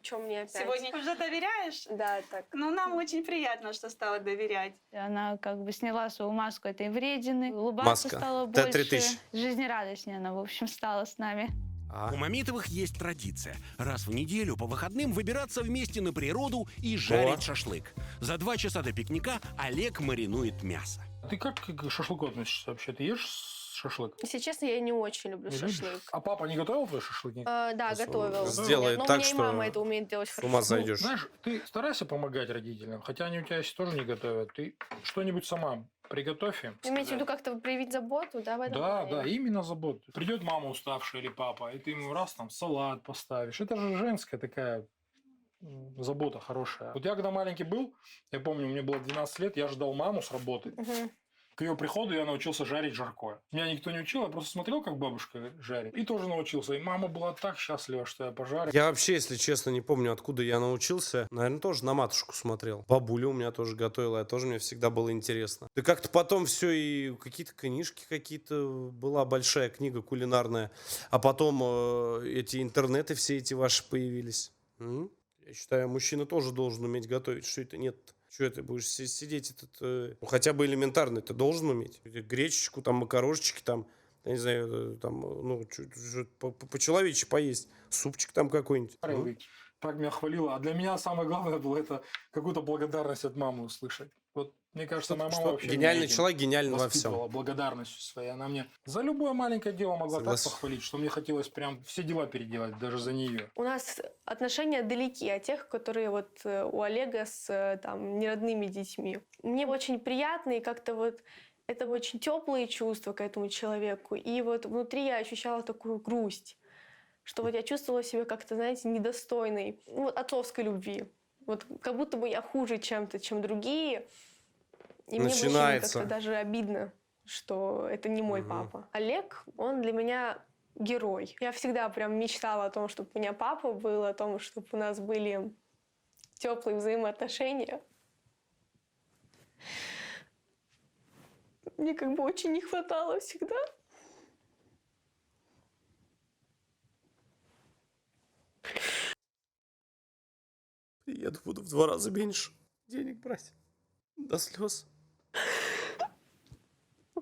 Чем мне опять?
Сегодня уже доверяешь?
Да, так.
Ну, нам очень приятно, что стала доверять.
Она как бы сняла свою маску этой вредины, улыбаться
Маска.
стала
Т-3000.
больше, жизнерадостнее она, в общем, стала с нами.
У Мамитовых есть традиция. Раз в неделю по выходным выбираться вместе на природу и жарить шашлык. За 2 часа до пикника Олег маринует мясо.
Ты как к шашлыку относишься вообще? Ты ешь шашлык?
Если честно, я не очень люблю
Не любишь?
шашлык.
А папа не готовил твой шашлык? Нет?
Да, готовил.
Сделает
Но
так,
у меня и
что
мама это умеет делать
с
хорошо.
ума сойдешь.
Знаешь, ты старайся помогать родителям, хотя они у тебя если тоже не готовят. Ты что-нибудь сама приготовь им.
Вы имеете в виду как-то проявить заботу, да, в этом
Да,
плане?
да, именно заботу. Придет мама уставшая или папа, и ты ему раз там салат поставишь. Это же женская такая забота хорошая. Вот я когда маленький был, я помню, мне было 12 лет, я ждал маму с работы.
Мгм.
К ее приходу я научился жарить жаркое. Меня никто не учил, я просто смотрел, как бабушка жарит. И тоже научился. И мама была так счастлива, что я пожарил.
Я вообще, если честно, не помню, откуда я научился. Наверное, тоже на матушку смотрел. Бабуля у меня тоже готовила, я тоже, мне всегда было интересно. Да как-то потом все и какие-то книжки какие-то, была большая книга кулинарная, а потом эти интернеты все эти ваши появились. Я считаю, мужчина тоже должен уметь готовить. Что это нет? Что это, будешь сидеть этот, ну, хотя бы элементарно ты должен уметь. Гречечку, там, макарошечки, там, я не знаю, там, ну, по-человечески поесть. Супчик там какой-нибудь.
Так меня хвалила. А для меня самое главное было это какую-то благодарность от мамы услышать. Вот, мне кажется, моя мама вообще
гениальный
меня этим
человек, гениальный во
воспитывала
всем.
благодарностью своей. Она мне за любое маленькое дело могла
Согласен.
так похвалить, что мне хотелось прям все дела переделать, даже за нее.
У нас отношения далеки от тех, которые вот у Олега с там неродными детьми. Мне очень приятно, и как-то вот это очень теплые чувства к этому человеку. И вот внутри я ощущала такую грусть, что вот я чувствовала себя как-то, знаете, недостойной вот, отцовской любви. Вот как будто бы я хуже чем-то, чем другие. И мне было как-то даже обидно, что это не мой папа. Олег, он для меня герой. Я всегда прям мечтала о том, чтобы у меня папа был, о том, чтобы у нас были теплые взаимоотношения. Мне как бы очень не хватало всегда.
Приеду, буду в 2 раза меньше денег брать. До слез.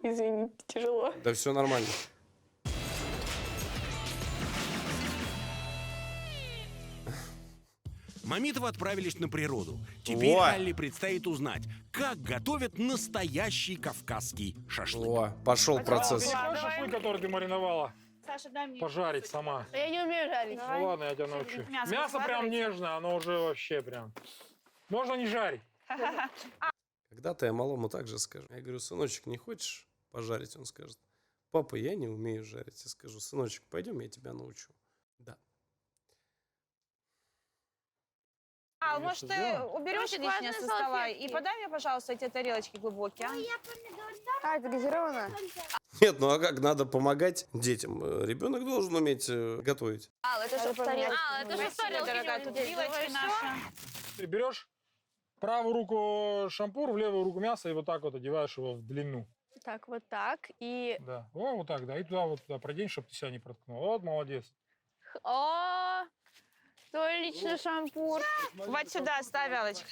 Извините, тяжело.
Да все нормально.
Мамитовы отправились на природу. Теперь
О!
Алле предстоит узнать, как готовят настоящий кавказский шашлык.
О, пошел процесс.
Шашлык, который ты мариновала,
Саша, дай мне.
пожарить сама.
Я не умею жарить.
Ну ладно, я тебя научу.
Мясо
Мясо прям
складывайте.
нежное, оно уже вообще прям. Можно не жарить.
Когда-то я малому так же скажу. Я говорю, сыночек, не хочешь пожарить? Он скажет, папа, я не умею жарить. Я скажу, сыночек, пойдем, я тебя научу. Да.
А, может, ты уберешь
Короче,
лишнее
гладные
со стола и
салфетки.
подай мне, пожалуйста, эти тарелочки глубокие.
А, это газированно?
Нет, ну а как надо помогать детям? Ребенок должен уметь готовить.
Это же в тарелке.
Это же
Спасибо, дорогая, тут вилочки наши.
Ты берешь правую руку шампур, в левую руку мясо и вот так вот одеваешь его в длину.
Так, вот так. И...
Да. О, вот так, да. И туда вот туда продень, чтобы ты себя не проткнул. Вот, молодец.
О, Твой личный шампур.
Вот сюда ставь, Аллочка.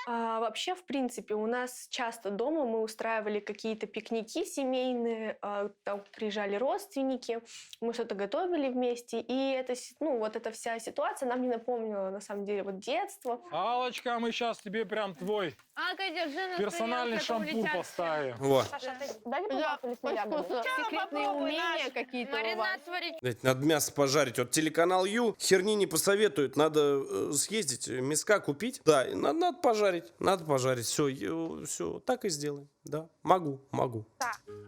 Вообще, в принципе, у нас часто дома мы устраивали какие-то пикники семейные, там приезжали родственники, мы что-то готовили вместе, и это, ну, вот эта вся ситуация нам не напомнила, на самом деле, вот детство.
Аллочка, мы сейчас тебе прям твой
держи на
персональный шампур поставим.
Во.
Саша, ты дай мне, пожалуйста, лесные ягоды.
Секретные умения какие-то у вас.
Маринад сварить.
Блядь, надо мясо пожарить. Вот телеканал Ю херни не посоветует. Надо съездить, мяска купить. Да, надо пожарить. Надо пожарить. Все, так и сделаем. Да, могу.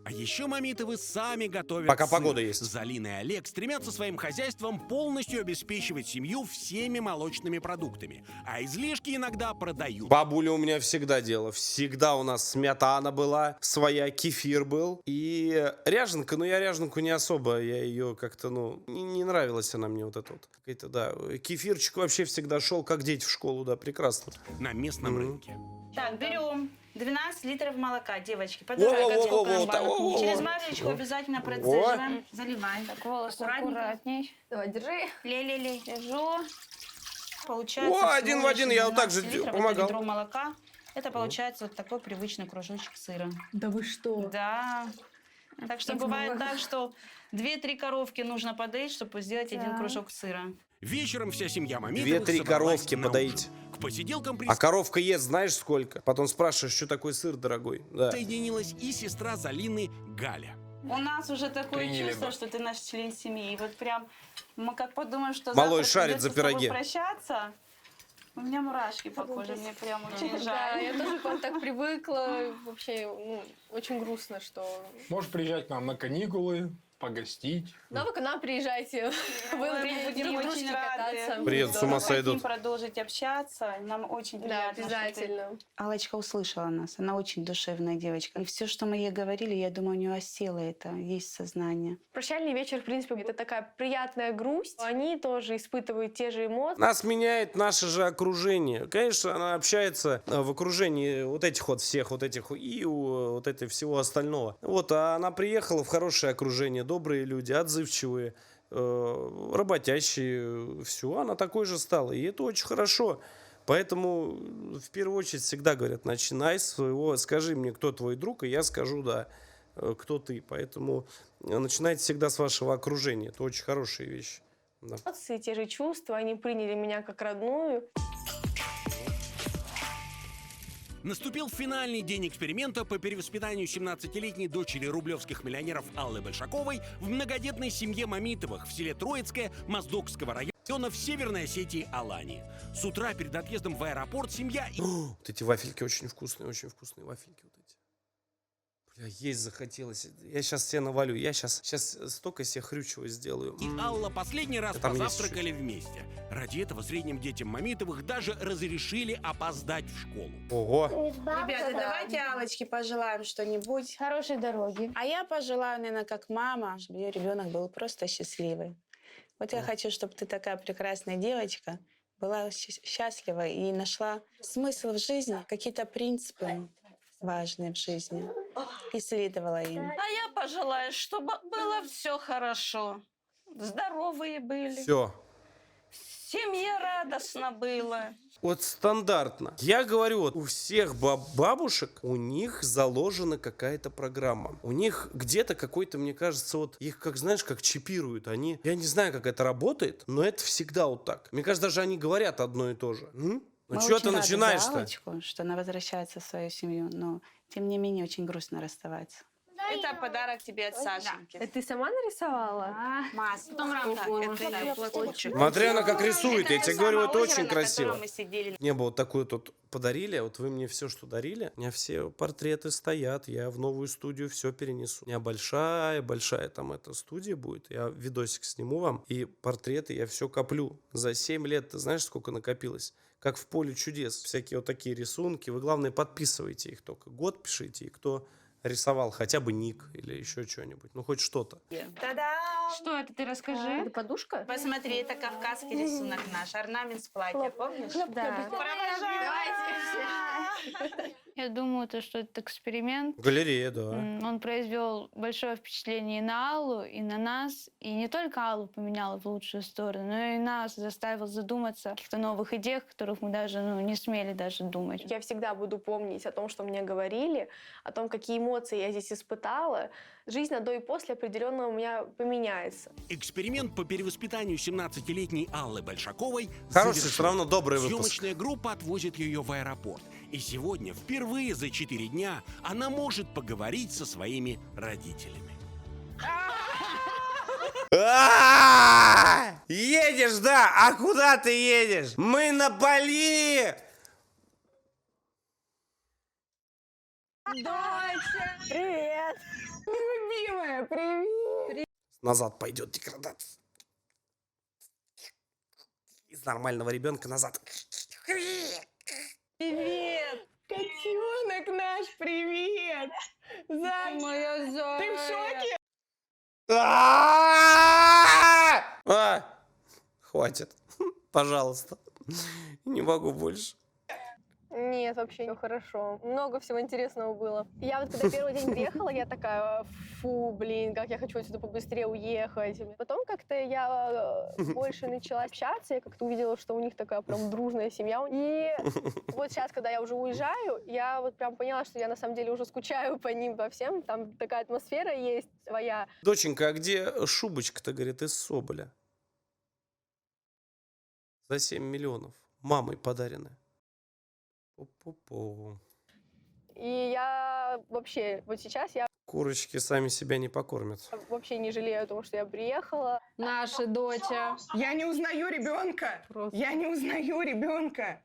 А еще Мамитовы сами готовят
Пока
сыр.
погода есть.
Залина и Олег стремятся своим хозяйством полностью обеспечивать семью всеми молочными продуктами, а излишки иногда продают.
Бабуля у меня всегда делала. Всегда у нас сметана была, своя, кефир был. И ряженка, но я ряженку не особо, я ее как-то, не нравилась она мне вот эта вот. Какая-то, да. Кефирчик вообще всегда шел, как дети в школу, да, прекрасно.
На местном рынке.
Так, берем 12 литров молока, девочки.
Во,
Подавай,
во.
через маслечко обязательно процеживаем. Заливаем.
Так, волосы
Аккуратненько.
аккуратней.
Давай, держи.
Лей.
Держу.
Получается
О, один в
всего
один,
лишь
я вот так
12
же
литров,
помогал.
это ведро молока. Это получается вот такой привычный кружочек сыра.
Да вы что?
Да. Так что бывает так, что 2-3 коровки нужно подоить, чтобы сделать один кружок сыра.
Вечером вся семья Мамитовых
2-3
собралась
коровки
на
подоить.
ужин. К посиделкам
А коровка ест, знаешь сколько? Потом спрашиваешь, что такой сыр дорогой. Да.
присоединилась и сестра Залины Галя.
У нас уже такое
Приняли
чувство,
бы.
что ты наш член семьи. И вот прям мы как подумаем, что
Малой
завтра
шарит
придется
за
с тобой
пироги.
прощаться. У меня мурашки по коже, мне прям очень
Да,
жаль.
я тоже к вам так привыкла. Вообще, очень грустно, что...
Можешь приезжать к нам на каникулы, погостить.
Да, вы к нам приезжайте. Вы
Мы будем очень рады.
Приедут, с ума сойдут.
Хотим продолжить общаться. Нам очень
Да,
приятно, что ты-
обязательно.
Аллочка услышала нас. Она очень душевная девочка. И все, что мы ей говорили, я думаю, у нее осело это, есть сознание.
Прощальный вечер, в принципе, это такая приятная грусть. Они тоже испытывают те же эмоции.
Нас меняет наше же окружение. Конечно, она общается в окружении вот этих вот всех, вот этих и вот этого всего остального. Вот, а она приехала в хорошее окружение, добрые люди, отзывчивые, работящие, все, она такой же стала. И это очень хорошо. Поэтому в первую очередь всегда говорят, начинай с своего, скажи мне, кто твой друг, и я скажу, да, кто ты. Поэтому начинайте всегда с вашего окружения. Это очень хорошая вещь. Да.
Эмоции, те же чувства. Они приняли меня как родную.
Наступил финальный день эксперимента по перевоспитанию 17-летней дочери рублевских миллионеров Аллы Большаковой в многодетной семье Мамитовых в селе Троицкое Моздокского района в Северной Осетии Алании. С утра перед отъездом в аэропорт семья...
Вот эти вафельки очень вкусные вафельки вот эти. Бля, есть захотелось. Я сейчас себе навалю. Я сейчас столько себе хрючего сделаю.
И Алла последний раз
Там есть
позавтракали вместе. Ради этого средним детям Мамитовых даже разрешили опоздать в школу.
Ого.
Ребята, давайте Аллочке пожелаем что-нибудь.
Хорошей дороги.
А я пожелаю, наверное, как мама, чтобы ее ребенок был просто счастливый. Вот я хочу, чтобы ты такая прекрасная девочка была счастлива и нашла смысл в жизни, какие-то принципы важные в жизни, и следовала им.
А я пожелаю, чтобы было все хорошо. Здоровые были.
Все.
Семье радостно было.
Вот стандартно. Я говорю, вот у всех бабушек, у них заложена какая-то программа. У них где-то какой-то, мне кажется, вот их, как знаешь, как чипируют. Они, я не знаю, как это работает, но это всегда вот так. Мне кажется, даже они говорят одно и то же. Ну
Мы
что
очень
ты
рады за
начинаешь-то?
Аллочку, что она возвращается в свою семью, но тем не менее очень грустно расставаться.
Это подарок тебе от Сашеньки.
Это ты сама нарисовала?
Масса. Потом рамка. Это платочек.
Смотри, она как рисует. Я тебе говорю, это
озеро,
очень
на
красиво.
котором мы сидели.
Мне бы вот такую тут подарили, вот вы мне все, что дарили, у меня все портреты стоят, я в новую студию все перенесу. У меня большая там эта студия будет, я видосик сниму вам, и портреты я все коплю. За 7 лет, ты знаешь, сколько накопилось? Как в поле чудес. Всякие вот такие рисунки. Вы, главное, подписывайте их только. Год пишите, и кто рисовал хотя бы ник или еще что-нибудь. Ну, хоть что-то.
Та-дам!
Что это, ты расскажи?
Это подушка?
Посмотри, это кавказский рисунок наш, орнамент с платья, помнишь?
Да.
Провожаем!
Я думаю, что этот эксперимент,
Галерея, да.
он произвел большое впечатление и на Аллу, и на нас. И не только Аллу поменял в лучшую сторону, но и нас заставил задуматься о каких-то новых идеях, о которых мы даже не смели даже думать.
Я всегда буду помнить о том, что мне говорили, о том, какие эмоции я здесь испытала. Жизнь на до и после определенно у меня поменяется.
Эксперимент по перевоспитанию 17-летней Аллы Большаковой
Хороший,
завершен.
все равно добрый выпуск.
Съемочная группа отвозит ее в аэропорт. И сегодня, впервые за 4 дня, она может поговорить со своими родителями.
Едешь, да? А куда ты едешь? Мы на Бали!
Доча! Привет! Любимая, привет!
Назад пойдет деградация. Из нормального ребенка назад.
Привет! Котенок наш, привет! Зайчик!
Моя зая.
Ты в шоке?
Хватит. Пожалуйста. Не могу больше.
Нет, вообще все хорошо. Много всего интересного было. Я вот когда первый день приехала, я такая, фу, блин, как я хочу отсюда побыстрее уехать. Потом как-то я больше начала общаться, я как-то увидела, что у них такая прям дружная семья. И вот сейчас, когда я уже уезжаю, я вот прям поняла, что я на самом деле уже скучаю по ним, по всем. Там такая атмосфера есть своя.
Доченька, а где шубочка-то, говорит, из соболя? За 7 миллионов. Мамой подаренная. Пу-пу-пу.
И я вообще, вот сейчас я
Курочки сами себя не покормят.
вообще не жалею о том, что я приехала.
Наша доча.
Я не узнаю ребенка! Я не узнаю ребенка!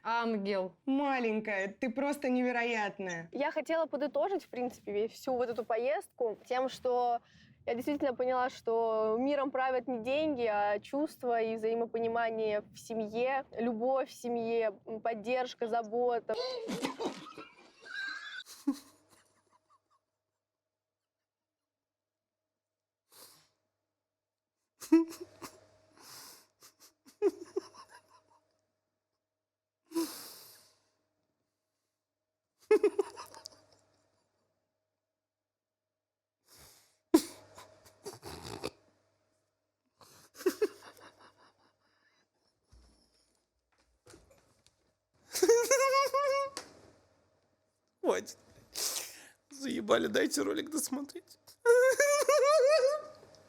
Ангел.
Маленькая, ты просто невероятная.
Я хотела подытожить, в принципе, всю вот эту поездку тем, что я действительно поняла, что миром правят не деньги, а чувства и взаимопонимание в семье, любовь в семье, поддержка, забота.
Хватит. Заебали, дайте ролик досмотреть.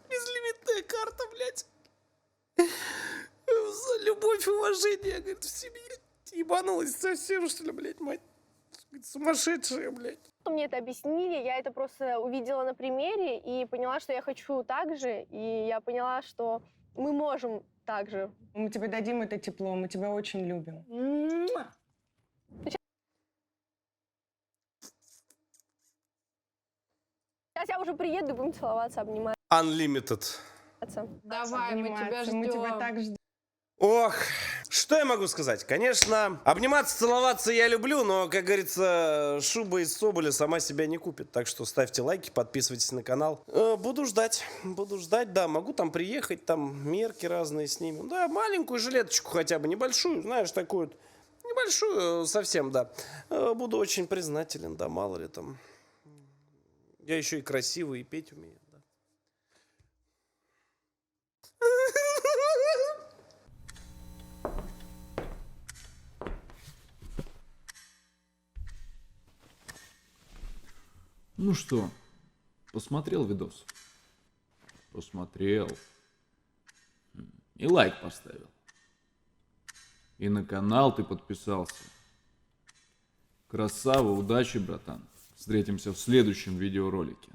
Безлимитная карта, блядь. За любовь и уважение, говорит, в семье. Ебанулась совсем, что ли, блядь, мать. Сумасшедшая, блядь.
Мне это объяснили, я это просто увидела на примере и поняла, что я хочу так же, и я поняла, что мы можем так же.
Мы тебе дадим это тепло, мы тебя очень любим.
Сейчас я уже приеду и будем целоваться, обниматься.
Unlimited.
Давай, мы тебя
Обниматься,
ждем.
мы тебя так ждем.
Ох, что я могу сказать? Конечно, обниматься, целоваться я люблю, но, как говорится, шуба из соболя сама себя не купит. Так что ставьте лайки, подписывайтесь на канал. Буду ждать, да, могу там приехать, там мерки разные снимем. Да, маленькую жилеточку хотя бы, небольшую, знаешь, такую вот, небольшую совсем, да. Буду очень признателен, да, мало ли там. Я еще и красивый, и петь умею, да.
Ну что, посмотрел видос? Посмотрел. И лайк поставил. И на канал ты подписался. Красава, удачи, братан. Встретимся в следующем видеоролике.